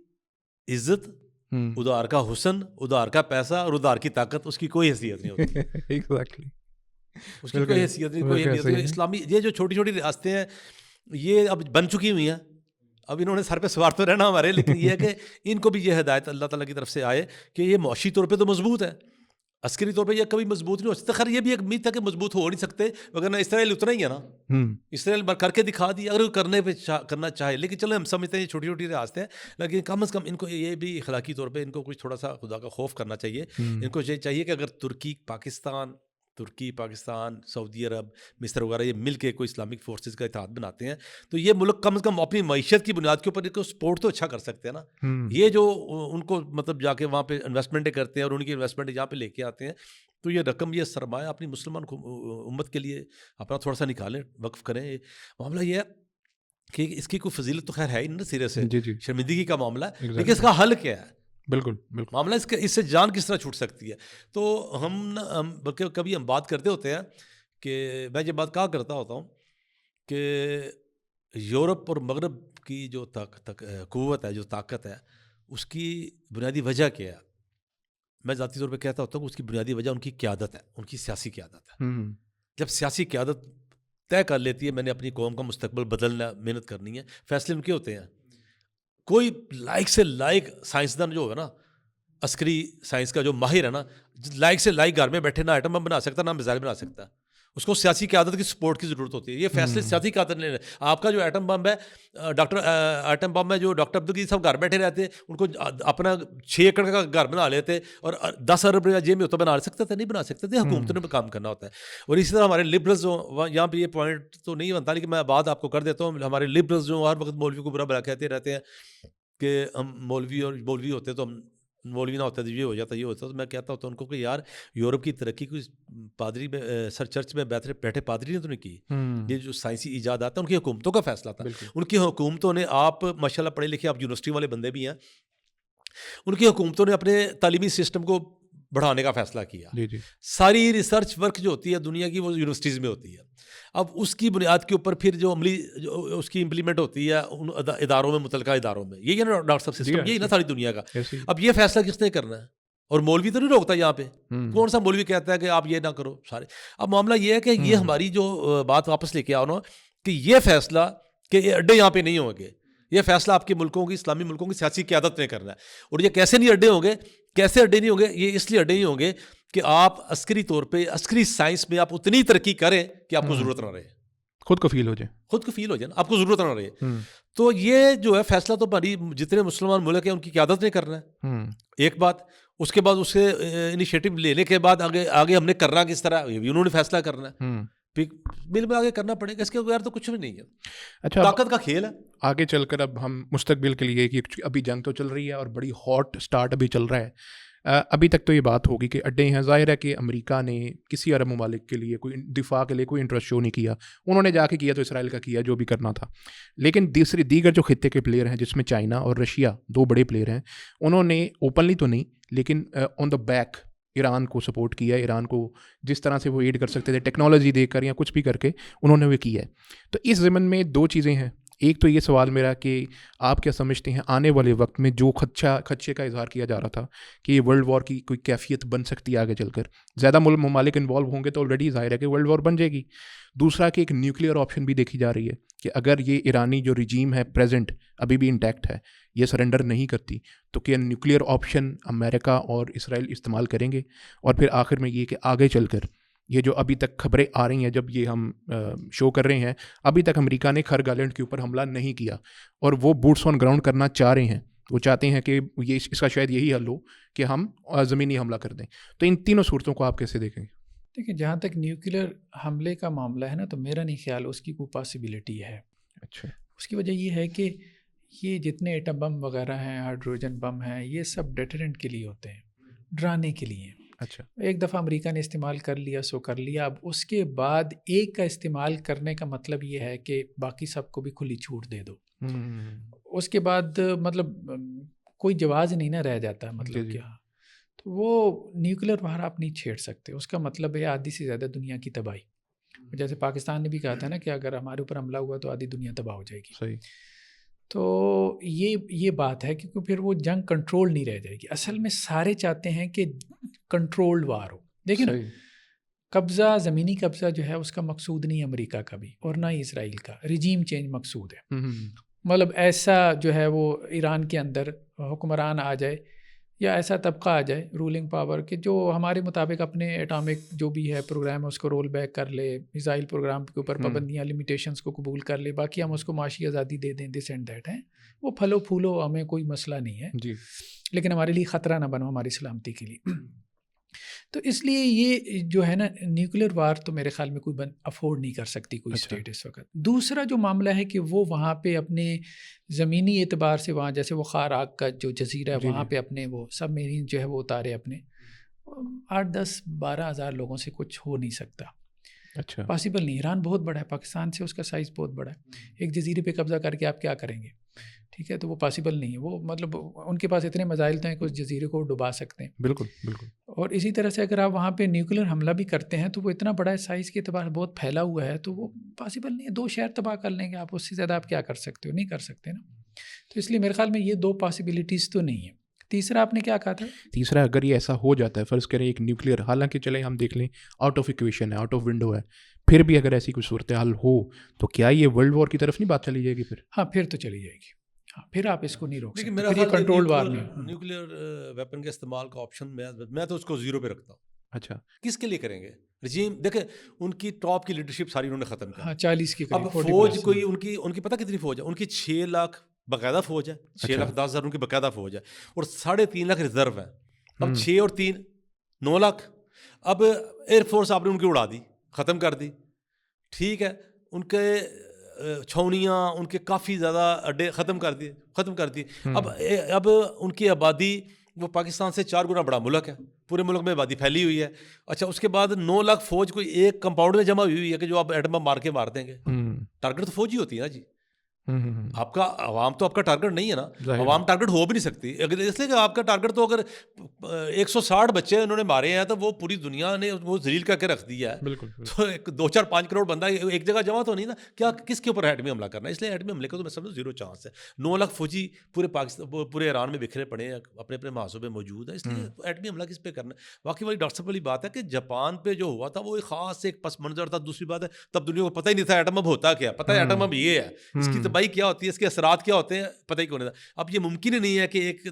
عزت, ادار کا حسن, ادار کا پیسہ اور ادار کی طاقت, اس کی کوئی حیثیت نہیں ہوتی. ایگزیکٹلی, اس کی کوئی حیثیت نہیں, کوئی اہمیت نہیں. اسلامی یہ جو چھوٹی چھوٹی ریاستیں ہیں یہ اب بن چکی ہوئی ہیں, اب انہوں نے سر پہ سوار تو رہنا ہمارے, لیکن یہ ہے کہ ان کو بھی یہ ہدایت اللہ تعالیٰ کی طرف سے آئے کہ یہ معاشی طور پہ تو مضبوط ہے, عسکری طور پہ یہ کبھی مضبوط نہیں ہو سکتا. خیر یہ بھی ایک امید تھا کہ مضبوط ہو نہیں سکتے, وغیرہ اسرائیل اتنا ہی ہے نا, اسرائیل کر کے دکھا دیا اگر وہ کرنے پہ کرنا چاہے. لیکن چلو ہم سمجھتے ہیں یہ چھوٹی چھوٹی ریاستیں ہیں, لیکن کم از کم ان کو یہ بھی اخلاقی طور پہ ان کو کچھ تھوڑا سا خدا کا خوف کرنا چاہیے. ان کو یہ چاہیے کہ اگر ترکی پاکستان, سعودی عرب, مصر وغیرہ یہ مل کے کوئی اسلامک فورسز کا اتحاد بناتے ہیں تو یہ ملک کم از کم اپنی معیشت کی بنیاد کے اوپر ان کو سپورٹ تو اچھا کر سکتے ہیں نا. یہ جو ان کو مطلب جا کے وہاں پہ انویسٹمنٹیں کرتے ہیں اور ان کی انویسٹمنٹ یہاں پہ لے کے آتے ہیں, تو یہ رقم, یہ سرمایہ اپنی مسلمان امت کے لیے اپنا تھوڑا سا نکالیں, وقف کریں. معاملہ یہ ہے کہ اس کی کوئی فضیلت تو خیر ہے ہی نہیں سرے سے, شرمندگی کا معاملہ ہے, لیکن اس کا حل کیا ہے؟ بالکل معاملہ اس سے جان کس طرح چھوٹ سکتی ہے. تو ہم بلکہ کبھی ہم بات کرتے ہوتے ہیں کہ میں یہ بات کہا کرتا ہوتا ہوں کہ یورپ اور مغرب کی جو قوت ہے, جو طاقت ہے, اس کی بنیادی وجہ کیا ہے؟ میں ذاتی طور پہ کہتا ہوتا ہوں کہ اس کی بنیادی وجہ ان کی قیادت ہے, ان کی سیاسی قیادت ہے. جب سیاسی قیادت طے کر لیتی ہے میں نے اپنی قوم کا مستقبل بدلنا, محنت کرنی ہے, فیصلے ان کے ہوتے ہیں. کوئی لائق سے لائق سائنسدان جو ہوگا نا, عسکری سائنس کا جو ماہر ہے نا, لائق سے لائق گھر میں بیٹھے نہ ایٹم بم بنا سکتا, نہ میزائل بنا سکتا. اس کو سیاسی قیادت کی سپورٹ کی ضرورت ہوتی ہے. یہ فیصلے سیاسی قیادت نہیں. آپ کا جو ایٹم بم ہے, ایٹم بم ہے جو ڈاکٹر عبدالقدیر صاحب گھر بیٹھے رہتے, ان کو اپنا 6 ایکڑ کا گھر بنا لیتے اور 10 ارب جیب میں ہوتا, بنا سکتا تھا؟ نہیں بنا سکتے تھے. حکومتوں نے کام کرنا ہوتا ہے. اور اسی طرح ہمارے لبرلز یہاں پہ یہ پوائنٹ تو نہیں بنتا, لیکن میں بات آپ کو کر دیتا ہوں. ہمارے لبرلز جو ہر وقت مولوی کو برا بلا کہتے رہتے ہیں کہ ہم مولوی ہوتے تو ہم مولوی نہ ہوتا تو یہ ہو جاتا, یہ ہوتا. تو میں کہتا ہوتا ان کو کہ یار یورپ کی ترقی کوئی پادری میں سر چرچ میں بیٹھے پادری نے تو نہیں کی. یہ جو سائنسی ایجادات ہیں ان کی حکومتوں کا فیصلہ تھا. ان کی حکومتوں نے, آپ ماشاء اللہ پڑھے لکھے, آپ یونیورسٹی والے بندے بھی ہیں, ان کی حکومتوں نے اپنے تعلیمی سسٹم کو بڑھانے کا فیصلہ کیا. ساری ریسرچ ورک جو ہوتی ہے دنیا کی وہ یونیورسٹیز میں ہوتی ہے. اب اس کی بنیاد کے اوپر پھر جو عملی اس کی امپلیمنٹ ہوتی ہے ان اداروں میں, متعلقہ اداروں میں. یہی ہے نا ڈاکٹر صاحب سسٹم, یہی نا ساری دنیا کا. اب یہ فیصلہ کس نے کرنا ہے؟ اور مولوی تو نہیں روکتا یہاں پہ. کون سا مولوی کہتا ہے کہ آپ یہ نہ کرو سارے؟ اب معاملہ یہ ہے کہ یہ ہماری جو بات واپس لے کے آؤ نا کہ یہ فیصلہ کہ یہ اڈے یہاں پہ نہیں ہوں گے, یہ فیصلہ آپ کے ملکوں کی, اسلامی ملکوں کی سیاسی قیادت نے کرنا ہے. اور یہ کیسے نہیں اڈے ہوں گے, کیسے اڈے نہیں ہوں گے؟ یہ اس لیے اڈے نہیں ہوں گے کہ آپ عسکری طور پہ, عسکری سائنس میں آپ اتنی ترقی کریں کہ آپ کو ضرورت نہ رہے, خود کو فیل ہو جائے نا, آپ کو ضرورت نہ رہے. تو یہ جو ہے فیصلہ تو ہماری جتنے مسلمان ملک ہیں ان کی قیادت نے کرنا ہے. ایک بات. اس کے بعد اس سے انیشیٹو لینے کے بعد آگے ہم نے کرنا کس طرح, یہ بھی انہوں نے فیصلہ کرنا ہے. مل میں آگے کرنا پڑے گا, اس کے بغیر تو کچھ بھی نہیں ہے. اچھا, طاقت کا کھیل ہے. آگے چل کر اب ہم مستقبل کے لیے, ابھی جنگ تو چل رہی ہے اور بڑی ہاٹ سٹارٹ ابھی چل رہا ہے. ابھی تک تو یہ بات ہوگی کہ اڈے ہیں. ظاہر ہے کہ امریکہ نے کسی عرب ممالک کے لیے کوئی دفاع کے لیے کوئی انٹرسٹ شو نہیں کیا. انہوں نے جا کے کیا تو اسرائیل کا کیا جو بھی کرنا تھا. لیکن دیگر جو خطے کے پلیئر ہیں جس میں چائنا اور رشیا 2 بڑے پلیئر ہیں, انہوں نے اوپنلی تو نہیں لیکن آن دا بیک ایران کو سپورٹ کیا. ایران کو جس طرح سے وہ ایڈ کر سکتے تھے ٹیکنالوجی دے کر یا کچھ بھی کر کے انہوں نے وہ کیا ہے. تو اس ضمن میں 2 چیزیں ہیں. ایک تو یہ سوال میرا کہ آپ کیا سمجھتے ہیں آنے والے وقت میں جو خدشے کا اظہار کیا جا رہا تھا کہ یہ ورلڈ وار کی کوئی کیفیت بن سکتی ہے آگے چل کر, زیادہ ممالک انوالو ہوں گے تو آلریڈی ظاہر ہے کہ ورلڈ وار بن جائے گی. دوسرا کہ ایک نیوکلیئر آپشن بھی دیکھی جا رہی ہے کہ اگر یہ ایرانی جو رجیم ہے پریزنٹ ابھی بھی انٹیکٹ ہے, یہ سرنڈر نہیں کرتی, تو کیا نیوکلیئر آپشن امریکہ اور اسرائیل استعمال کریں گے. اور پھر آخر میں یہ کہ آگے چل کر یہ جو ابھی تک خبریں آ رہی ہیں جب یہ ہم شو کر رہے ہیں, ابھی تک امریکہ نے خرگ آئلینڈ کے اوپر حملہ نہیں کیا اور وہ بوٹس آن گراؤنڈ کرنا چاہ رہے ہیں. وہ چاہتے ہیں کہ اس کا شاید یہی حل ہو کہ ہم زمینی حملہ کر دیں. تو ان تینوں صورتوں کو آپ کیسے دیکھیں گے؟ دیکھیں جہاں تک نیوکلیر حملے کا معاملہ ہے نا، تو میرا نہیں خیال اس کی کوئی پاسبلٹی ہے. اچھا. اس کی وجہ یہ ہے کہ یہ جتنے ایٹم بم وغیرہ ہیں، ہائیڈروجن بم ہیں، یہ سب ڈیٹرنٹ کے لیے ہوتے ہیں، ڈرانے کے لیے. اچھا. ایک دفعہ امریکہ نے استعمال کر لیا سو کر لیا. اب اس کے بعد ایک کا استعمال کرنے کا مطلب یہ ہے کہ باقی سب کو بھی کھلی چھوٹ دے دو. اس کے بعد مطلب کوئی جواز نہیں نہ رہ جاتا، مطلب کیا. تو وہ نیوکلیر وار آپ نہیں چھیڑ سکتے. اس کا مطلب ہے آدھی سے زیادہ دنیا کی تباہی. جیسے پاکستان نے بھی کہا تھا نا کہ اگر ہمارے اوپر حملہ ہوا تو آدھی دنیا تباہ ہو جائے گی. صحیح. تو یہ بات ہے کیونکہ پھر وہ جنگ کنٹرول نہیں رہ جائے گی. اصل میں سارے چاہتے ہیں کہ کنٹرولڈ وار ہو. دیکھیں نا، قبضہ، زمینی قبضہ جو ہے اس کا مقصود نہیں امریکہ کا بھی اور نہ ہی اسرائیل کا. رجیم چینج مقصود ہے. مطلب ایسا جو ہے وہ ایران کے اندر حکمران آ جائے یا ایسا طبقہ آ جائے رولنگ پاور کہ جو ہمارے مطابق اپنے ایٹامک جو بھی ہے پروگرام ہے اس کو رول بیک کر لے، میزائل پروگرام کے اوپر پابندیاں، لمیٹیشنز کو قبول کر لے، باقی ہم اس کو معاشی آزادی دے دیں، دس اینڈ دیٹ ہے. وہ پھلو پھولو، ہمیں کوئی مسئلہ نہیں ہے جی، لیکن ہمارے لیے خطرہ نہ بنو، ہماری سلامتی کے لیے. تو اس لیے یہ جو ہے نا نیوکلیر وار تو میرے خیال میں کوئی افورڈ نہیں کر سکتی کوئی اسٹیٹ اس وقت. دوسرا جو معاملہ ہے کہ وہ وہاں پہ اپنے زمینی اعتبار سے وہاں جیسے وہ خاراک کا جو جزیرہ ہے وہاں پہ اپنے وہ سب میرین جو ہے وہ اتارے اپنے 8-10-12 ہزار لوگوں سے کچھ ہو نہیں سکتا. اچھا، پاسبل نہیں. ایران بہت بڑا ہے، پاکستان سے اس کا سائز بہت بڑا ہے. ایک جزیرے پہ قبضہ کر کے آپ کیا کریں گے؟ ٹھیک ہے، تو وہ پاسبل نہیں ہے. وہ مطلب ان کے پاس اتنے میزائل تو ہیں کہ اس جزیرے کو ڈبا سکتے ہیں. بالکل بالکل. اور اسی طرح سے اگر آپ وہاں پہ نیوکلیر حملہ بھی کرتے ہیں تو وہ اتنا بڑا ہے، سائز کے اعتبار بہت پھیلا ہوا ہے، تو وہ پاسبل نہیں ہے. 2 شہر تباہ کر لیں گے آپ، اس سے زیادہ آپ کیا کر سکتے ہو؟ نہیں کر سکتے نا. تو اس لیے میرے خیال میں یہ 2 پاسبلٹیز تو نہیں ہیں. تیسرا آپ نے کیا کہا تھا؟ تیسرا، اگر یہ ایسا ہو جاتا ہے، فرض کریں ایک نیوکلیر، حالانکہ چلیں ہم دیکھ لیں آؤٹ آف ایکویشن ہے، آؤٹ آف ونڈو ہے، پھر بھی اگر ایسی کوئی صورتحال ہو تو کیا یہ ورلڈ وار کی طرف نہیں بات چلی جائے گی پھر؟ ہاں، پھر تو چلی جائے گی. ہاں، پھر آپ اس کو نہیں روک لیکن سکتے. میرا پھر یہ کنٹرول وار نہیں. نیوکلیر ویپن کے استعمال کا آپشن میں تو اس کو 0 پہ رکھتا ہوں. اچھا، کس کے لیے کریں گے؟ رجیم دیکھیں ان کی ٹاپ کی لیڈرشپ ساری انہوں نے ختم کی. ہاں، 40 کی اب فوج کوئی ان کی پتہ کتنی فوج ہے؟ ان کی 6 لاکھ باقاعدہ فوج ہے، 6,10,000 ان کی باقاعدہ فوج ہے، اور 3.5 لاکھ ریزرو ہے. اب 6 اور 3 9 لاکھ. اب ایئر فورس آپ نے ان کی اڑا دی، ختم کر دی. ٹھیک ہے، ان کے چھاؤنیاں، ان کے کافی زیادہ اڈے ختم کر دی. اب ان کی آبادی وہ پاکستان سے 4 گنا بڑا ملک ہے، پورے ملک میں آبادی پھیلی ہوئی ہے. اچھا، اس کے بعد 9 لاکھ فوج کوئی ایک کمپاؤنڈ میں جمع ہوئی ہے کہ جو آپ ایٹم بم مار کے مار دیں گے. ٹارگیٹ تو فوج ہی ہوتی ہے نا جی. آپ کا عوام تو آپ کا ٹارگیٹ نہیں ہے نا. عوام ٹارگیٹ ہو بھی نہیں سکتی اگر اس لیے کہ آپ کا ٹارگیٹ تو اگر 160 بچے انہوں نے مارے ہیں تو وہ پوری دنیا نے وہ ذلیل کر کے رکھ دیا ہے. تو 2-4-5 کروڑ بندہ ایک جگہ جمع تو نہیں نا. کیا کس کے اوپر ایٹمی حملہ کرنا ہے؟ اس لیے ایٹمی حملے کا تو میں سمجھوں 0 چانس ہے. 9 لاکھ فوجی پورے پاکستان پورے ایران میں بکھرے پڑے ہیں، اپنے اپنے محاذوں پہ موجود ہیں. اس لیے ایٹمی حملہ کس پہ کرنا ہے؟ باقی والی ڈاکٹر صاحب والی بات ہے کہ جاپان پہ جو ہوا تھا وہ ایک خاص ایک پس منظر تھا. دوسری بات ہے تب دنیا کو پتہ ہی نہیں تھا ایٹم بم ہوتا کیا. پتہ ہے ایٹم بم یہ ہے، اس کی تباہی کیا ہوتی ہے، اس کے اثرات کیا ہوتے ہیں، پتہ ہی کون ہے. اب یہ ممکن ہی نہیں ہے کہ ایک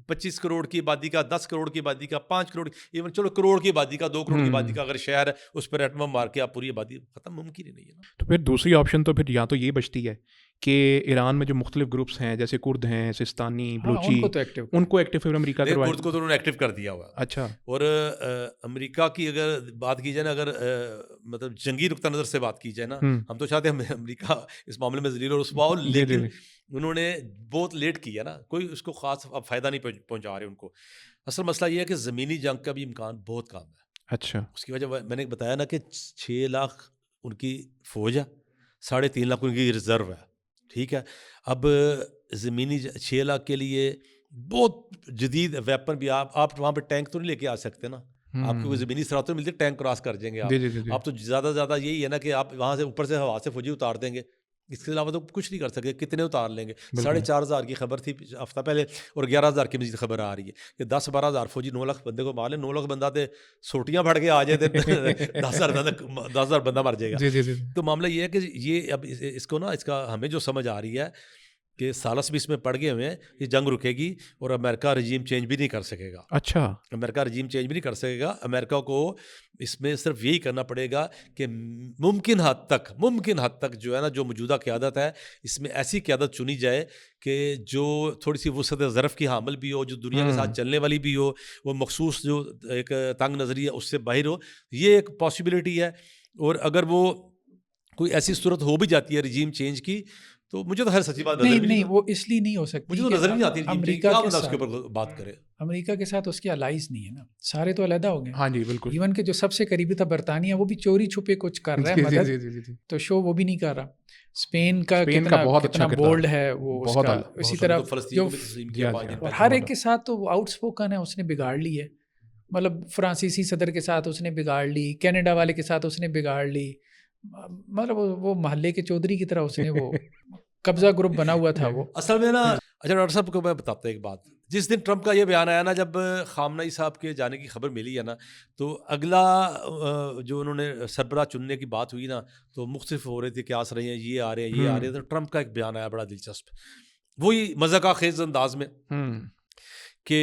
25 کروڑ کی آبادی کا، 10 کروڑ کی آبادی کا، 5 کروڑ، ایون چلو کروڑ کی آبادی کا، 2 کروڑ کی آبادی کا اگر شہر ہے اس پر ایٹم بم مار کے آپ پوری آبادی ختم، ممکن ہی نہیں ہے. تو پھر دوسری آپشن تو پھر یا تو یہ بچتی ہے کہ ایران میں جو مختلف گروپس ہیں جیسے کرد ہیں، سستانی، بلوچی، ان کو ایکٹیو پھر امریکہ کروائے. کرد کو تو انہوں نے ایکٹیو کر دیا ہوا. اچھا. اور امریکہ کی اگر بات کی جائے نا، اگر مطلب جنگی نقطہ نظر سے بات کی جائے نا، ہم تو چاہتے ہیں امریکہ اس معاملے میں ذلیل اور رسوا ہو، لیکن انہوں نے بہت لیٹ کیا نا، کوئی اس کو خاص اب فائدہ نہیں پہنچا رہے ان کو. اصل مسئلہ یہ ہے کہ زمینی جنگ کا بھی امکان بہت کم ہے. اچھا. اس کی وجہ میں نے بتایا نا کہ 6 لاکھ ان کی فوج ہے، 3.5 لاکھ ان کی ریزرو ہے. ٹھیک ہے، اب زمینی 6 لاکھ کے لیے بہت جدید ویپن بھی آپ وہاں پہ ٹینک تو نہیں لے کے آ سکتے نا. آپ کو کوئی زمینی سرحد تو ملتی، ٹینک کراس کر جائیں گے آپ تو زیادہ زیادہ یہی ہے نا کہ آپ وہاں سے اوپر سے ہوا سے فوجی اتار دیں گے. اس کے علاوہ تو کچھ نہیں کر سکتے. کتنے اتار لیں گے؟ 4,500 کی خبر تھی ہفتہ پہلے، اور 11,000 کی مزید خبر آ رہی ہے کہ 10-12 ہزار فوجی 9 لاکھ بندے کو مار لیں. 9 لاکھ بندہ تھے سوٹیاں پھڑ کے آ جائے تھے، 10,000 بندہ مر جائے گا. تو معاملہ یہ ہے کہ یہ اب اس کو نا، اس کا ہمیں جو سمجھ آ رہی ہے کہ سالس بھی اس میں پڑ گئے ہوئے ہیں, یہ جنگ رکے گی اور امریکہ رجیم چینج بھی نہیں کر سکے گا. اچھا, امریکہ رجیم چینج بھی نہیں کر سکے گا. امریکہ کو اس میں صرف یہی کرنا پڑے گا کہ ممکن حد تک جو ہے نا, جو موجودہ قیادت ہے اس میں ایسی قیادت چنی جائے کہ جو تھوڑی سی وسعت ظرف کی حامل بھی ہو, جو دنیا کے ساتھ چلنے والی بھی ہو, وہ مخصوص جو ایک تنگ نظری ہے اس سے باہر ہو. یہ ایک پاسبلٹی ہے. اور اگر وہ کوئی ایسی صورت ہو بھی جاتی ہے رجیم چینج کی, تو مجھے تو خیر سچی بات نہیں وہ اس لیے نہیں ہو سکتی, مجھے تو نظر نہیں آتی امریکہ کے ساتھ اس کے اوپر بات کرے. امریکہ کے ساتھ اس کے الائز نہیں ہے نا, سارے تو علیحدہ ہو گئے. ہاں جی بالکل. ایون کہ جو سب سے قریبی تھا برطانیہ, وہ بھی چوری چھپے کچھ کر رہا ہے مدد, تو شو وہ بھی نہیں کر رہا. اسپین کا کتنا بولڈ ہے وہ, اسی طرح جو ہر ایک کے ساتھ تو وہ آؤٹ اسپوکن ہے, اس نے بگاڑ لی ہے. مطلب فرانسیسی صدر کے ساتھ اس نے بگاڑ لی, کینیڈا والے کے ساتھ اس نے بگاڑ لی. مطلب وہ محلے کے چودھری کی طرح اس نے وہ قبضہ گروپ بنا ہوا تھا وہ اصل میں نا. اچھا ڈاکٹر صاحب کو میں بتاتا ہوں ایک بات. جس دن ٹرمپ کا یہ بیان آیا نا, جب خامنئی صاحب کے جانے کی خبر ملی ہے نا, تو اگلا جو انہوں نے سربراہ چننے کی بات ہوئی نا, تو مختلف ہو رہے تھے کہ آس رہے ہیں, یہ آ رہے ہیں. تو ٹرمپ کا ایک بیان آیا بڑا دلچسپ, وہی مذاق خیز انداز میں, کہ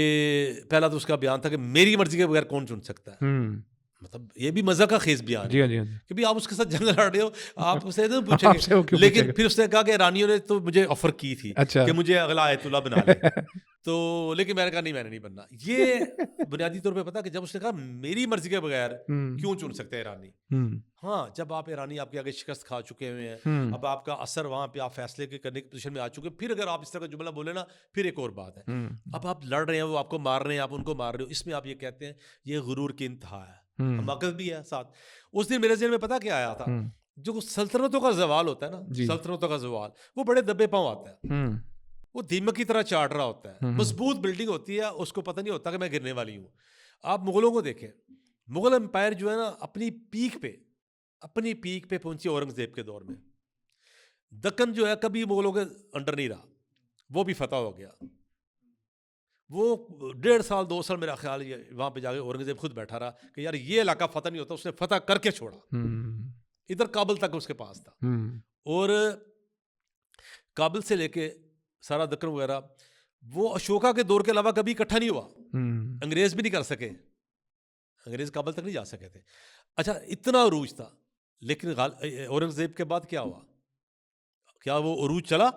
پہلا تو اس کا بیان تھا کہ میری مرضی کے بغیر کون چن سکتا ہے. مطلب یہ بھی مزہ کا خیز بیان ہے کہ بھی آپ اس کے ساتھ جنگ لڑ رہے ہو, آپ اسے نہیں پوچھیں گے. لیکن پھر اس نے کہا کہ ایرانیوں نے تو مجھے آفر کی تھی کہ مجھے اگلا آیت اللہ بنا لے, تو لیکن میں نے کہا نہیں, میں نے نہیں بننا. یہ بنیادی طور پہ پتا کہ جب اس نے کہا میری مرضی کے بغیر کیوں چن سکتے ہیں ایرانی. ہاں, جب آپ ایرانی آپ کے آگے شکست کھا چکے ہوئے ہیں, اب آپ کا اثر وہاں پہ آپ فیصلے کرنے کی پوزیشن میں آ چکے, پھر اگر آپ اس طرح کا جملہ بولے نا, پھر ایک اور بات ہے. اب آپ لڑ رہے ہیں, وہ آپ کو مار رہے ہیں, آپ ان کو مار رہے ہو, اس میں آپ یہ کہتے ہیں یہ غرور کی انتہا ہے, حماقت بھی ہے ساتھ. اس دن میرے ذہن میں پتا کیا آیا تھا, جو سلطنتوں کا زوال ہوتا ہے نا, سلطنتوں کا زوال وہ بڑے دبے پاؤں آتا ہے, وہ دیمک کی طرح چاٹ رہا ہوتا ہے. مضبوط بلڈنگ ہوتی ہے, اس کو پتہ نہیں ہوتا کہ میں گرنے والی ہوں. آپ مغلوں کو دیکھیں, مغل امپائر جو ہے نا اپنی پیک پہ پہنچی اورنگزیب کے دور میں. دکن جو ہے کبھی مغلوں کے انڈر نہیں رہا, وہ بھی فتح ہو گیا. وہ 1.5 سال 2 سال میرا خیال ہے وہاں پہ جا کے اورنگزیب خود بیٹھا رہا کہ یار یہ علاقہ فتح نہیں ہوتا, اس نے فتح کر کے چھوڑا. ادھر کابل تک اس کے پاس تھا, اور کابل سے لے کے سارا دکن وغیرہ وہ اشوکا کے دور کے علاوہ کبھی اکٹھا نہیں ہوا. انگریز بھی نہیں کر سکے, انگریز کابل تک نہیں جا سکے تھے. اچھا اتنا عروج تھا, لیکن اورنگزیب کے بعد کیا ہوا, کیا وہ عروج چلا؟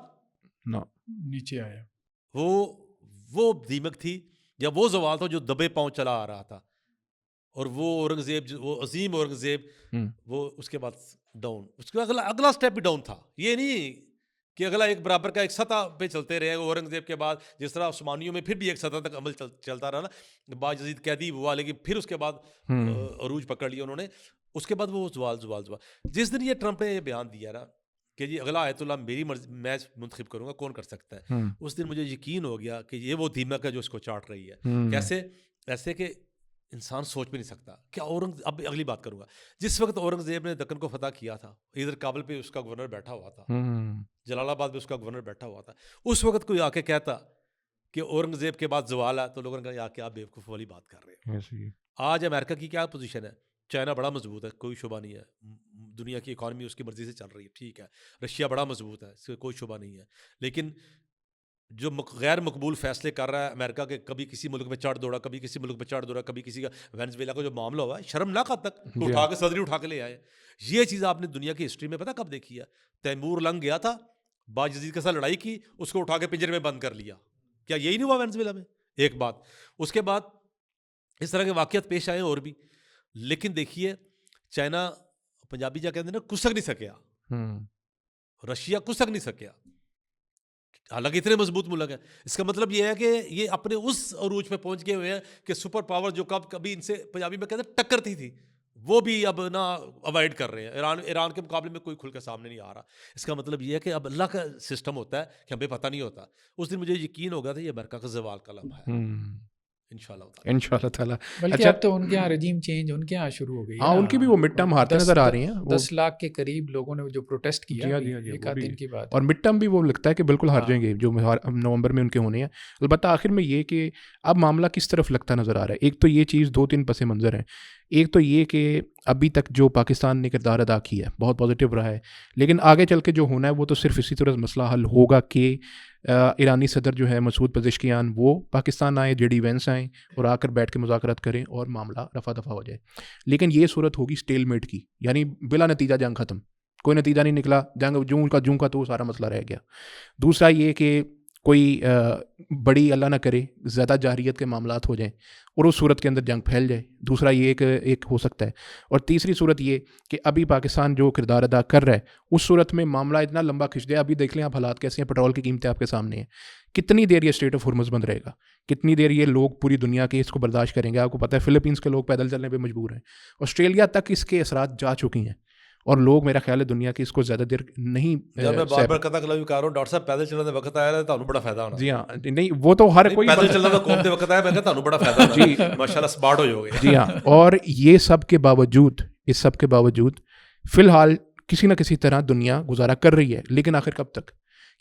نیچے آیا. وہ دیمک تھی یا وہ زوال تھا جو دبے پاؤں چلا آ رہا تھا, اور وہ اورنگزیب, وہ عظیم اورنگزیب, وہ اس کے بعد ڈاؤن, اس کا اگلا سٹیپ بھی ڈاؤن تھا. یہ نہیں کہ اگلا ایک برابر کا ایک سطح پہ چلتے رہے. اورنگزیب کے بعد جس طرح عثمانیوں میں پھر بھی ایک سطح تک عمل چلتا رہا نا, باجزید قیدی ہوا, لیکن پھر اس کے بعد عروج پکڑ لیا انہوں نے. اس کے بعد وہ زوال. جس دن یہ ٹرمپ نے یہ بیان دیا نا کہ جی اگلا آیت اللہ میری مرضی میں منتخب کروں گا, کون کر سکتا ہے, اس دن مجھے یقین ہو گیا کہ یہ وہ دیمک ہے جو اس کو چاٹ رہی ہے. کیسے؟ ایسے کہ انسان سوچ بھی نہیں سکتا. کیا اب اگلی بات کروں گا, جس وقت اورنگزیب نے دکن کو فتح کیا تھا, ادھر کابل پہ اس کا گورنر بیٹھا ہوا تھا, جلال آباد پہ اس کا گورنر بیٹھا ہوا تھا, اس وقت کوئی آ کے کہتا کہ اورنگزیب کے بعد زوال ہے, تو لوگوں نے کہا یا کہ آپ بیوقوف والی بات کر رہے ہیں. آج امریکہ کی کیا پوزیشن ہے؟ چائنا بڑا مضبوط ہے, کوئی شبہ نہیں ہے, دنیا کی اکانومی اس کی مرضی سے چل رہی ہے, ٹھیک ہے. رشیا بڑا مضبوط ہے, اس سے کوئی شبہ نہیں ہے. لیکن جو غیر مقبول فیصلے کر رہا ہے امریکہ کے, کبھی کسی ملک میں چڑھ دوڑا, کبھی کسی ملک میں چڑھ دوڑا, کبھی کسی کا وینزویلا کا جو معاملہ ہوا ہے, شرمناک حد تک اٹھا کے صدری اٹھا کے لے آئے. یہ چیز آپ نے دنیا کی ہسٹری میں پتہ کب دیکھی ہے؟ تیمور لنگ گیا تھا, باجزید کے ساتھ لڑائی کی, اس کو اٹھا کے پنجرے میں بند کر لیا. کیا یہی نہیں ہوا وینزویلا میں؟ ایک بات. اس کے بعد اس طرح کے واقعات پیش آئے اور بھی. لیکن دیکھیے چائنا, پنجابی جا کہتے ہیں نا, کسک نہیں سکیا, رشیا کسک نہیں سکیا, حالانکہ اتنے مضبوط ملک ہے. اس کا مطلب یہ ہے کہ یہ اپنے اس عروج پہ پہنچ گئے ہوئے ہیں کہ سپر پاور جو کبھی ان سے پنجابی میں کہتے ہیں ٹکرتی تھی, وہ بھی اب نہ اوائڈ کر رہے ہیں. ایران کے مقابلے میں کوئی کھل کے سامنے نہیں آ رہا. اس کا مطلب یہ ہے کہ اب اللہ کا سسٹم ہوتا ہے کہ ہمیں پتہ نہیں ہوتا. اس دن مجھے یقین ہوگا تھا یہ امریکہ کا زوال کا لمحہ ہے انشاءاللہ تعالیٰ. بلکہ اب تو ان کے یہاں رجیم چینج ان کے یہاں شروع ہو گئی. ہاں, ان کی بھی وہ مڈ ٹرم ہارتے نظر آ رہی ہیں. 10 لاکھ کے قریب لوگوں نے جو پروٹیسٹ کیا, ایک آدھ دن کی بات. اور مڈ ٹرم بھی وہ لگتا ہے کہ بالکل ہار جائیں گے, جو نومبر میں ان کے ہونے ہیں. البتہ آخر میں یہ کہ اب معاملہ کس طرف لگتا نظر آ رہا ہے. ایک تو یہ چیز 2-3 پس منظر ہیں. ایک تو یہ کہ ابھی تک جو پاکستان نے کردار ادا کیا ہے بہت پازیٹیو رہا ہے، لیکن آگے چل کے جو ہونا ہے وہ تو صرف اسی طرح مسئلہ حل ہوگا کہ ایرانی صدر جو ہے مسعود پزشکیان وہ پاکستان آئیں، جے ڈی وینس آئیں اور آ کر بیٹھ کے مذاکرات کریں اور معاملہ رفع دفع ہو جائے. لیکن یہ صورت ہوگی اسٹیل میٹ کی، یعنی بلا نتیجہ جنگ ختم، کوئی نتیجہ نہیں نکلا، جنگ جوں کا تو سارا مسئلہ رہ گیا. دوسرا یہ کہ کوئی بڑی اللہ نہ کرے زیادہ جارحیت کے معاملات ہو جائیں اور اس صورت کے اندر جنگ پھیل جائے. دوسرا یہ ایک ہو سکتا ہے. اور تیسری صورت یہ کہ ابھی پاکستان جو کردار ادا کر رہا ہے اس صورت میں معاملہ اتنا لمبا کھنچ جائے. ابھی دیکھ لیں آپ حالات کیسے ہیں، پٹرول کی قیمتیں آپ کے سامنے ہیں. کتنی دیر یہ اسٹریٹ آف ہرمز بند رہے گا، کتنی دیر یہ لوگ پوری دنیا کے اس کو برداشت کریں گے. آپ کو پتہ ہے فلپینس کے لوگ پیدل چلنے پہ مجبور ہیں، آسٹریلیا تک اس کے اثرات جا چکی ہیں، اور لوگ میرا خیال ہے دنیا کی اس کو زیادہ دیر نہیں. جب میں بار بار کہتا کلام کہہ رہا ہوں ڈاکٹر صاحب پیدل چلنے وقت آیا ہے تو بڑا فائدہ ہونا. جی ہاں، نہیں وہ تو ہر کوئی پیدل چلنے کا قوم دے وقت آیا، میں کہتا ہوں بڑا فائدہ ہونا. جی ماشاءاللہ اسمارٹ ہو جاؤ گے. جی ہاں. اور یہ سب کے باوجود، اس سب کے باوجود فی الحال کسی نہ کسی طرح دنیا گزارا کر رہی ہے. لیکن آخر کب تک؟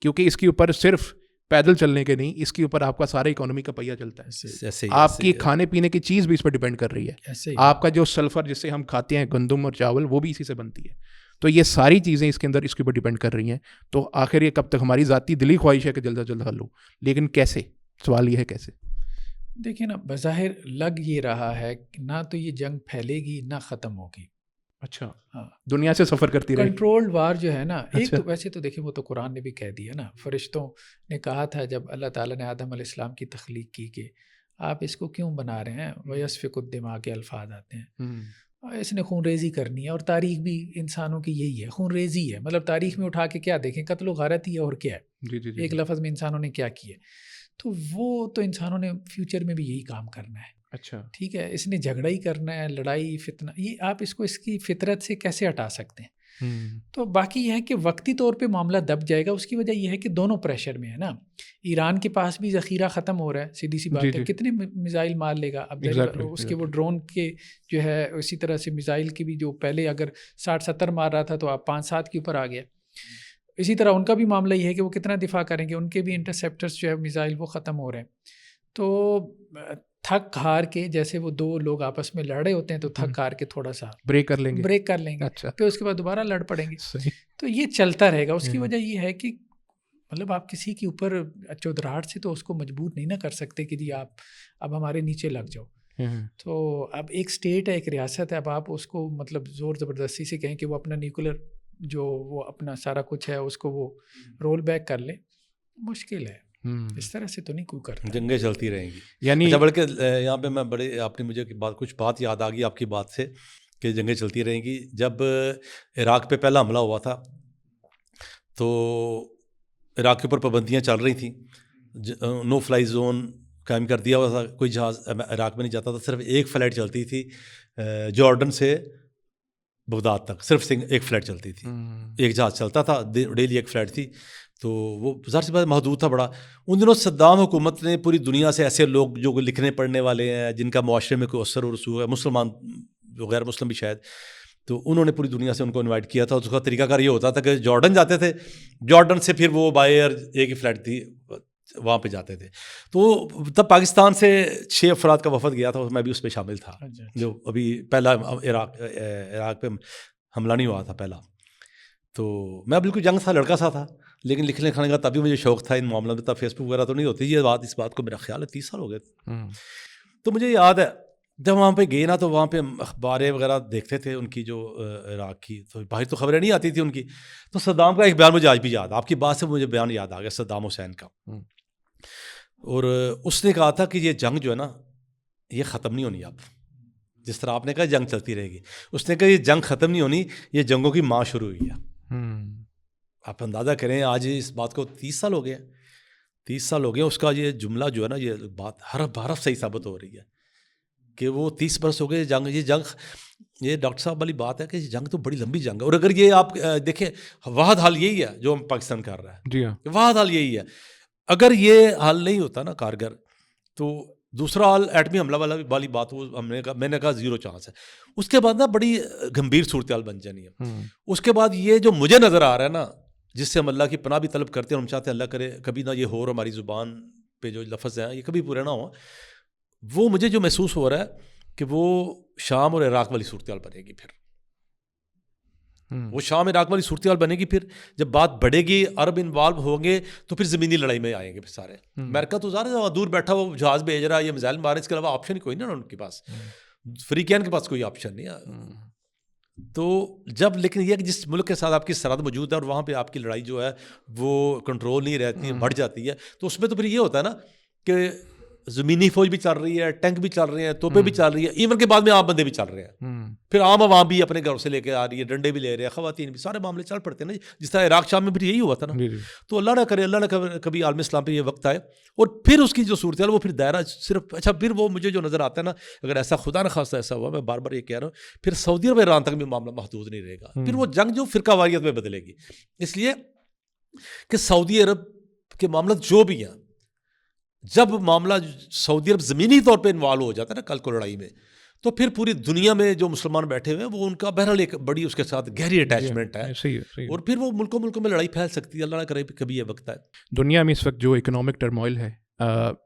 کیونکہ اس کے اوپر صرف پیدل چلنے کے نہیں، اس کے اوپر آپ کا سارا اکانومی کا پہیہ چلتا ہے. آپ کی کھانے پینے کی چیز بھی اس پہ ڈیپینڈ کر رہی ہے. آپ کا جو سلفر جس سے ہم کھاتے ہیں گندم اور چاول وہ بھی اسی سے بنتی ہے. تو یہ ساری چیزیں اس کے اندر اس کے اوپر ڈیپینڈ کر رہی ہیں. تو آخر یہ کب تک؟ ہماری ذاتی دلی خواہش ہے کہ جلد از جلد حل ہو، لیکن کیسے؟ سوال یہ ہے کیسے. دیکھیں نا، بظاہر لگ یہ رہا ہے کہ نہ تو یہ جنگ پھیلے گی نہ ختم ہوگی. اچھا، ہاں، دنیا سے سفر کرتی رہے. کنٹرولڈ وار جو ہے نا، ایک تو ویسے تو دیکھیں وہ تو قرآن نے بھی کہہ دیا نا. فرشتوں نے کہا تھا جب اللہ تعالیٰ نے آدم علیہ السلام کی تخلیق کی کہ آپ اس کو کیوں بنا رہے ہیں، وَيَسْفِكُ الدِّمَاء کے الفاظ آتے ہیں. اس نے خون ریزی کرنی ہے، اور تاریخ بھی انسانوں کی یہی ہے، خون ریزی ہے. مطلب تاریخ میں اٹھا کے کیا دیکھیں، قتل و غارت ہی ہے اور کیا ہے. جی جی ایک لفظ میں انسانوں نے کیا کیا. تو وہ تو انسانوں نے فیوچر میں بھی یہی کام کرنا ہے. اچھا ٹھیک ہے، اس نے جھگڑا ہی کرنا ہے، لڑائی فتنہ، یہ آپ اس کو اس کی فطرت سے کیسے ہٹا سکتے ہیں. تو باقی یہ ہے کہ وقتی طور پہ معاملہ دب جائے گا. اس کی وجہ یہ ہے کہ دونوں پریشر میں ہے نا. ایران کے پاس بھی ذخیرہ ختم ہو رہا ہے، سیدھی سی بات ہے. کتنے میزائل مار لے گا اب؟ اس کے وہ ڈرون کے جو ہے اسی طرح سے میزائل کی بھی، جو پہلے اگر 60-70 مار رہا تھا تو اب 5-7 کے اوپر آ گیا. اسی طرح ان کا بھی معاملہ یہ ہے کہ وہ کتنا دفاع کریں گے. ان کے بھی انٹرسیپٹرز جو ہے میزائل وہ ختم ہو رہے ہیں. تو تھک ہار کے، جیسے وہ دو لوگ آپس میں لڑ رہے ہوتے ہیں تو تھک ہار کے تھوڑا سا بریک کر لیں گے. اچھا، پھر اس کے بعد دوبارہ لڑ پڑیں گے. تو یہ چلتا رہے گا. اس کی وجہ یہ ہے کہ مطلب آپ کسی کے اوپر چودراہٹ سے تو اس کو مجبور نہیں نہ کر سکتے کہ جی آپ اب ہمارے نیچے لگ جاؤ. تو اب ایک اسٹیٹ ہے، ایک ریاست ہے، اب آپ اس کو مطلب زور زبردستی سے کہیں کہ وہ اپنا نیوکلر جو وہ اپنا سارا کچھ ہے اس کو وہ رول بیک کر لے، مشکل ہے. اس طرح سے تو نہیں کوئی کرتا. جنگیں چلتی رہیں گی. یعنی بلکہ یہاں پہ میں آپ نے مجھے کچھ بات یاد آ گئی آپ کی بات سے کہ جنگیں چلتی رہیں گی. جب عراق پہ پہلا حملہ ہوا تھا تو عراق کے اوپر پابندیاں چل رہی تھیں. نو فلائی زون قائم کر دیا ہوا تھا. کوئی جہاز عراق میں نہیں جاتا تھا. صرف ایک فلائٹ چلتی تھی جارڈن سے بغداد تک، صرف ایک فلائٹ چلتی تھی. ایک جہاز چلتا تھا ڈیلی، ایک فلائٹ تھی. تو وہ ظاہر سی بات محدود تھا بڑا. ان دنوں صدام حکومت نے پوری دنیا سے ایسے لوگ جو لکھنے پڑھنے والے ہیں، جن کا معاشرے میں کوئی اثر و رسوخ ہے، مسلمان غیر مسلم بھی شاید، تو انہوں نے پوری دنیا سے ان کو انوائٹ کیا تھا. اس کا طریقہ کار یہ ہوتا تھا کہ جارڈن جاتے تھے، جارڈن سے پھر وہ بائی ایئر ایک ہی فلائٹ تھی وہاں پہ جاتے تھے. تو تب پاکستان سے 6 افراد کا وفد گیا تھا، میں بھی اس پہ شامل تھا. جو ابھی پہلا عراق پہ حملہ نہیں ہوا تھا پہلا. تو میں بالکل جنگ تھا، لڑکا سا تھا، لیکن لکھنے کھانے کا تبھی مجھے شوق تھا ان معاملوں میں. تب فیس بک وغیرہ تو نہیں ہوتی. اس بات کو میرا خیال ہے 30 سال ہو گئے. تو مجھے یاد ہے جب وہاں پہ گئے نا تو وہاں پہ اخباریں وغیرہ دیکھتے تھے ان کی، جو عراق کی، تو باہر تو خبریں نہیں آتی تھی ان کی. تو صدام کا ایک بیان مجھے آج بھی یاد، آپ کی بات سے مجھے بیان یاد آ گیا صدام حسین کا. اور اس نے کہا تھا کہ یہ جنگ جو ہے نا یہ ختم نہیں ہونی. اب جس طرح آپ نے کہا جنگ چلتی رہے گی، اس نے کہا یہ جنگ ختم نہیں ہونی، یہ جنگوں کی ماں شروع ہوئی ہے. آپ اندازہ کریں آج اس بات کو 30 سال ہو گئے. 30 سال ہو گئے اس کا یہ جملہ جو ہے نا، یہ بات حرف صحیح ثابت ہو رہی ہے کہ وہ 30 برس ہو گئے جنگ. یہ ڈاکٹر صاحب والی بات ہے کہ یہ جنگ تو بڑی لمبی جنگ ہے. اور اگر یہ آپ دیکھیں واحد حال یہی ہے جو پاکستان کر رہا ہے. جی ہاں، واحد حال یہی ہے. اگر یہ حل نہیں ہوتا نا کارگر، تو دوسرا حال ایٹمی حملہ والی بات میں نے کہا 0 چانس ہے. اس کے بعد نا بڑی گمبھیر صورتحال بن جانی ہے. اس کے بعد یہ جو مجھے نظر آ رہا ہے نا، جس سے ہم اللہ کی پناہ بھی طلب کرتے ہیں، ہم چاہتے ہیں اللہ کرے کبھی نہ یہ ہو اور ہماری زبان پہ جو لفظ ہیں یہ کبھی پورے نہ ہوں. وہ مجھے جو محسوس ہو رہا ہے کہ وہ شام اور عراق والی صورتحال بنے گی. پھر وہ شام عراق والی صورتحال بنے گی. پھر جب بات بڑھے گی، عرب انوالو ہوں گے تو پھر زمینی لڑائی میں آئیں گے پھر سارے. امریکہ تو ظاہر دور بیٹھا وہ جہاز بھیج رہا ہے یا میزائل مار رہا ہے، اس کے علاوہ آپشن کوئی نہیں نا ان کے پاس. فریقین کے پاس کوئی آپشن نہیں ہے. تو جب لیکن یہ کہ جس ملک کے ساتھ آپ کی سرحد موجود ہے اور وہاں پہ آپ کی لڑائی جو ہے وہ کنٹرول نہیں رہتی ہے، بڑھ جاتی ہے، تو اس میں تو پھر یہ ہوتا ہے نا کہ زمینی فوج بھی چل رہی ہے، ٹینک بھی چل رہے ہیں، توپیں بھی چل رہی ہیں، ایون کے بعد میں عام بندے بھی چل رہے ہیں. پھر عام عوام بھی اپنے گھروں سے لے کے آ رہی ہے، ڈنڈے بھی لے رہے ہیں، خواتین بھی، سارے معاملے چل پڑتے ہیں نا. جس طرح عراق شام میں پھر یہی ہوا تھا نا. تو اللہ نہ کرے، اللہ نہ کبھی عالم اسلام پہ یہ وقت آئے اور پھر اس کی جو صورتحال وہ پھر دائرہ صرف اچھا پھر وہ مجھے جو نظر آتا ہے نا، اگر ایسا خدا نہ خواستہ ایسا ہوا، میں بار بار یہ کہہ رہا ہوں، پھر سعودی عرب ایران تک بھی معاملہ محدود نہیں رہے گا. پھر وہ جنگ جو فرقہ واریت میں بدلے گی. اس لیے کہ سعودی عرب کے معاملات جو بھی ہیں، جب معاملہ سعودی عرب زمینی طور پہ انوالو ہو جاتا ہے نا کل کو لڑائی میں، تو پھر پوری دنیا میں جو مسلمان بیٹھے ہوئے ہیں وہ ان کا بہرحال ایک بڑی اس کے ساتھ گہری اٹیچمنٹ ہے. اور پھر وہ ملکوں میں لڑائی پھیل سکتی ہے. اللہ نہ کرے کبھی یہ وقت ہے. دنیا میں اس وقت جو اکنامک ٹرموائل ہے،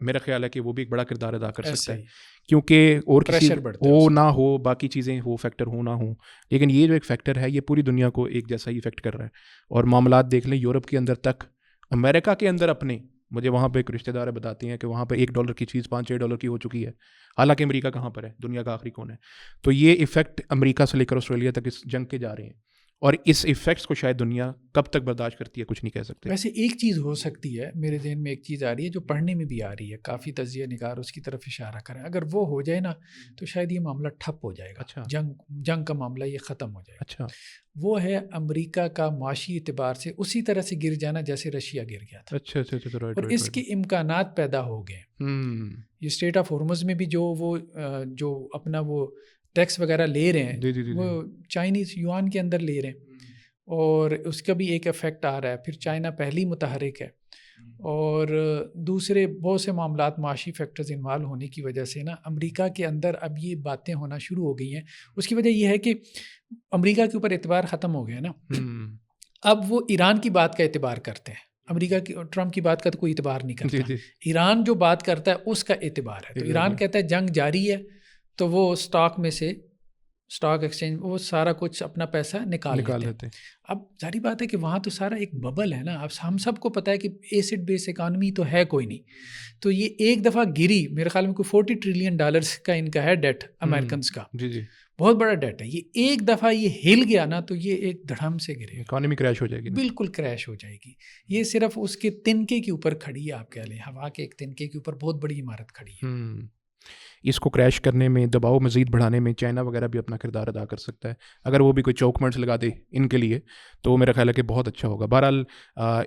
میرا خیال ہے کہ وہ بھی ایک بڑا کردار ادا کر سکتا ہے، کیونکہ اور کسی ہو نہ ہو، باقی چیزیں ہو، فیکٹر ہو نہ ہو، لیکن یہ جو ایک فیکٹر ہے یہ پوری دنیا کو ایک جیسا ہی افیکٹ کر رہا ہے. اور معاملات دیکھ لیں یورپ کے اندر تک، امریکہ کے اندر اپنے، مجھے وہاں پہ ایک رشتہ دار بتاتی ہیں کہ وہاں پہ $1 کی چیز $5-6 کی ہو چکی ہے، حالانکہ امریکہ کہاں پر ہے، دنیا کا آخری کون ہے. تو یہ ایفیکٹ امریکہ سے لے کر آسٹریلیا تک اس جنگ کے جا رہے ہیں، اور اس ایفیکٹس کو شاید دنیا کب تک برداشت کرتی ہے کچھ نہیں کہہ سکتے. ویسے ایک چیز ہو سکتی ہے، میرے ذہن میں ایک چیز آ رہی ہے جو پڑھنے میں بھی آ رہی ہے، کافی تجزیہ نگار اس کی طرف اشارہ کریں، اگر وہ ہو جائے نا تو شاید یہ معاملہ ٹھپ ہو جائے گا. اچھا. جنگ کا معاملہ یہ ختم ہو جائے گا. اچھا. وہ ہے امریکہ کا معاشی اعتبار سے اسی طرح سے گر جانا جیسے رشیا گر گیا تھا. اچھا. اور اس کے امکانات پیدا ہو گئے. یہ اسٹریٹ آف ہارمز میں بھی جو اپنا وہ ٹیکس وغیرہ لے رہے ہیں وہ چائنیز یوان کے اندر لے رہے ہیں، اور اس کا بھی ایک افیکٹ آ رہا ہے. پھر چائنا پہلی متحرک ہے، اور دوسرے بہت سے معاملات معاشی فیکٹرز انوالو ہونے کی وجہ سے نا امریکہ کے اندر اب یہ باتیں ہونا شروع ہو گئی ہیں. اس کی وجہ یہ ہے کہ امریکہ کے اوپر اعتبار ختم ہو گیا نا. اب وہ ایران کی بات کا اعتبار کرتے ہیں، امریکہ کی ٹرمپ کی بات کا تو کوئی اعتبار نہیں کرتا. ایران جو بات کرتا ہے اس کا اعتبار ہے. تو ایران کہتا ہے جنگ جاری ہے، تو وہ اسٹاک میں سے، اسٹاک ایکسچینج، وہ سارا کچھ اپنا پیسہ نکال لیتے ہیں. اب ظاہری بات ہے کہ وہاں تو سارا ایک ببل ہے نا. اب ہم سب کو پتہ ہے کہ ایسڈ بیس اکانومی تو ہے کوئی نہیں. تو یہ ایک دفعہ گری، میرے خیال میں کوئی $40 ٹریلین کا ان کا ہے ڈیٹ امریکنز کا. جی بہت بڑا ڈیٹ ہے. یہ ایک دفعہ یہ ہل گیا نا تو یہ ایک دھڑم سے گرے، اکانومی کریش ہو جائے گی، بالکل کریش ہو جائے گی. یہ صرف اس کے تنکے کے اوپر کھڑی ہے، آپ کہہ لیں ہوا کے ایک تنکے کے اوپر بہت بڑی عمارت کھڑی ہے. اس کو کریش کرنے میں، دباؤ مزید بڑھانے میں چائنا وغیرہ بھی اپنا کردار ادا کر سکتا ہے. اگر وہ بھی کوئی چوکمنٹس لگا دے ان کے لیے تو میرا خیال ہے کہ بہت اچھا ہوگا. بہرحال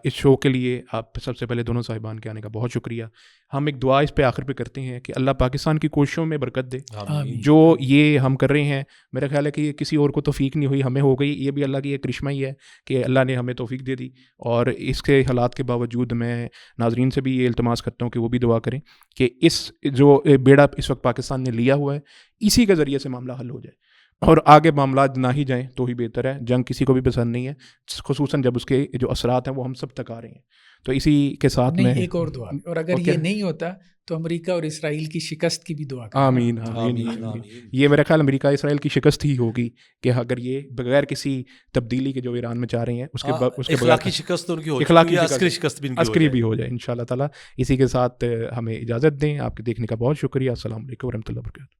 اس شو کے لیے آپ سب سے پہلے دونوں صاحبان کے آنے کا بہت شکریہ. ہم ایک دعا اس پہ آخر پہ کرتے ہیں کہ اللہ پاکستان کی کوششوں میں برکت دے. جو یہ ہم کر رہے ہیں، میرا خیال ہے کہ یہ کسی اور کو توفیق نہیں ہوئی، ہمیں ہو گئی. یہ بھی اللہ کی ایک کرشمہ ہی ہے کہ اللہ نے ہمیں توفیق دے دی. اور اس کے حالات کے باوجود میں ناظرین سے بھی یہ التماس کرتا ہوں کہ وہ بھی دعا کریں کہ اس جو بیڑا اس وقت پاکستان نے لیا ہوا ہے، اسی کے ذریعے سے معاملہ حل ہو جائے اور آگے معاملات نہ ہی جائیں تو ہی بہتر ہے. جنگ کسی کو بھی پسند نہیں ہے، خصوصاً جب اس کے جو اثرات ہیں وہ ہم سب تک آ رہے ہیں. تو اسی کے ساتھ میں ایک اور دعا، اور اگر یہ نہیں ہوتا تو امریکہ اور اسرائیل کی شکست کی بھی دعا کریں. آمین آمین. یہ میرا خیال امریکہ اسرائیل کی شکست ہی ہوگی کہ اگر یہ بغیر کسی تبدیلی کے جو ایران میں چاہ رہے ہیں اس کے اخلاقی شکست ان کی ہو، اخلاقی عسکری بھی ہو جائے انشاءاللہ تعالیٰ. اسی کے ساتھ ہمیں اجازت دیں. آپ کے دیکھنے کا بہت شکریہ. السلام علیکم ورحمۃ اللہ وبرکاتہ.